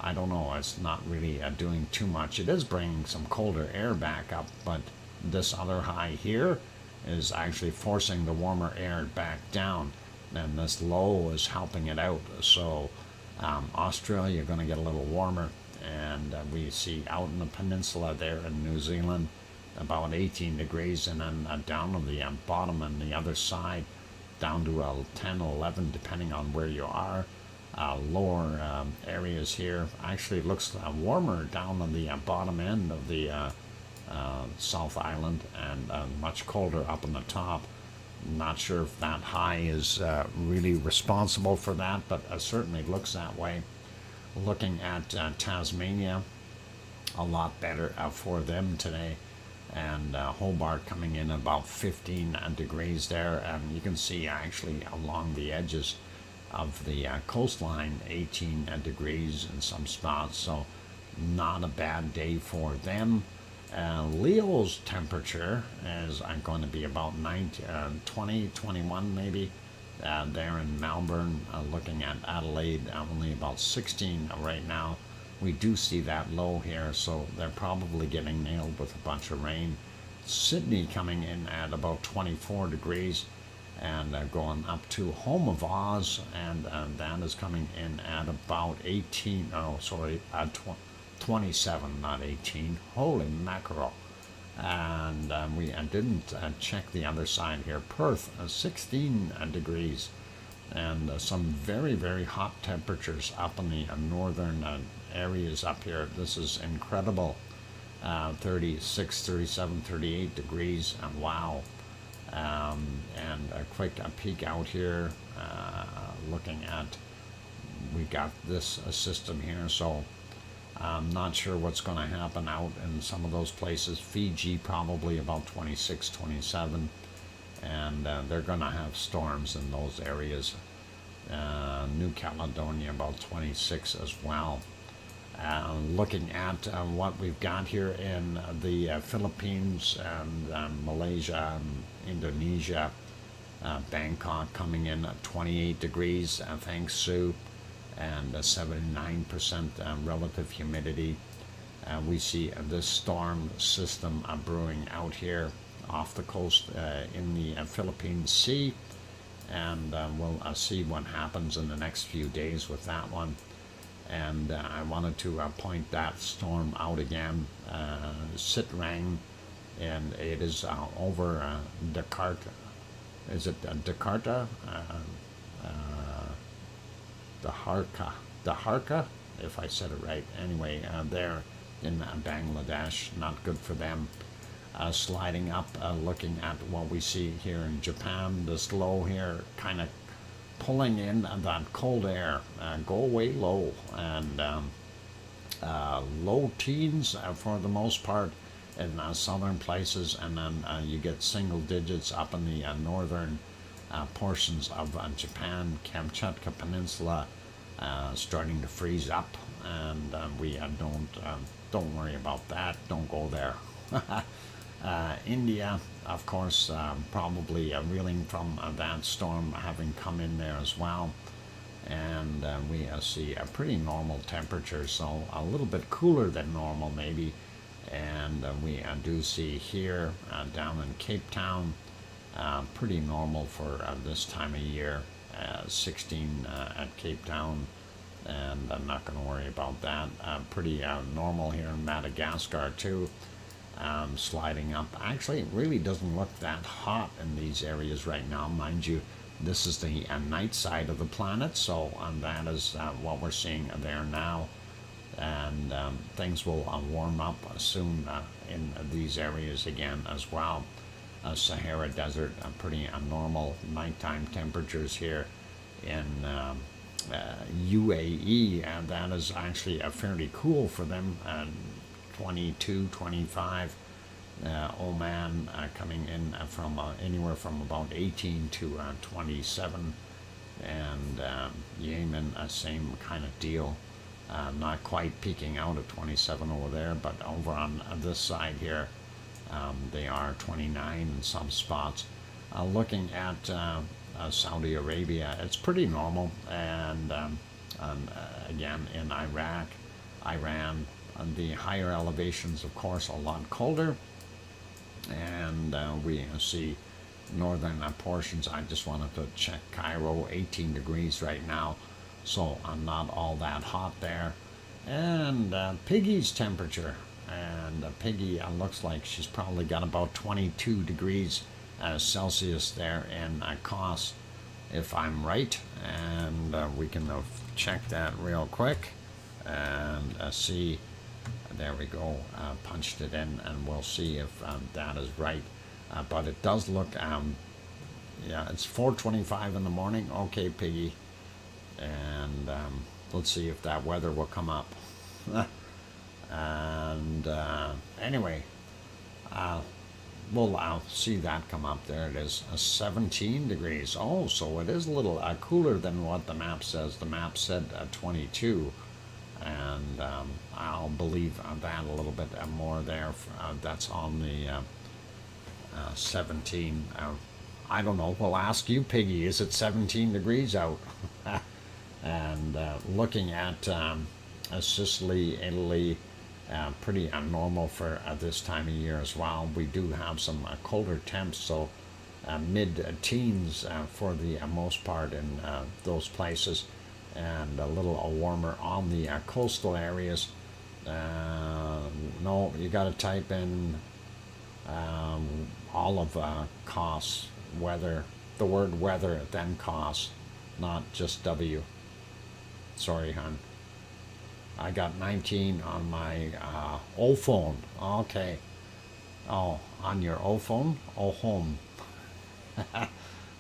I don't know, it's not really doing too much. It is bringing some colder air back up, but this other high here is actually forcing the warmer air back down, and this low is helping it out. So Australia going to get a little warmer, and we see out in the peninsula there in New Zealand about 18 degrees, and then down on the bottom on the other side down to 10, 11, depending on where you are. Lower areas here actually looks warmer down on the bottom end of the South Island, and much colder up on the top. Not sure if that high is really responsible for that, but certainly looks that way. Looking at Tasmania, a lot better for them today. And Hobart coming in about 15 degrees there. And you can see actually along the edges of the coastline, 18 degrees in some spots. So not a bad day for them. Leo's temperature is going to be about 20, 21 maybe. There in Melbourne, looking at Adelaide, only about 16 right now. We do see that low here, so they're probably getting nailed with a bunch of rain. Sydney coming in at about 24 degrees and going up to Home of Oz, and that is coming in at about 18, 27, not 18. Holy mackerel. And we didn't check the other side here. Perth, 16 degrees, and some very, very hot temperatures up in the northern areas up here. This is incredible. 36, 37, 38 degrees, and wow. And a quick peek out here, looking at, we got this system here, so I'm not sure what's going to happen out in some of those places. Fiji probably about 26, 27, and they're going to have storms in those areas. New Caledonia about 26 as well. Looking at what we've got here in the Philippines and Malaysia and Indonesia, Bangkok coming in at 28 degrees, thanks Sue, and 79% relative humidity. We see this storm system brewing out here off the coast in the Philippine Sea, and we'll see what happens in the next few days with that one. And I wanted to point that storm out again. Sitrang, and it is over Jakarta. Is it Jakarta? Dharka, if I said it right. Anyway, there in Bangladesh, not good for them. Sliding up, looking at what we see here in Japan, this low here, kind of pulling in that cold air. Go away low, and low teens for the most part in southern places, and then you get single digits up in the northern portions of Japan. Kamchatka Peninsula starting to freeze up, and we don't worry about that. Don't go there. India, of course, probably reeling from that storm having come in there as well. And we see a pretty normal temperature, so a little bit cooler than normal maybe. And we do see here down in Cape Town, pretty normal for this time of year, 16 at Cape Town, and I'm not going to worry about that. Pretty normal here in Madagascar too. Sliding up. Actually, it really doesn't look that hot in these areas right now. Mind you, this is the night side of the planet, so that is what we're seeing there now. And things will warm up soon in these areas again as well. Sahara Desert, pretty normal nighttime temperatures here in UAE, and that is actually fairly cool for them. 22, 25. Oman coming in from anywhere from about 18 to 27, and Yemen, same kind of deal. Not quite peaking out at 27 over there, but over on this side here, they are 29 in some spots. Looking at Saudi Arabia, it's pretty normal, and again in Iraq, Iran, and the higher elevations, of course, a lot colder. And we see northern portions. I just wanted to check Cairo, 18 degrees right now, so I'm not all that hot there. And Piggy's temperature, and Piggy looks like she's probably got about 22 degrees Celsius there in Kos, if I'm right. And we can check that real quick and see. There we go, punched it in, and we'll see if that is right. But it does look, yeah, it's 4:25 in the morning. Okay, Piggy. And let's see if that weather will come up. And anyway, well, I'll see that come up. There it is, 17 degrees. Oh, so it is a little cooler than what the map says. The map said 22, and I'll believe that a little bit more there. That's on the 17. I don't know. We'll ask you, Piggy. Is it 17 degrees out? And looking at Sicily, Italy, pretty normal for this time of year as well. We do have some colder temps, so mid-teens for the most part in those places, and a little warmer on the coastal areas. No, you got to type in all of costs, weather, the word weather, then costs, not just W. Sorry, hon. I got 19 on my old phone. Okay. Oh, on your old phone? Oh, home.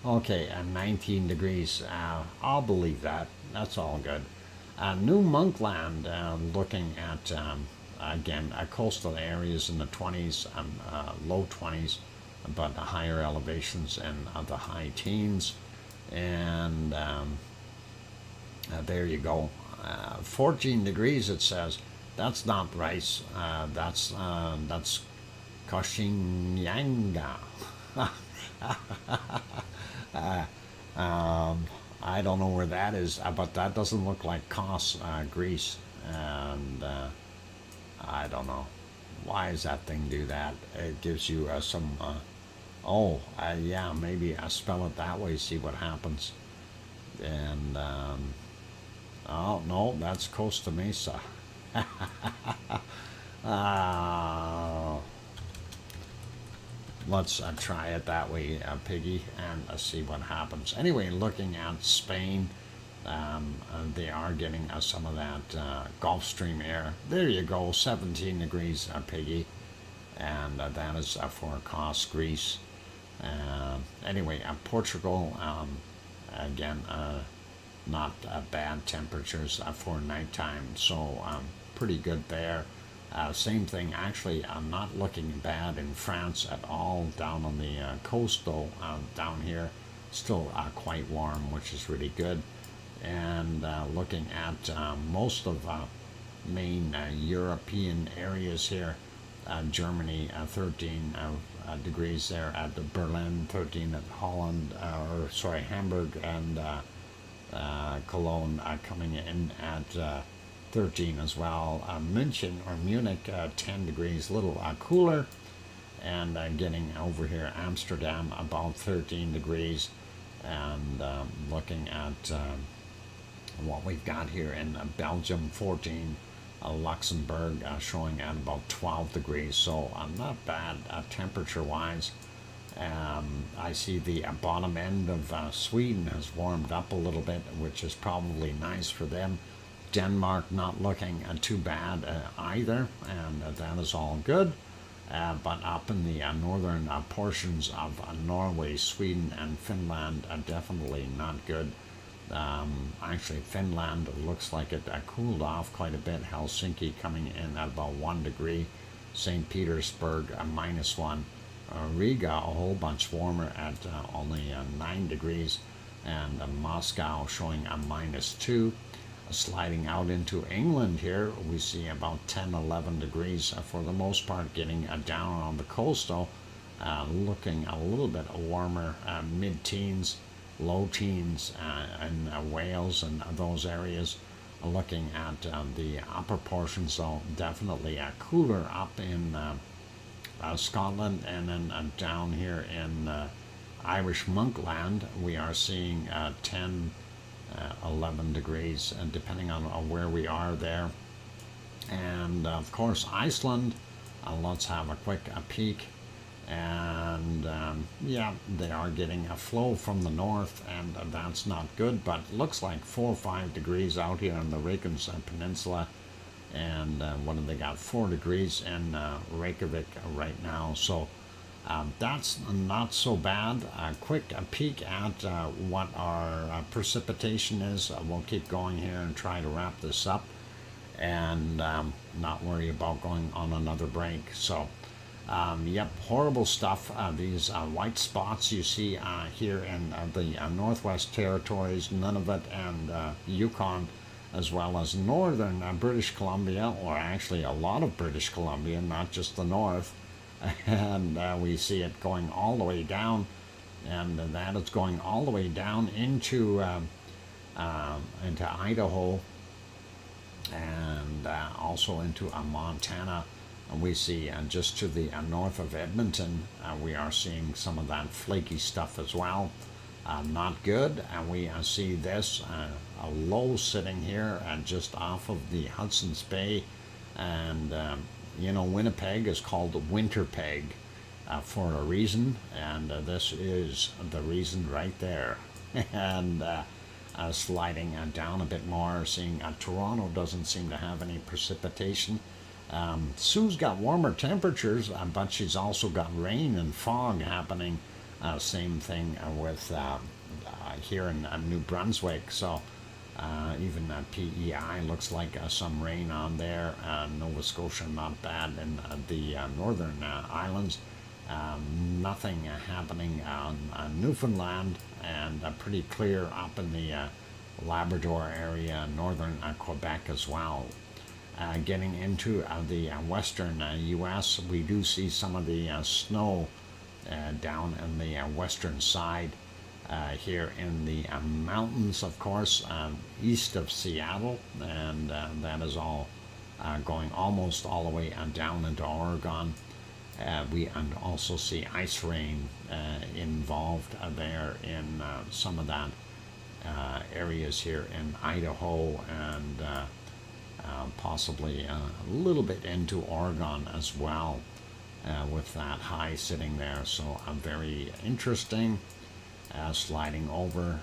Okay, and 19 degrees. I'll believe that. That's all good. New Monkland, looking at, again, coastal areas in the 20s, low 20s, but higher elevations in the high teens. And there you go. 14 degrees, it says. That's not rice. That's Kashinyanga. I don't know where that is, but that doesn't look like Kos, Greece. And I don't know. Why does that thing do that? It gives you some... yeah, maybe I spell it that way, see what happens. And... oh, no, that's Costa Mesa. Let's try it that way, Piggy, and see what happens. Anyway, looking at Spain, they are getting some of that Gulf Stream air. There you go, 17 degrees, Piggy. And that is for Kos, Greece. Anyway, Portugal, again, not bad temperatures for nighttime, so pretty good there. Same thing, actually, not looking bad in France at all. Down on the coast, though, down here, still quite warm, which is really good. And looking at most of main European areas here, Germany, 13 degrees there at Berlin, 13 at Holland, Hamburg, and Cologne coming in at 13 as well. Munich, 10 degrees, a little cooler. And getting over here, Amsterdam, about 13 degrees. And looking at what we've got here in Belgium, 14. Luxembourg showing at about 12 degrees. So not bad temperature-wise. I see the bottom end of Sweden has warmed up a little bit, which is probably nice for them. Denmark not looking too bad either, and that is all good. But up in the northern portions of Norway, Sweden, and Finland, definitely not good. Actually, Finland looks like it cooled off quite a bit. Helsinki coming in at about 1 degree. St. Petersburg, -1. Riga, a whole bunch warmer at only 9 degrees. And Moscow showing a -2. Sliding out into England here, we see about 10, 11 degrees for the most part, getting down on the coastal, looking a little bit warmer, mid-teens, low teens in Wales and those areas. Looking at the upper portions, so definitely cooler up in Scotland, and then down here in Irish Monkland, we are seeing 10, 11 degrees, and depending on where we are there. And of course, Iceland, let's have a quick peek. And yeah, they are getting a flow from the north, and that's not good, but it looks like 4 or 5 degrees out here on the Reykjanes Peninsula. And what have they got? 4 degrees in Reykjavik right now. So That's not so bad. A quick peek at what our precipitation is. We'll keep going here and try to wrap this up and not worry about going on another break. So, yep, horrible stuff. These white spots you see here in the Northwest Territories, Nunavut and Yukon, as well as northern British Columbia, or actually a lot of British Columbia, not just the north. And we see it going all the way down, and that is going all the way down into Idaho, and also into Montana. And we see just to the north of Edmonton, we are seeing some of that flaky stuff as well. Not good. And we see this a low sitting here just off of the Hudson's Bay, and Winnipeg is called Winterpeg for a reason, and this is the reason right there. And sliding down a bit more, seeing Toronto doesn't seem to have any precipitation. Sue's got warmer temperatures, but she's also got rain and fog happening. Same thing with here in New Brunswick. So even PEI looks like some rain on there. Nova Scotia not bad in the northern islands. Nothing happening on Newfoundland, and pretty clear up in the Labrador area, northern Quebec as well. Getting into the western U.S., we do see some of the snow down in the western side. Here in the mountains, of course, east of Seattle, and that is all going almost all the way down into Oregon. We also see ice rain involved there in some of that areas here in Idaho, and possibly a little bit into Oregon as well, with that high sitting there. So very interesting. Sliding over,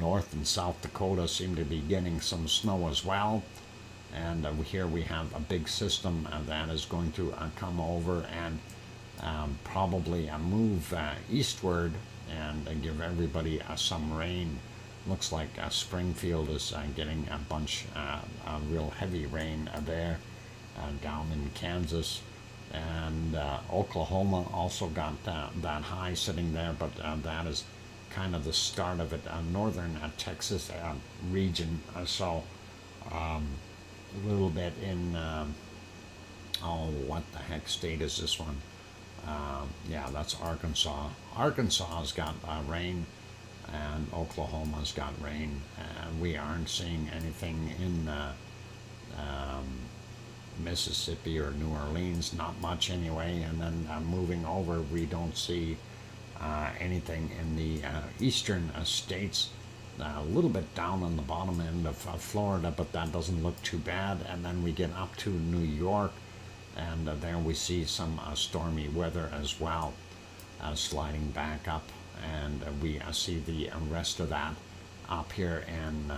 North and South Dakota seem to be getting some snow as well. And here we have a big system that is going to come over and probably move eastward and give everybody some rain. Looks like Springfield is getting a bunch of real heavy rain there down in Kansas. And Oklahoma also got that high sitting there, but that is kind of the start of it. Northern Texas region, so a little bit in, what the heck state is this one? Yeah, that's Arkansas. Arkansas has got rain, and Oklahoma's got rain. We aren't seeing anything in Mississippi or New Orleans, not much anyway. And then moving over, we don't see anything in the eastern states. A little bit down on the bottom end of Florida, but that doesn't look too bad. And then we get up to New York, and there we see some stormy weather as well, sliding back up. And we see the rest of that up here in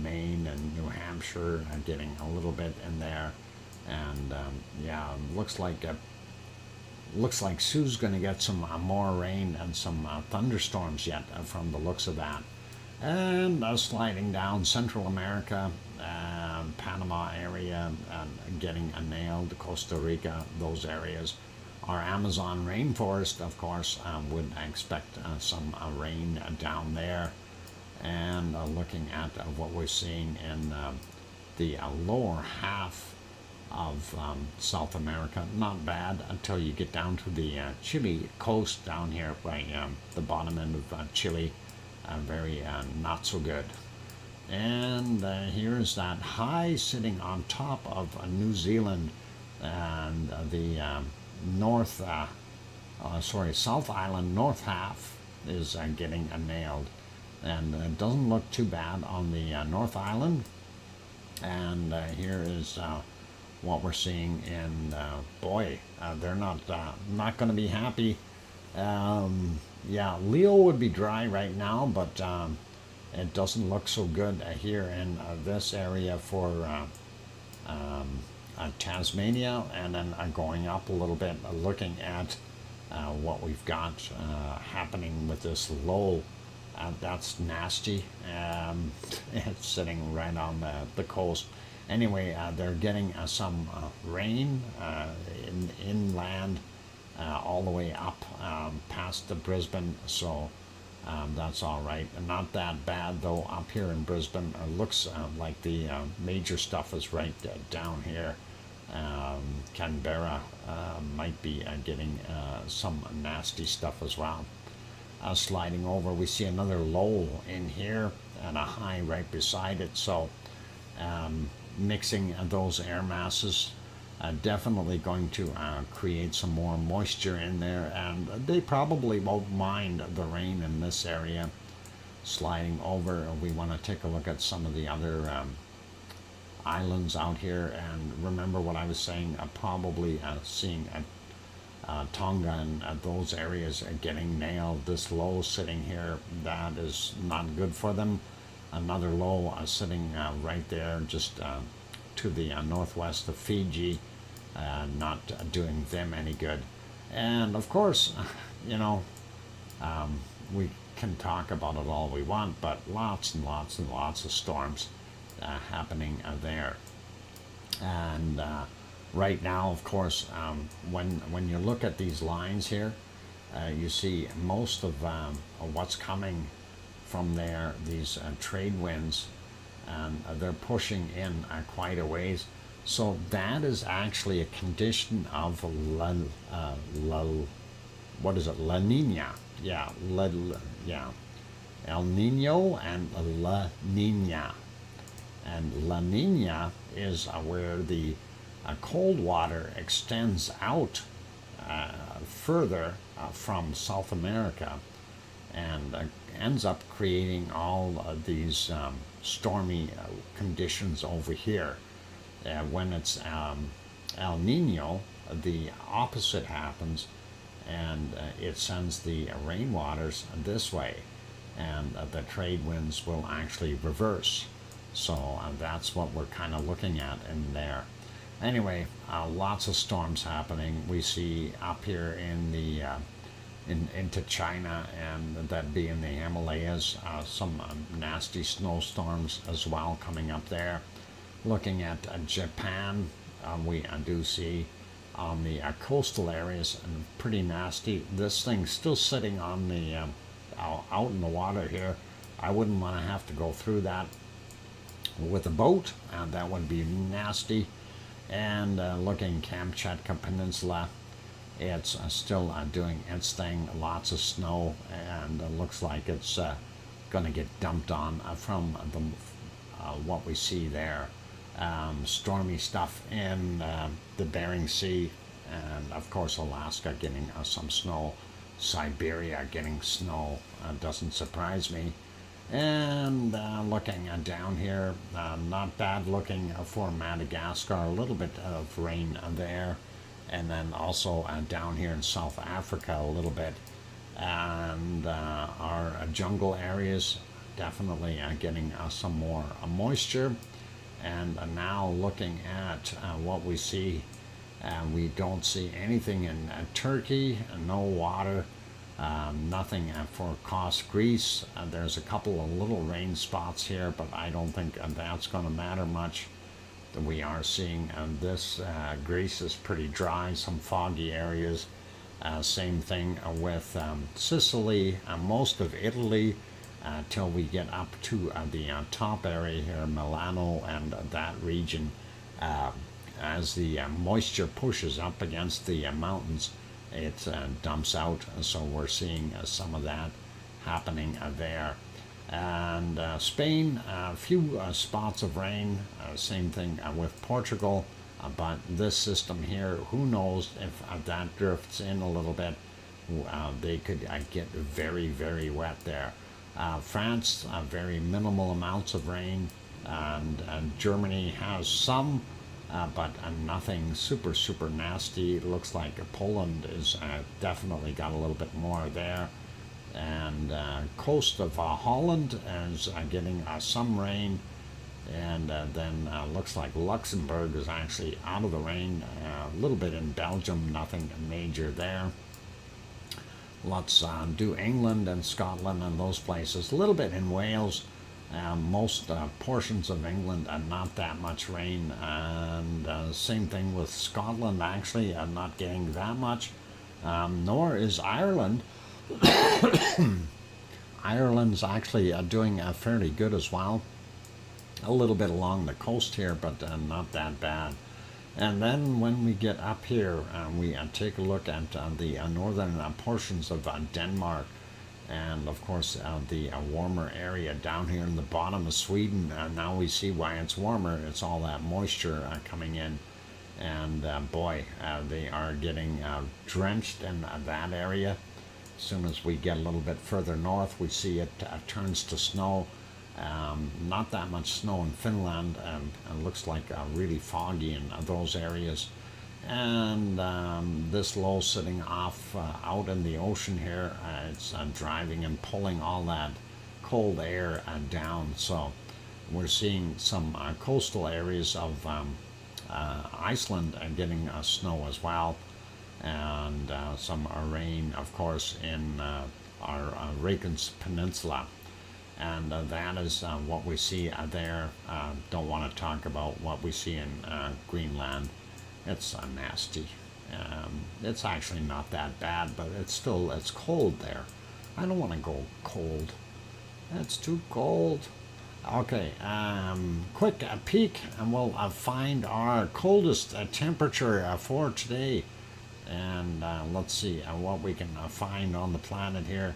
Maine and New Hampshire, getting a little bit in there. And yeah, looks like Sue's going to get some more rain and some thunderstorms yet from the looks of that. And sliding down Central America, Panama area, getting nailed, Costa Rica, those areas. Our Amazon rainforest, of course, would expect some rain down there. And looking at what we're seeing in the lower half of South America, not bad until you get down to the Chile coast down here by the bottom end of Chile. Very not so good. And here's that high sitting on top of New Zealand, and the South Island north half is getting nailed. And it doesn't look too bad on the North Island. And here is what we're seeing in, they're not going to be happy. Yeah, Leo would be dry right now, but it doesn't look so good here in this area for Tasmania, and then going up a little bit, looking at what we've got happening with this low. That's nasty. It's sitting right on the coast. Anyway, they're getting some rain inland all the way up past the Brisbane, so that's all right. Not that bad though. Up here in Brisbane, it looks like the major stuff is right down here. Canberra might be getting some nasty stuff as well. Sliding over, we see another low in here and a high right beside it, so mixing those air masses definitely going to create some more moisture in there, and they probably won't mind the rain in this area. Sliding over, we want to take a look at some of the other islands out here, and remember what I was saying, probably seeing Tonga and those areas getting nailed. This low sitting here, that is not good for them. Another low sitting right there just to the northwest of Fiji, not doing them any good. And of course, you know, we can talk about it all we want, but lots and lots and lots of storms happening there. And right now, of course, when you look at these lines here, you see most of what's coming from there, these trade winds, and they're pushing in quite a ways. So that is actually a condition of what is it? La Nina. Yeah, yeah. El Nino and La Nina. And La Nina is where the cold water extends out further from South America and ends up creating all of these stormy conditions over here. When it's El Nino, the opposite happens, and it sends the rainwaters this way, and the trade winds will actually reverse. So that's what we're kind of looking at in there. Anyway, lots of storms happening. We see up here in the into China, and that being the Himalayas, some nasty snowstorms as well coming up there. Looking at Japan, we do see on the coastal areas and pretty nasty. This thing's still sitting on the out in the water here. I wouldn't want to have to go through that with a boat. That would be nasty. And looking Kamchatka Peninsula, it's still doing its thing. Lots of snow, and it looks like it's going to get dumped on from the what we see there. Stormy stuff in the Bering Sea, and of course Alaska getting some snow. Siberia getting snow doesn't surprise me. And looking down here, not bad looking for Madagascar, a little bit of rain there, and then also down here in South Africa a little bit, and our jungle areas definitely getting some more moisture. And now looking at what we see, we don't see anything in Turkey, no water. Nothing for Kos, Greece. There's a couple of little rain spots here, but I don't think that's going to matter much. We are seeing this Greece is pretty dry, some foggy areas. Same thing with Sicily, most of Italy, till we get up to the top area here, Milano and that region. As the moisture pushes up against the mountains, it dumps out, so we're seeing some of that happening there. And Spain, a few spots of rain, same thing with Portugal, but this system here, who knows if that drifts in a little bit, they could get very, very wet there. France, very minimal amounts of rain, and Germany has some, but nothing super, super nasty. It looks like Poland is definitely got a little bit more there. And coast of Holland is getting some rain, And then looks like Luxembourg is actually out of the rain. A little bit in Belgium, nothing major there. Let's do England and Scotland and those places. A little bit in Wales. Most portions of England, not that much rain. And same thing with Scotland, actually, not getting that much. Nor is Ireland. Ireland's actually doing fairly good as well. A little bit along the coast here, but not that bad. And then when we get up here, we take a look at the northern portions of Denmark, and of course the warmer area down here in the bottom of Sweden. Now we see why it's warmer. It's all that moisture coming in, and boy, they are getting drenched in that area. As soon as we get a little bit further north, we see it turns to snow. Not that much snow in Finland. It looks like really foggy in those areas. And this low sitting off out in the ocean here, it's driving and pulling all that cold air down. So we're seeing some coastal areas of Iceland getting snow as well. And some rain, of course, in our Reykjanes Peninsula. And that is what we see there. Don't want to talk about what we see in Greenland. It's nasty. It's actually not that bad, but it's cold there. I don't want to go cold. It's too cold. Okay, quick peek, and we'll find our coldest temperature for today. And let's see what we can find on the planet here.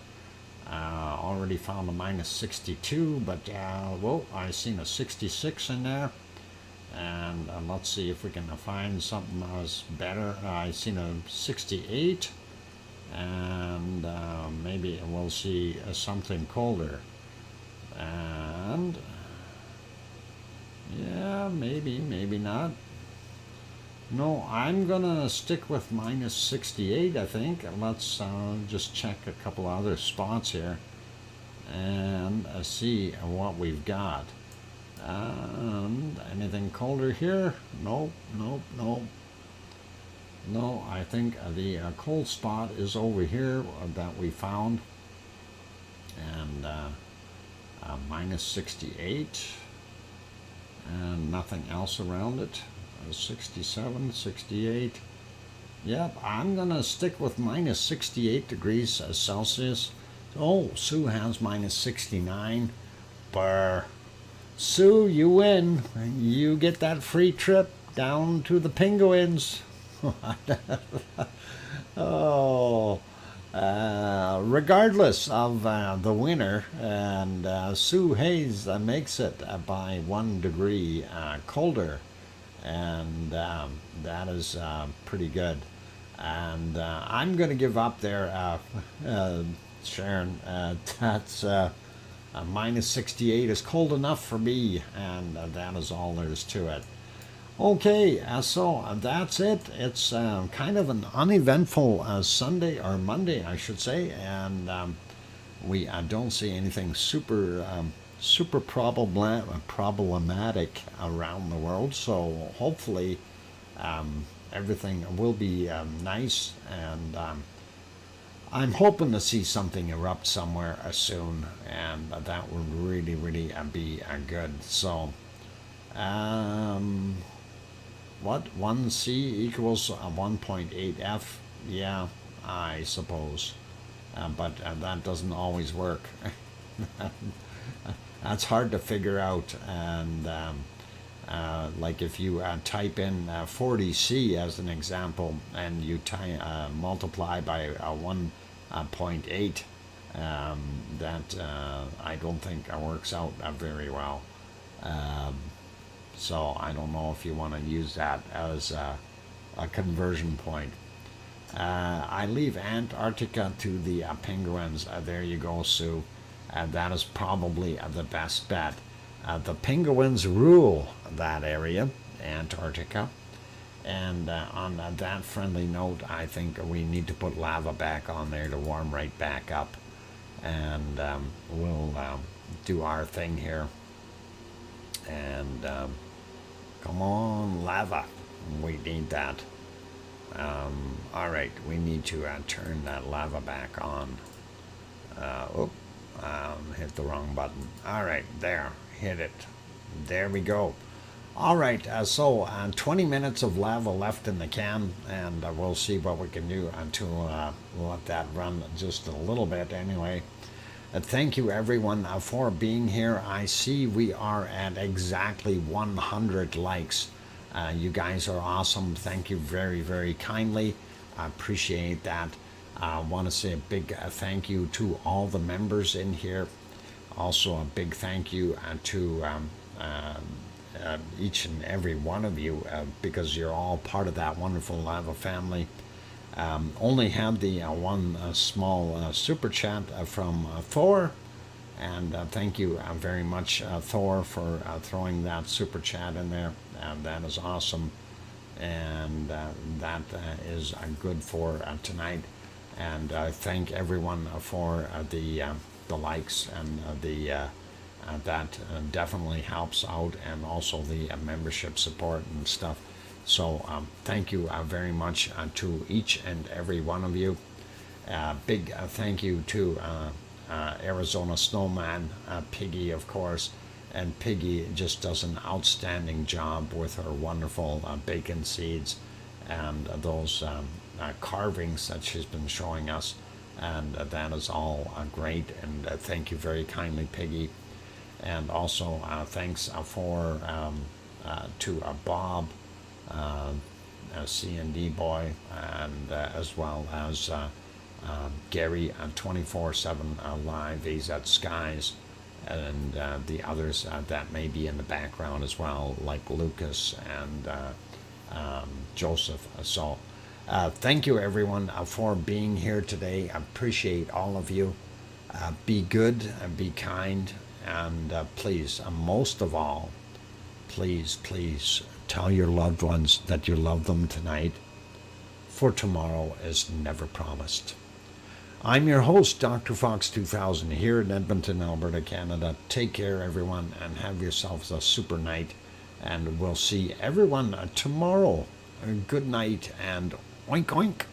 Already found a minus 62, but whoa, I seen a 66 in there. And let's see if we can find something else better. I seen a 68, and maybe we'll see something colder. And yeah, maybe not. No, I'm gonna stick with minus 68, I think. Let's just check a couple other spots here and see what we've got. And anything colder here? Nope. No, I think the cold spot is over here that we found. And minus 68. And nothing else around it. 67, 68. Yep, I'm gonna stick with minus 68 degrees Celsius. Oh, Sue has minus 69. Brr. Sue, you win. You get that free trip down to the penguins. Oh, regardless of the winner, and Sue Hayes makes it by 1 degree colder. And that is pretty good. And I'm going to give up there, Sharon. That's minus 68 is cold enough for me, and that is all there is to it. Okay, so that's it. It's kind of an uneventful Sunday, or Monday, I should say, and we don't see anything super problematic around the world. So hopefully everything will be nice, and I'm hoping to see something erupt somewhere soon, and that would really be good. So what 1C equals 1.8 F? Yeah, I suppose, but that doesn't always work. That's hard to figure out, and like if you type in 40C as an example, and you multiply by 1.8, that I don't think works out very well. So I don't know if you want to use that as a conversion point. I leave Antarctica to the penguins. There you go, Sue. That is probably the best bet. The penguins rule that area, Antarctica. And on that friendly note, I think we need to put lava back on there to warm right back up. And we'll do our thing here. And come on, lava. We need that. All right, we need to turn that lava back on. Hit the wrong button. All right, there, hit it. There we go. All right, so 20 minutes of lava left in the can, and we'll see what we can do to let that run just a little bit anyway. Thank you everyone for being here. I see we are at exactly 100 likes. You guys are awesome. Thank you very, very kindly. I appreciate that. I want to say a big thank you to all the members in here. Also a big thank you to each and every one of you because you're all part of that wonderful lava family. Only had the one small super chat from Thor, and thank you very much, Thor, for throwing that super chat in there. That is awesome, and that is good for tonight. And thank everyone for the likes and that definitely helps out, and also the membership support and stuff. So thank you very much to each and every one of you. Big thank you to Arizona Snowman, Piggy, of course. And Piggy just does an outstanding job with her wonderful bacon seeds and those carvings that she's been showing us. And that is all great. And thank you very kindly, Piggy. And also thanks for to Bob, C&D boy, and as well as Gary 24/7 live. He's at Skies, and the others that may be in the background as well, like Lucas and Joseph. So thank you everyone for being here today. I appreciate all of you. Be good, be kind, and please, most of all, please tell your loved ones that you love them tonight, for tomorrow is never promised. I'm your host, DrFox2000, here in Edmonton, Alberta, Canada. Take care, everyone, and have yourselves a super night. And we'll see everyone tomorrow. Good night, and oink oink.